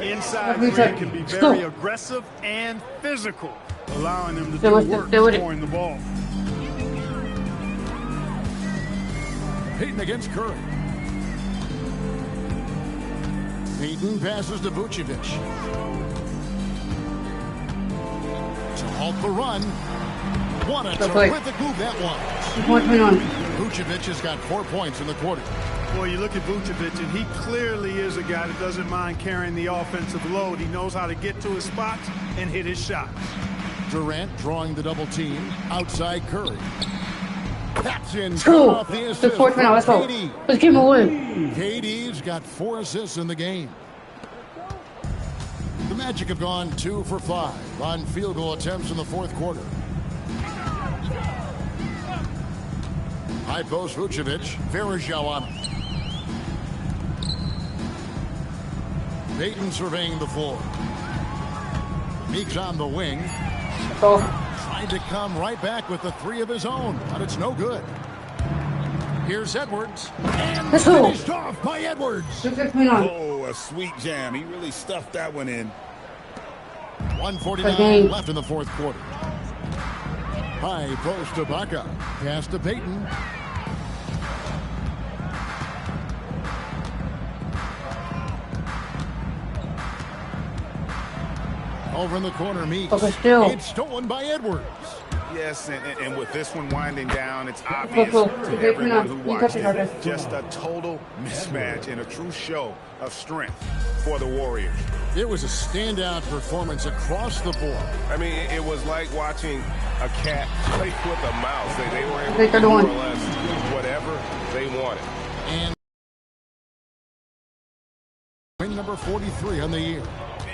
Inside Green can be very aggressive and physical, allowing him to do work scoring the ball. Payton against Curry. Payton passes to Vucevic. To halt the run. What a terrific move that was. Vucevic has got 4 points in the quarter. Boy, you look at Vucevic, and he clearly is a guy that doesn't mind carrying the offensive load. He knows how to get to his spots and hit his shot. Durant drawing the double team. Outside Curry. That's in. Let's go. Off the assist. Let's go. Let's give him a win. KD's got 4 assists in the game. The Magic have gone 2 for 5 on field goal attempts in the fourth quarter. High post Vucevic. Varejao on him. Payton surveying the floor. Meeks on the wing. So, Tried to come right back with the three of his own, but it's no good. Here's Edwards. And finished off by Edwards. Oh, a sweet jam. He really stuffed that one in. 1:49 left in the fourth quarter. High post to Baca. Pass to Payton. Over in the corner, Meeks. It's stolen by Edwards. Yes, and with this one winding down, it's obvious to everyone who watched it. Just a total mismatch and a true show of strength for the Warriors. It was a standout performance across the board. I mean, it was like watching a cat play with a mouse. They were able to do more or less whatever they wanted. And win number 43 on the year.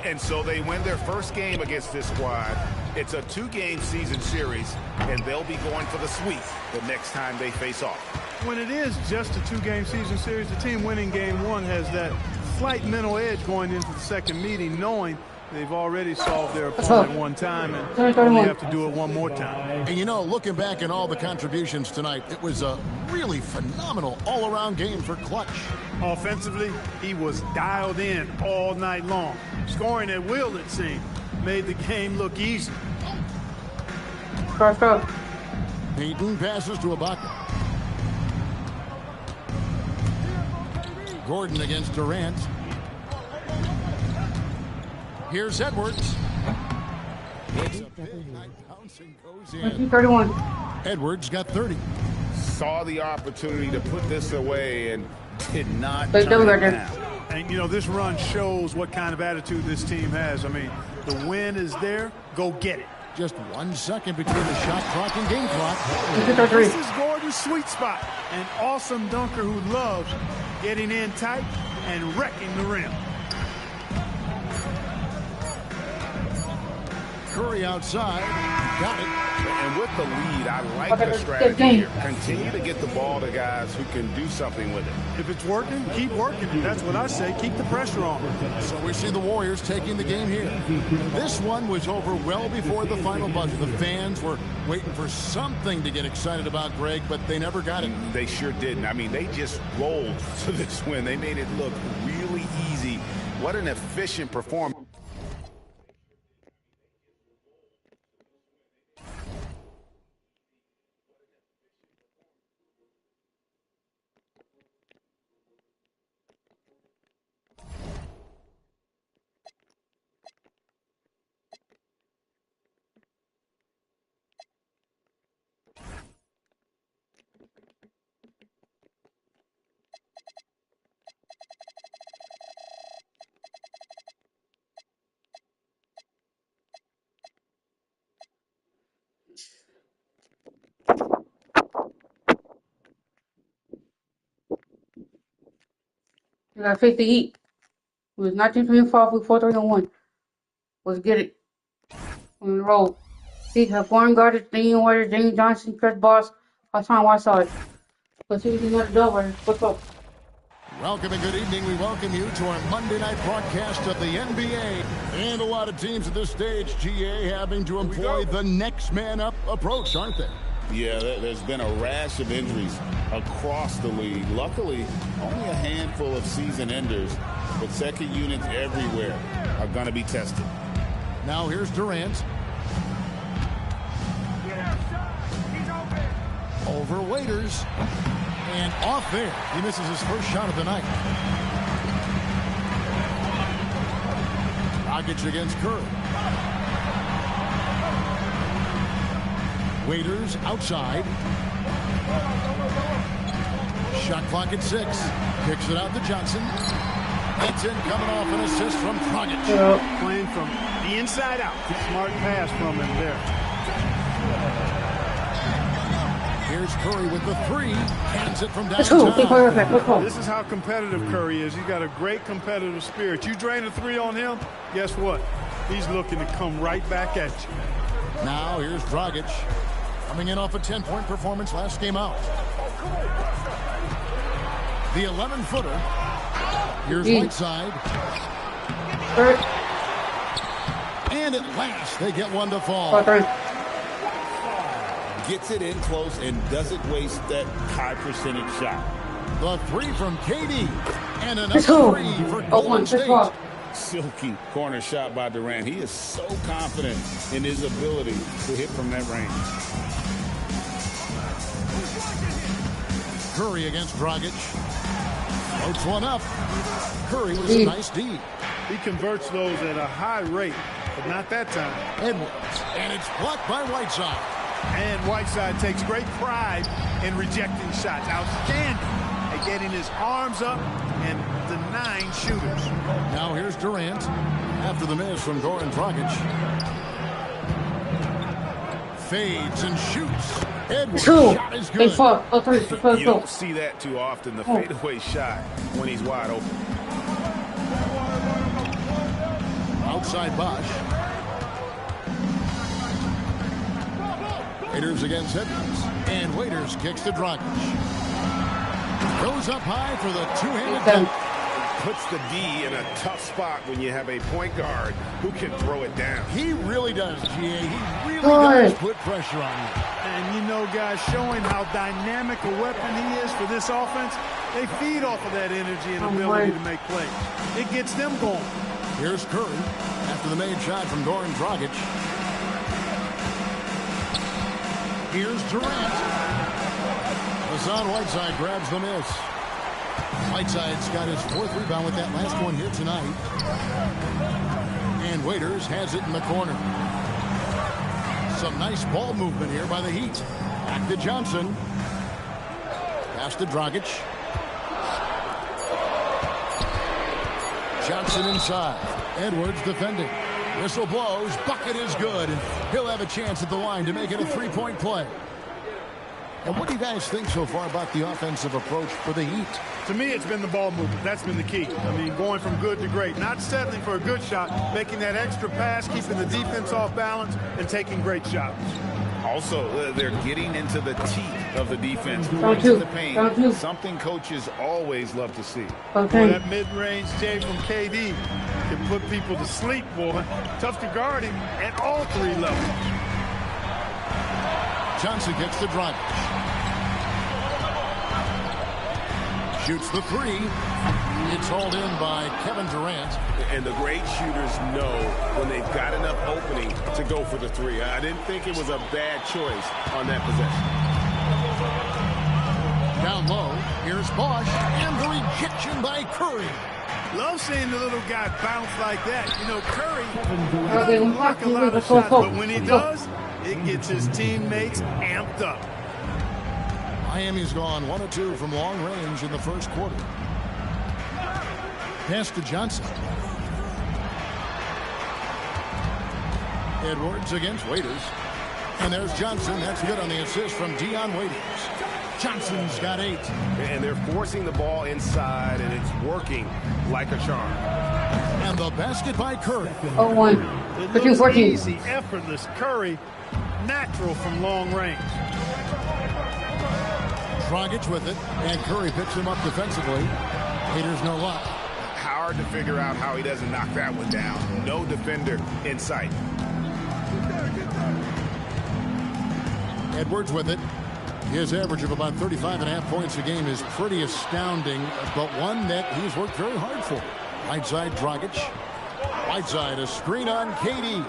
And so they win their first game against this squad. It's a 2-game season series, and they'll be going for the sweep the next time they face off. When it is just a 2-game season series, the team winning game 1 has that slight mental edge going into the second meeting, knowing they've already solved their opponent one time and only have to do it one more time. And you know, looking back at all the contributions tonight, it was a really phenomenal all-around game for Clutch. Offensively, he was dialed in all night long. Scoring at will, it seemed, made the game look easy. Payton passes to Ibaka. Gordon against Durant. Here's Edwards. It's a big high bounce and goes in. 31. Edwards got 30. Saw the opportunity to put this away and did not turn it down. And, you know, this run shows what kind of attitude this team has. I mean, the win is there. Go get it. Just 1 second between the shot clock and game clock. This is Gordon's sweet spot. An awesome dunker who loves getting in tight and wrecking the rim. Curry outside. Got it. And with the lead, I like the strategy here. Continue to get the ball to guys who can do something with it. If it's working, keep working. And that's what I say. Keep the pressure on. So we see the Warriors taking the game here. This one was over well before the final buzzer. The fans were waiting for something to get excited about, Greg, but they never got it. They sure didn't. I mean, they just rolled to this win. They made it look really easy. What an efficient performance. You gotta face the Heat. It was 1925 with 431. Let's get it. On the roll. Heat have foreign guarded Damian Warrior, James Johnson, Chris Bosh, Hassan Whiteside. Let's see who's in the door. What's up? Welcome and good evening. We welcome you to our Monday night broadcast of the NBA. And a lot of teams at this stage, GA, having to employ the next man up approach, aren't they? Yeah, there's been a rash of injuries across the league. Luckily, only a handful of season enders, but second units everywhere are going to be tested. Now here's Durant. Over Waiters. And off there. He misses his first shot of the night. Dragic against Curry. Waiters outside. Shot clock at 6. Kicks it out to Johnson. It's in, coming off an assist from Dragic. Playing from the inside out. Smart pass from him there. Here's Curry with the 3. Hands it from downtown. This is how competitive Curry is. He's got a great competitive spirit. You drain a 3 on him, guess what? He's looking to come right back at you. Now here's Dragic. Coming in off a 10-point performance last game out. The 11-footer. Here's Whiteside. And at last, they get one to fall. Gets it in close and doesn't waste that high percentage shot. The three from KD. And another three for Golden State. Silky corner shot by Durant. He is so confident in his ability to hit from that range. Curry against Dragic. Floats one up. Curry with a nice D. He converts those at a high rate, but not that time. Edwards. And it's blocked by Whiteside. And Whiteside takes great pride in rejecting shots. Outstanding at getting his arms up and denying shooters. Now here's Durant after the miss from Goran Dragic. Fades and shoots. Edwards' shot is good. You don't see that too often, the fadeaway shot when he's wide open. Outside Bosch. Waiters against Edwards. And Waiters kicks to Dragic. Goes up high for the two-handed dunk. Puts the D in a tough spot when you have a point guard who can throw it down. He really does, GA. He really does put pressure on you. And you know, guys, showing how dynamic a weapon he is for this offense, they feed off of that energy and ability to make plays. It gets them going. Here's Curry after the made shot from Goran Dragic. Here's Durant. Hassan Whiteside grabs the miss. Whiteside's got his fourth rebound with that last one here tonight. And Waiters has it in the corner. Some nice ball movement here by the Heat. Back to Johnson. Pass to Dragic. Johnson inside. Edwards defending. Whistle blows. Bucket is good. And he'll have a chance at the line to make it a three-point play. And what do you guys think so far about the offensive approach for the Heat? To me, it's been the ball movement. That's been the key. I mean, going from good to great. Not settling for a good shot, making that extra pass, keeping the defense off balance, and taking great shots. Also, they're getting into the teeth of the defense, into the paint. Something coaches always love to see. Boy, that mid-range J from KD can put people to sleep, boy. Tough to guard him at all three levels. Johnson gets the drive. Shoots the three. It's hauled in by Kevin Durant. And the great shooters know when they've got enough opening to go for the three. I didn't think it was a bad choice on that possession. Down low, here's Bosch, and the rejection by Curry. Love seeing the little guy bounce like that. You know, Curry doesn't block a lot of shots, but when he does, it gets his teammates amped up. Miami's gone 1 of 2 from long range in the first quarter. Pass to Johnson. Edwards against Waiters. And there's Johnson. That's good on the assist from Dion Waiters. Johnson's got 8. And they're forcing the ball inside, and it's working like a charm. And the basket by Curry. 0-1. It looks easy, effortless. Curry, natural from long range. Dragic with it, and Curry picks him up defensively. Haters no luck. Hard to figure out how he doesn't knock that one down. No defender in sight. Edwards with it. His average of about 35.5 points a game is pretty astounding, but one that he's worked very hard for. Right side, Dragic. Whiteside, a screen on KD.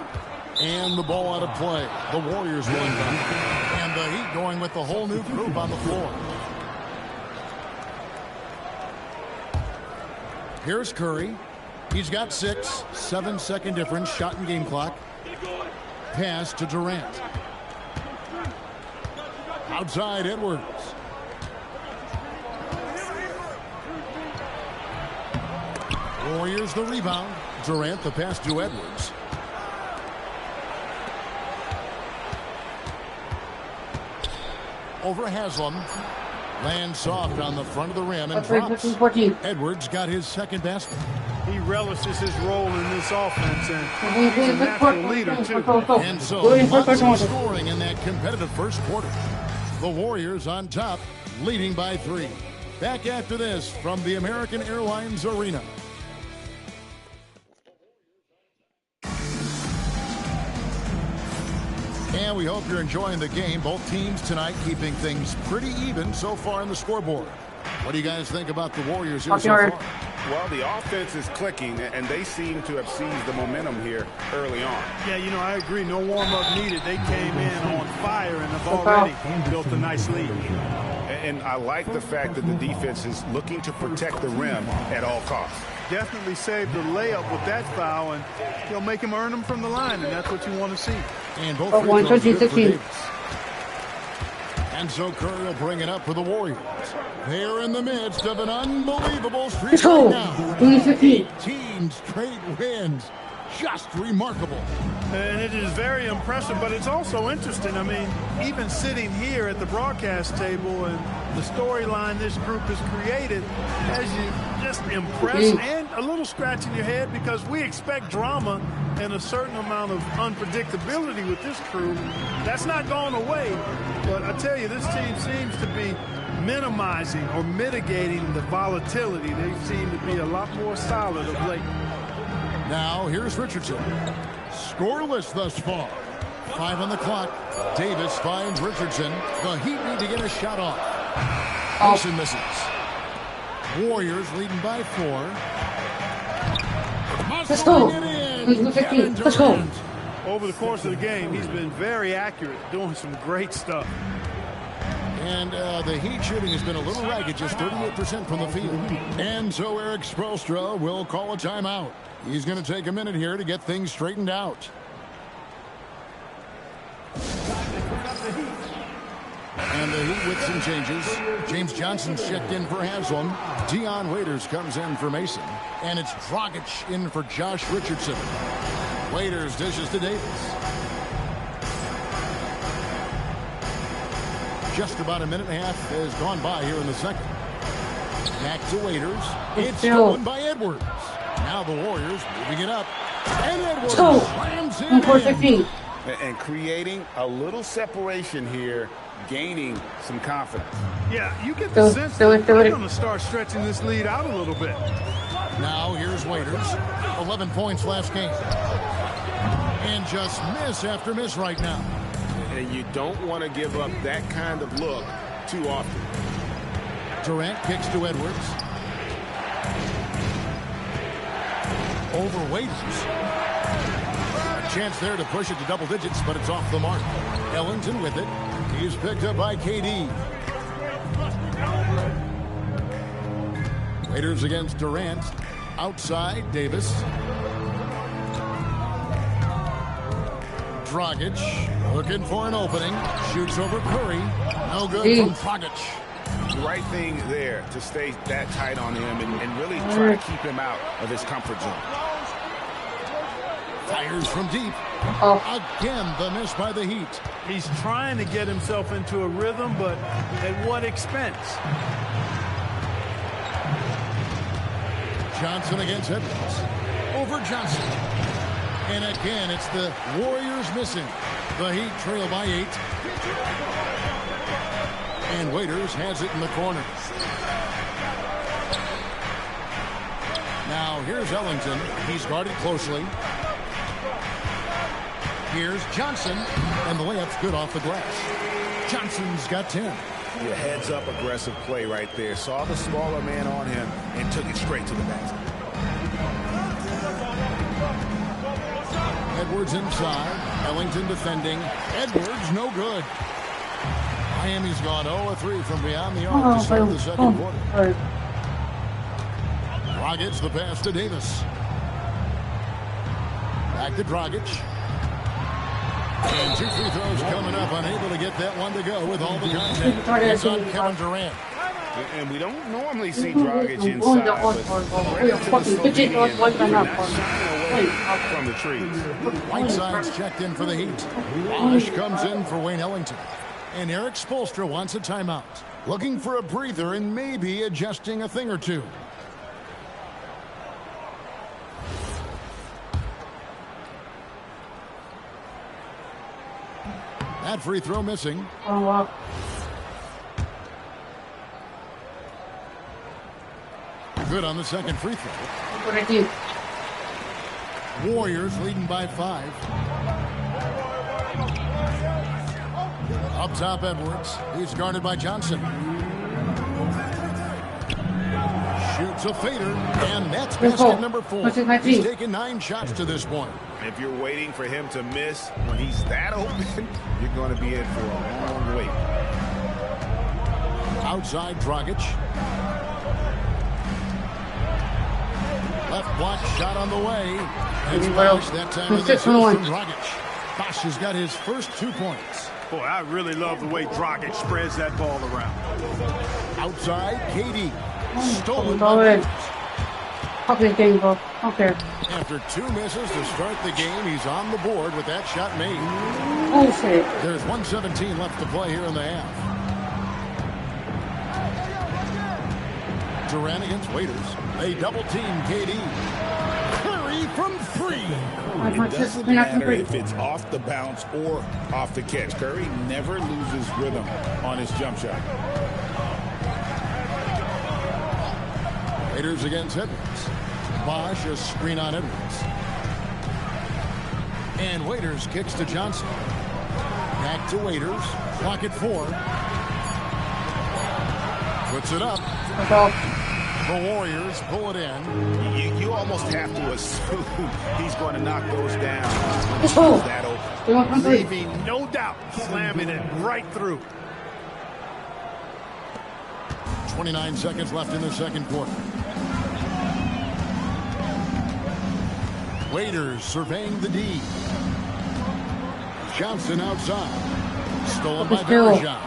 And the ball out of play. The Warriors won by. And the Heat going with the whole new group on the floor. Here's Curry. He's got 6. 7-second difference. Shot and game clock. Pass to Durant. Outside, Edwards. Warriors the rebound. Durant the pass to Edwards. Over Haslam. Lands soft on the front of the rim and drops. Edwards got his second basket. He relishes his role in this offense, and he's a natural leader, too. And so, lots of scoring in that competitive first quarter. The Warriors on top, leading by 3. Back after this from the American Airlines Arena. And we hope you're enjoying the game. Both teams tonight keeping things pretty even so far in the scoreboard. What do you guys think about the Warriors here so far? Well, the offense is clicking, and they seem to have seized the momentum here early on. Yeah, you know, I agree. No warm-up needed. They came in on fire and have already built a nice lead. And I like the fact that the defense is looking to protect the rim at all costs. Definitely saved the layup with that foul, and he'll make him earn them from the line, and that's what you want to see. And both free throws good for Davis. And so Curry will bring it up for the Warriors. They're in the midst of an unbelievable streak right now. 18 straight wins. Just remarkable. And it is very impressive, but it's also interesting. I mean, even sitting here at the broadcast table and the storyline this group has created has you just impressed and a little scratch in your head, because we expect drama and a certain amount of unpredictability with this crew. That's not gone away, but I tell you, this team seems to be minimizing or mitigating the volatility. They seem to be a lot more solid of late. Now, here's Richardson. Scoreless thus far. 5 on the clock. Davis finds Richardson. The Heat need to get a shot off. Wilson misses. Warriors leading by 4. Let's go. Let's go. Over the course of the game, he's been very accurate, doing some great stuff. And the Heat shooting has been a little ragged, just 38% from the field. And so Eric Spoelstra will call a timeout. He's going to take a minute here to get things straightened out. And the Heat with some changes. James Johnson's checked in for Haslam. Dion Waiters comes in for Mason. And it's Dragic in for Josh Richardson. Waiters dishes to Davis. Just about a minute and a half has gone by here in the second. Back to Waiters. It's stolen by Edwards. Now the Warriors moving it up. And Edwards slams in. And creating a little separation here, gaining some confidence. Yeah, you get the sense that they're going to start stretching this lead out a little bit. Now here's Waiters. 11 points last game. And just miss after miss right now. And you don't want to give up that kind of look too often. Durant kicks to Edwards. Over Waiters. A chance there to push it to double digits, but it's off the mark. Ellington with it. He's picked up by KD. Waiters against Durant. Outside, Davis. Dragic looking for an opening. Shoots over Curry. No good from Dragic. The right thing there to stay that tight on him and really try to keep him out of his comfort zone. Fires from deep. Again, the miss by the Heat. He's trying to get himself into a rhythm, but at what expense? Johnson against Edwards. Over Johnson. And again, it's the Warriors missing. The Heat trail by 8. And Waiters has it in the corner. Now, here's Ellington. He's guarded closely. Here's Johnson. And the layup's good off the glass. Johnson's got 10. Your heads-up aggressive play right there. Saw the smaller man on him and took it straight to the basket. Edwards inside. Ellington defending. Edwards, no good. Miami's gone 0-3 from beyond the arc to start the second quarter. Dragic, the pass to Davis. Back to Dragic. And 2 free throws coming up. Unable to get that one to go with all the contact. It's on Kevin Durant. And we don't normally see Dragic inside, but from the trees. Whiteside's checked in for the Heat. Bosch comes in for Wayne Ellington. And Eric Spoelstra wants a timeout. Looking for a breather and maybe adjusting a thing or two. That free throw missing. Oh, wow. Good on the second free throw. What I do? Warriors leading by 5. Up top, Edwards. He's guarded by Johnson. Shoots a fader, and that's basket number 4. He's taken 9 shots to this point. If you're waiting for him to miss when he's that open, you're going to be in for a long wait. Outside, Dragic. Left block shot on the way. It's Bosch that time of this from Dragic. Bosch has got his first 2 points. Boy, I really love the way Dragic spreads that ball around. Outside, KD. Stolen by Williams. Fuck this game, bro. I don't care. After 2 misses to start the game, he's on the board with that shot made. Bullshit. There's 1:17 left to play here in the half. Durant against Waiters. They double team KD. Curry from 3. It doesn't matter if it's off the bounce or off the catch. Curry never loses rhythm on his jump shot. Waiters against Edwards. Bosch a screen on Edwards. And Waiters kicks to Johnson. Back to Waiters. Clock at 4. Puts it up. The Warriors pull it in. You almost have to assume he's going to knock those down. That open. Leaving no doubt, slamming it right through. 29 seconds left in the second quarter. Waiters surveying the D. Johnson outside. Stolen by Bergeron.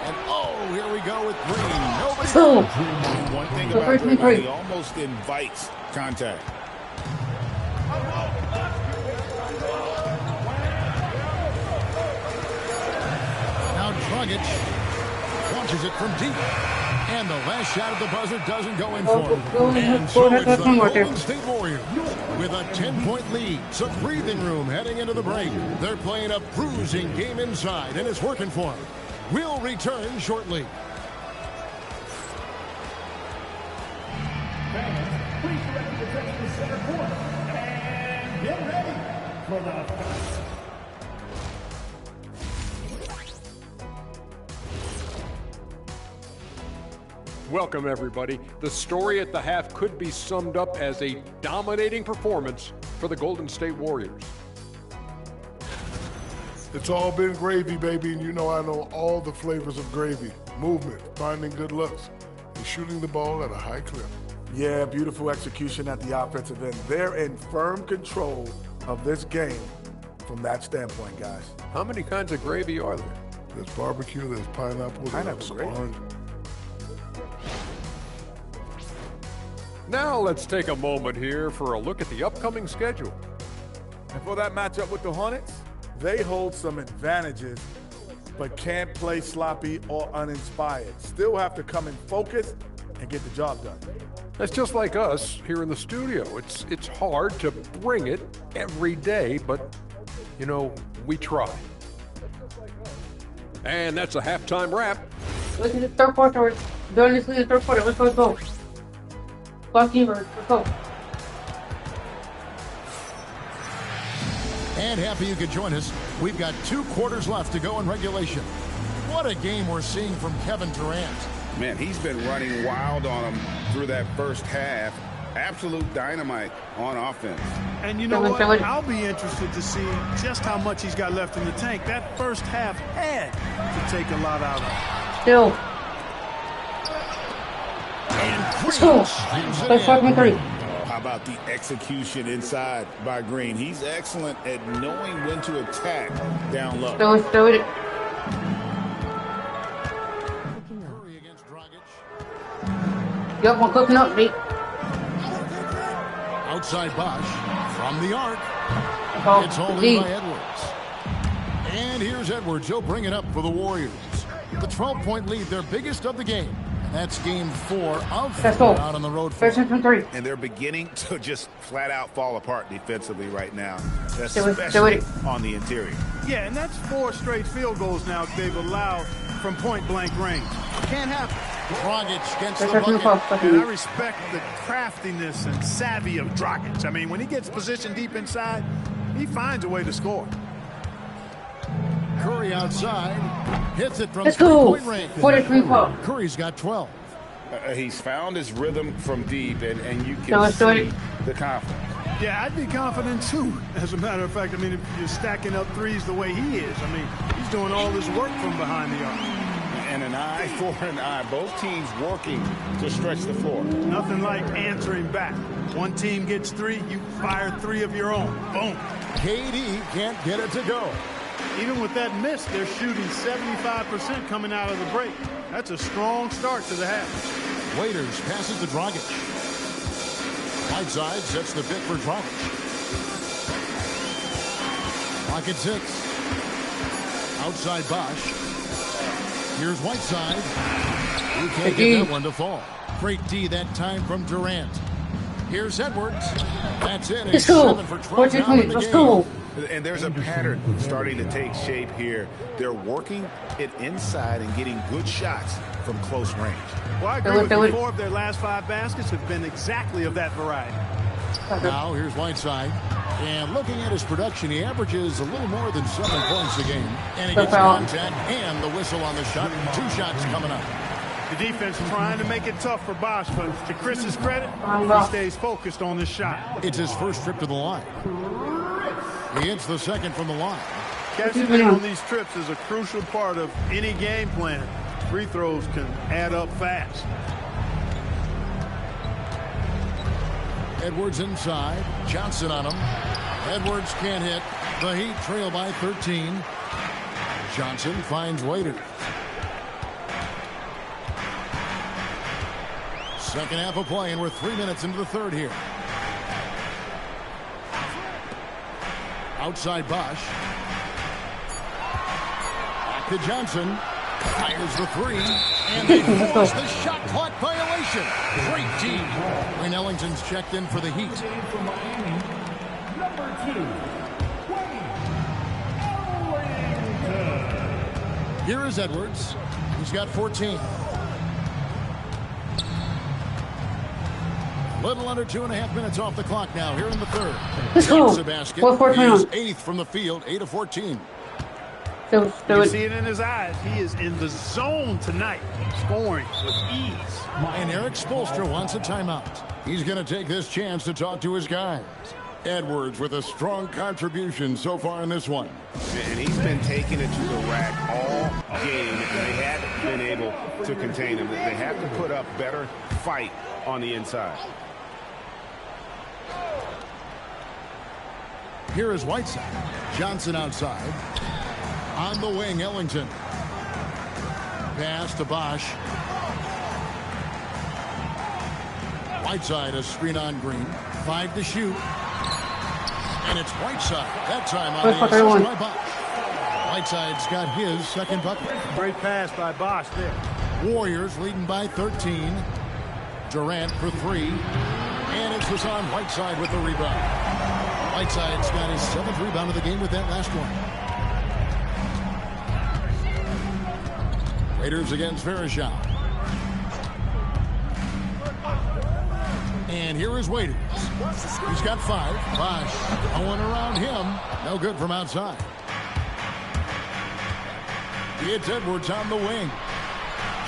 And oh, here we go with Green. Nobody. One thing about Green, he almost invites contact. Now Dragic launches it from deep. And the last shot of the buzzer doesn't go in for him. And so it's the Golden State Warriors with a 10-point lead. Some breathing room heading into the break. They're playing a bruising game inside, and it's working for them. We'll return shortly. Fans, please direct your attention to center court. And get ready for the fight. Welcome, everybody. The story at the half could be summed up as a dominating performance for the Golden State Warriors. It's all been gravy, baby, and you know I know all the flavors of gravy. Movement, finding good looks, and shooting the ball at a high clip. Yeah, beautiful execution at the offensive end. They're in firm control of this game from that standpoint, guys. How many kinds of gravy are there? There's barbecue, there's pineapple, there's orange. Now let's take a moment here for a look at the upcoming schedule. And for that matchup with the Hornets, they hold some advantages, but can't play sloppy or uninspired. Still have to come in focused and get the job done. That's just like us here in the studio. It's hard to bring it every day, but, you know, we try. And that's a halftime wrap. Look at the third quarter. During this lead, the third quarter. Let's go. Let's go. And happy you could join us. We've got 2 quarters left to go in regulation. What a game we're seeing from Kevin Durant. Man, he's been running wild on him through that first half. Absolute dynamite on offense. And you know what? I'll be interested to see just how much he's got left in the tank. That first half had to take a lot out of him. Still. How about the execution inside by Green? He's excellent at knowing when to attack down low. Still it. Curry against Dragic. Yup, I'm cooking up, mate. Outside Bosch from the arc. It's holding by Edwards. And here's Edwards. He'll bring it up for the Warriors. The 12-point lead, their biggest of the game. That's game 4 of 4 out on the road. And they're beginning to just flat out fall apart defensively right now, especially on the interior. Yeah, and that's 4 straight field goals now they've allowed from point-blank range. Can't happen. Dragic against the bucket. And I respect the craftiness and savvy of Dragic. I mean, when he gets positioned deep inside, he finds a way to score. Curry outside. Hits it from Let's go. three-point range. 43 points. Curry's got 12. He's found his rhythm from deep, and you can see the confidence. Yeah, I'd be confident too. As a matter of fact, I mean, if you're stacking up threes the way he is, I mean, he's doing all this work from behind the arc. And an eye for an eye. Both teams working to stretch the floor. Nothing like answering back. One team gets three, you fire three of your own. Boom. KD can't get it to go. Even with that miss, they're shooting 75% coming out of the break. That's a strong start to the half. Waiters passes to Dragic. Whiteside sets the pick for Dragic. Clock at 6. Outside Bosch. Here's Whiteside. He can't get that one to fall. Great D that time from Durant. Here's Edwards. That's it. It's 7 for 12 now in the game. And there's a pattern starting to take shape here. They're working it inside and getting good shots from close range. Well, I agree with you. 4 of their last 5 baskets have been exactly of that variety. Now here's Whiteside. And looking at his production, he averages a little more than 7 points a game. And he gets contact and the whistle on the shot. 2 shots coming up. The defense trying to make it tough for Bosch, but to Chris's credit, he stays focused on this shot. It's his first trip to the line. He hits the second from the line. Catching it on these trips is a crucial part of any game plan. Free throws can add up fast. Edwards inside. Johnson on him. Edwards can't hit. The Heat trail by 13. Johnson finds Waiters. Second half of play, and we're 3 minutes into the third here. Outside Bosch. Back to Johnson. Fires the 3. And they force the shot clock violation. Great team. Wayne Ellington's checked in for the Heat. Here is Edwards. He's got 14. Little under 2.5 minutes off the clock now here in the third. Let's go. The basket. He's 8th from the field, 8 of 14. You can see it in his eyes. He is in the zone tonight, scoring with ease. And Eric Spoelstra wants a timeout. He's going to take this chance to talk to his guys. Edwards with a strong contribution so far in this one. And he's been taking it to the rack all game. They haven't been able to contain him. They have to put up better fight on the inside. Here is Whiteside. Johnson outside. On the wing, Ellington. Pass to Bosch. Whiteside, a screen on Green. 5 to shoot. And it's Whiteside. That time on the assist by Bosch. Whiteside's got his second bucket. Great pass by Bosch there. Warriors leading by 13. Durant for 3. And it's Hassan Whiteside with the rebound. Whiteside's got his 7th rebound of the game with that last one. Raiders against Veresham. And here is Waiters. He's got 5. Bosch, no one around him. No good from outside. It's Edwards on the wing.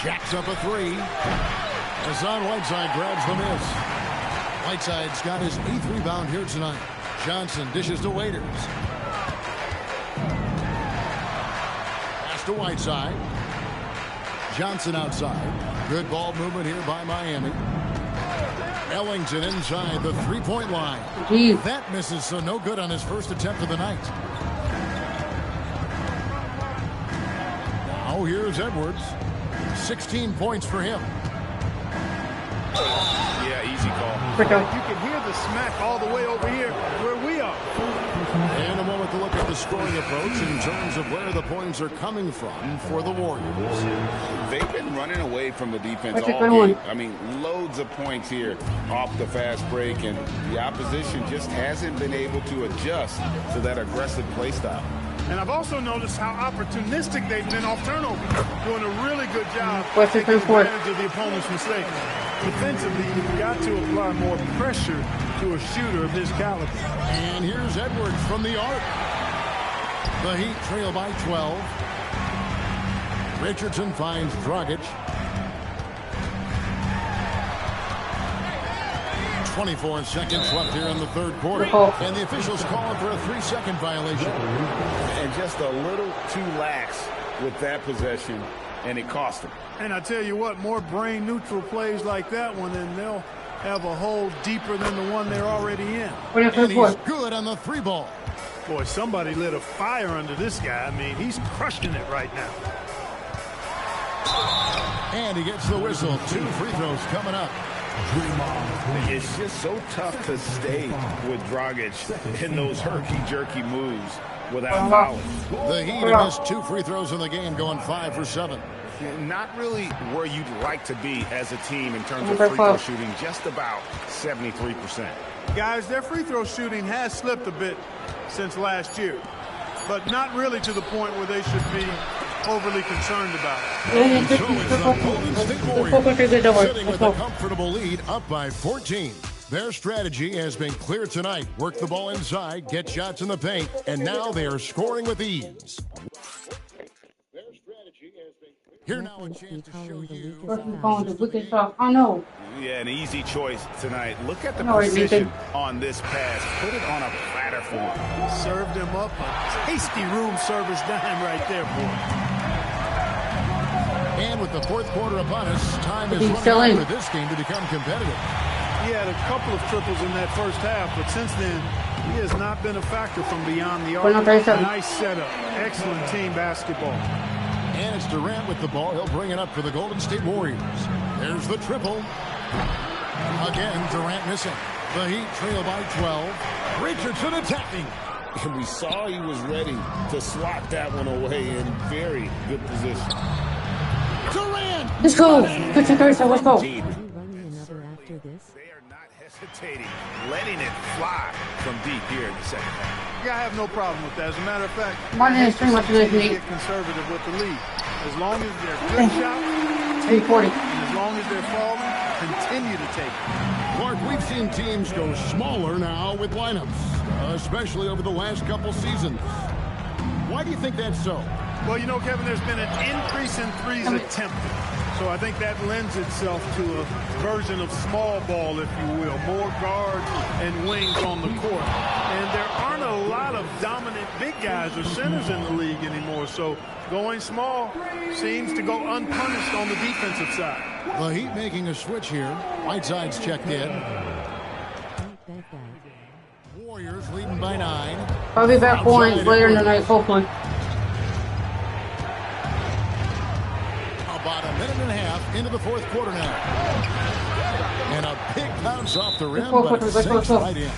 Jacks up a 3. Hassan Whiteside grabs the miss. Whiteside's got his 8th rebound here tonight. Johnson dishes to Waiters. Pass to Whiteside. Johnson outside. Good ball movement here by Miami. Ellington inside the 3-point line. Jeez. That misses, so no good on his first attempt of the night. Now here's Edwards. 16 points for him. Yeah, easy call. You can hear the smack all the way over here where we are. And a moment to look at the scoring approach in terms of where the points are coming from for the Warriors. They've been running away from the defense all game. I mean, loads of points here off the fast break, and the opposition just hasn't been able to adjust to that aggressive play style. And I've also noticed how opportunistic they've been off turnover, doing a really good job taking advantage of the opponent's mistakes. Defensively, you've got to apply more pressure to a shooter of his caliber. And here's Edwards from the arc. The Heat trail by 12. Richardson finds Dragic. 24 seconds left here in the third quarter. And the officials calling for a 3-second violation. And just a little too lax with that possession, and it cost him. And I tell you what, more brain-neutral plays like that one, and they'll have a hole deeper than the one they're already in. And he's good on the 3-ball. Boy, somebody lit a fire under this guy. I mean, he's crushing it right now. And he gets the whistle. 2 free throws coming up. It's just so tough to stay with Dragic in those herky-jerky moves without fouling. The Heat have missed 2 free throws in the game, going 5 for 7. Not really where you'd like to be as a team in terms of free throw shooting, just about 73%. Guys, their free throw shooting has slipped a bit since last year, but not really to the point where they should be overly concerned about it. So it's the Golden State Warriors sitting with a comfortable lead up by 14. Their strategy has been clear tonight. Work the ball inside, get shots in the paint, and now they are scoring with ease. Here now a chance to show you. I know. Yeah, an easy choice tonight. Look at the precision on this pass. Put it on a platter for him. Served him up a tasty room service dime right there, boy. And with the fourth quarter upon us, time is running out for this game to become competitive. He had a couple of triples in that first half, but since then, he has not been a factor from beyond the arc. Nice setup. Excellent team basketball. And it's Durant with the ball. He'll bring it up for the Golden State Warriors. There's the triple. Again, Durant missing. The Heat trail by 12. Richardson attacking. And we saw he was ready to slot that one away in very good position. Durant! Let's go! Let's go! They are not hesitating, letting it fly from deep here in the second half. Yeah, I have no problem with that. As a matter of fact, Martin is pretty much get conservative with the lead. As long as they're good shots, 340. And as long as they're falling, continue to take it. Clark, we've seen teams go smaller now with lineups, especially over the last couple seasons. Why do you think that's so? Well, you know, Kevin, there's been an increase in threes attempted. So I think that lends itself to a version of small ball, if you will. More guards and wings on the court. And there aren't a lot of dominant big guys or centers in the league anymore. So going small seems to go unpunished on the defensive side. The Heat making a switch here. Whiteside's checked in. Warriors leading by 9. I'll be back one later in the night, hopefully. About a minute and a half into the fourth quarter now. And a big bounce off the rim, but it sinks right in.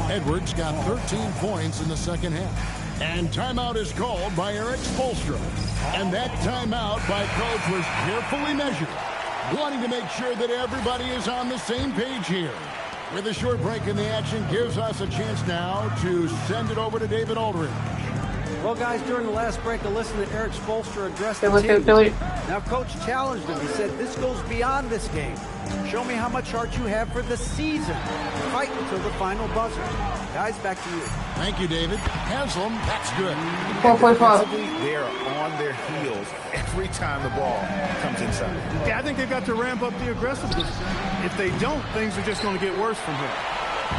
Edwards got 13 points in the second half. And timeout is called by Eric Spoelstra. And that timeout by coach was carefully measured, wanting to make sure that everybody is on the same page here. With a short break in the action, gives us a chance now to send it over to David Aldridge. Well, guys, during the last break, I listened to Eric Spoelstra address the team. Now, Coach challenged him. He said, this goes beyond this game. Show me how much heart you have for the season. Fight until the final buzzer. Guys, back to you. Thank you, David. Haslam, that's good. They're on their heels every time the ball comes inside. Yeah, I think they've got to ramp up the aggressiveness. If they don't, things are just going to get worse from here.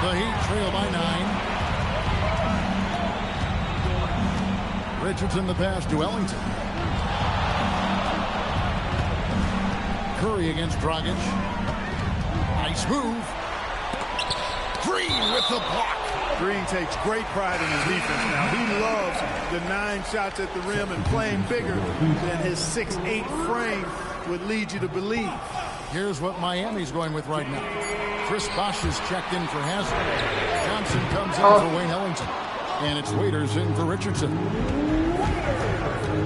The Heat trail by 9. Richardson the pass to Ellington. Curry against Dragic. Nice move. Green with the block. Green takes great pride in his defense now. He loves the 9 shots at the rim and playing bigger than his 6'8" frame would lead you to believe. Here's what Miami's going with right now. Chris Bosh is checked in for Hazard. Johnson comes in for Wayne Ellington. And it's Waiters in for Richardson.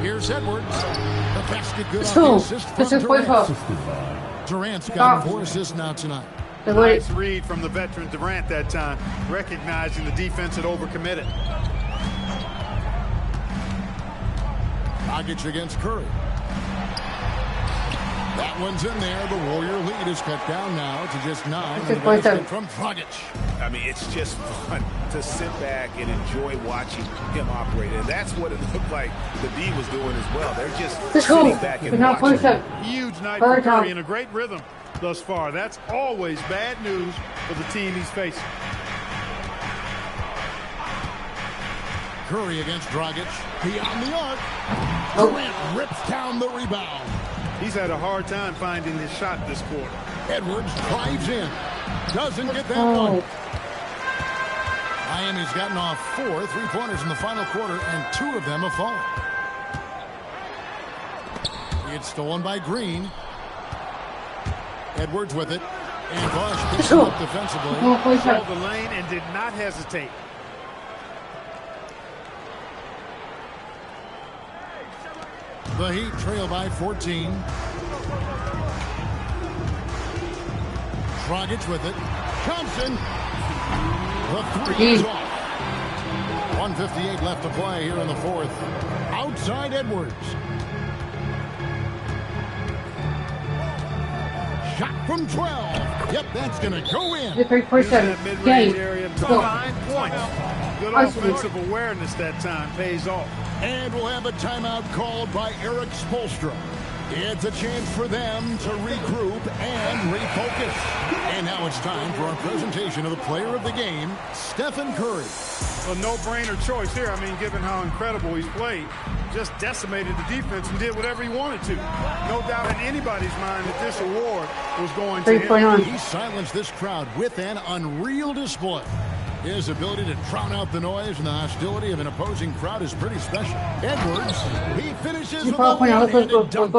Here's Edwards. The basket good on the assist from Durant. Durant's got 4 assists now tonight. Nice read from the veteran Durant that time, recognizing the defense had overcommitted. Dragic against Curry. That one's in there. The Warrior lead is cut down now to just 9. From Dragic. I mean, it's just fun to sit back and enjoy watching him operate. And that's what it looked like the D was doing as well. They're just sitting back and watching. Huge night for Curry and a great rhythm thus far. That's always bad news for the team he's facing. Curry against Dragic. Beyond the arc. Durant rips down the rebound. He's had a hard time finding his shot this quarter. Edwards drives in. Doesn't get that one. Miami's gotten off 4 3-pointers in the final quarter, and 2 of them have fallen. It's stolen by Green. Edwards with it. And Bosch picks it up defensively. Saw the lane and did not hesitate. The Heat trail by 14. Dragic with it. Thompson. The 3 is off. 1:58 left to play here in the fourth. Outside Edwards. Shot from 12. Yep, that's going to go in. That mid-range area to find points. Good offensive awareness that time pays off. And we'll have a timeout called by Eric Spoelstra. It's a chance for them to regroup and refocus. And now it's time for our presentation of the player of the game, Stephen Curry. A no-brainer choice here. I mean, given how incredible he's played, just decimated the defense and did whatever he wanted to. No doubt in anybody's mind that this award was going to him. He silenced this crowd with an unreal display. His ability to drown out the noise and the hostility of an opposing crowd is pretty special. Edwards, he finishes with a one-handed dunk.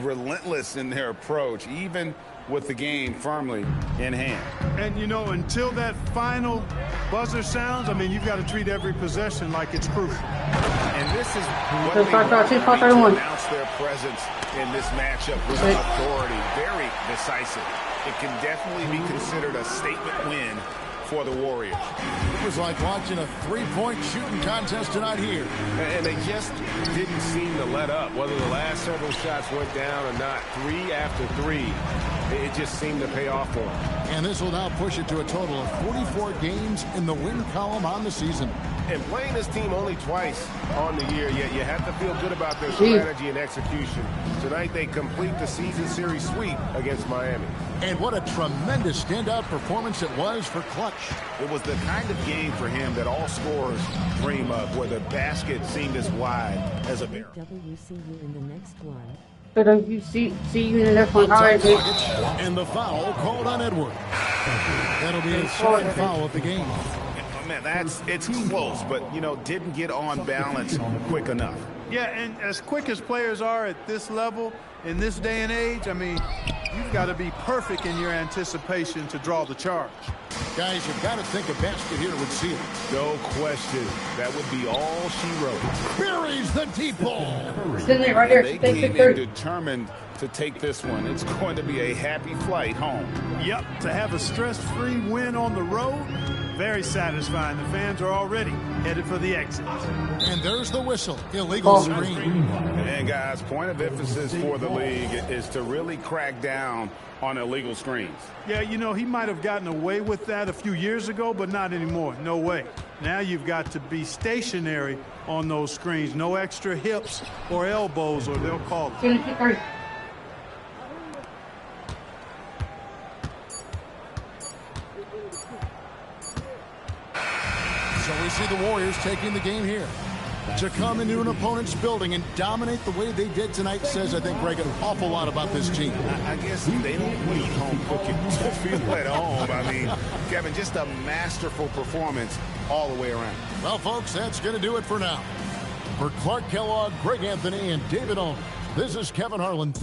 Relentless in their approach, even with the game firmly in hand. And, you know, until that final buzzer sounds, I mean, you've got to treat every possession like it's crucial. And this is what they want to announce their presence in this matchup with authority. Very decisive. It can definitely be considered a statement win for the Warriors. It was like watching a three-point shooting contest tonight here. And they just didn't seem to let up. Whether the last several shots went down or not, 3 after 3, it just seemed to pay off for them. And this will now push it to a total of 44 games in the win column on the season. And playing this team only twice on the year, yet you have to feel good about their strategy and execution. Tonight they complete the season series sweep against Miami. And what a tremendous standout performance it was for Clutch. It was the kind of game for him that all scorers dream of, where the basket seemed as wide as a barrel. WCU in the next one. See you in the next one. All right, dude. And the foul called on Edwards. That'll be a second foul of the game. Man, it's close, but, you know, didn't get on balance quick enough. Yeah, and as quick as players are at this level, in this day and age, I mean, you've got to be perfect in your anticipation to draw the charge. Guys, you've got to think a basket here would seal it. No question. That would be all she wrote. Buries the deep ball. Sitting there right there. They came in determined to take this one. It's going to be a happy flight home. Yep, to have a stress-free win on the road, very satisfying. The fans are already headed for the exit. And there's the whistle. Illegal screen. And, guys, point of emphasis for the league is to really crack down on illegal screens. Yeah, you know, he might have gotten away with that a few years ago, but not anymore. No way. Now you've got to be stationary on those screens. No extra hips or elbows, or they'll call it. So we see the Warriors taking the game here. To come into an opponent's building and dominate the way they did tonight says, I think, Greg, an awful lot about this team. I guess they don't need home cooking to feel at home. I mean, Kevin, just a masterful performance all the way around. Well, folks, that's going to do it for now. For Clark Kellogg, Greg Anthony, and David Owen, this is Kevin Harlan.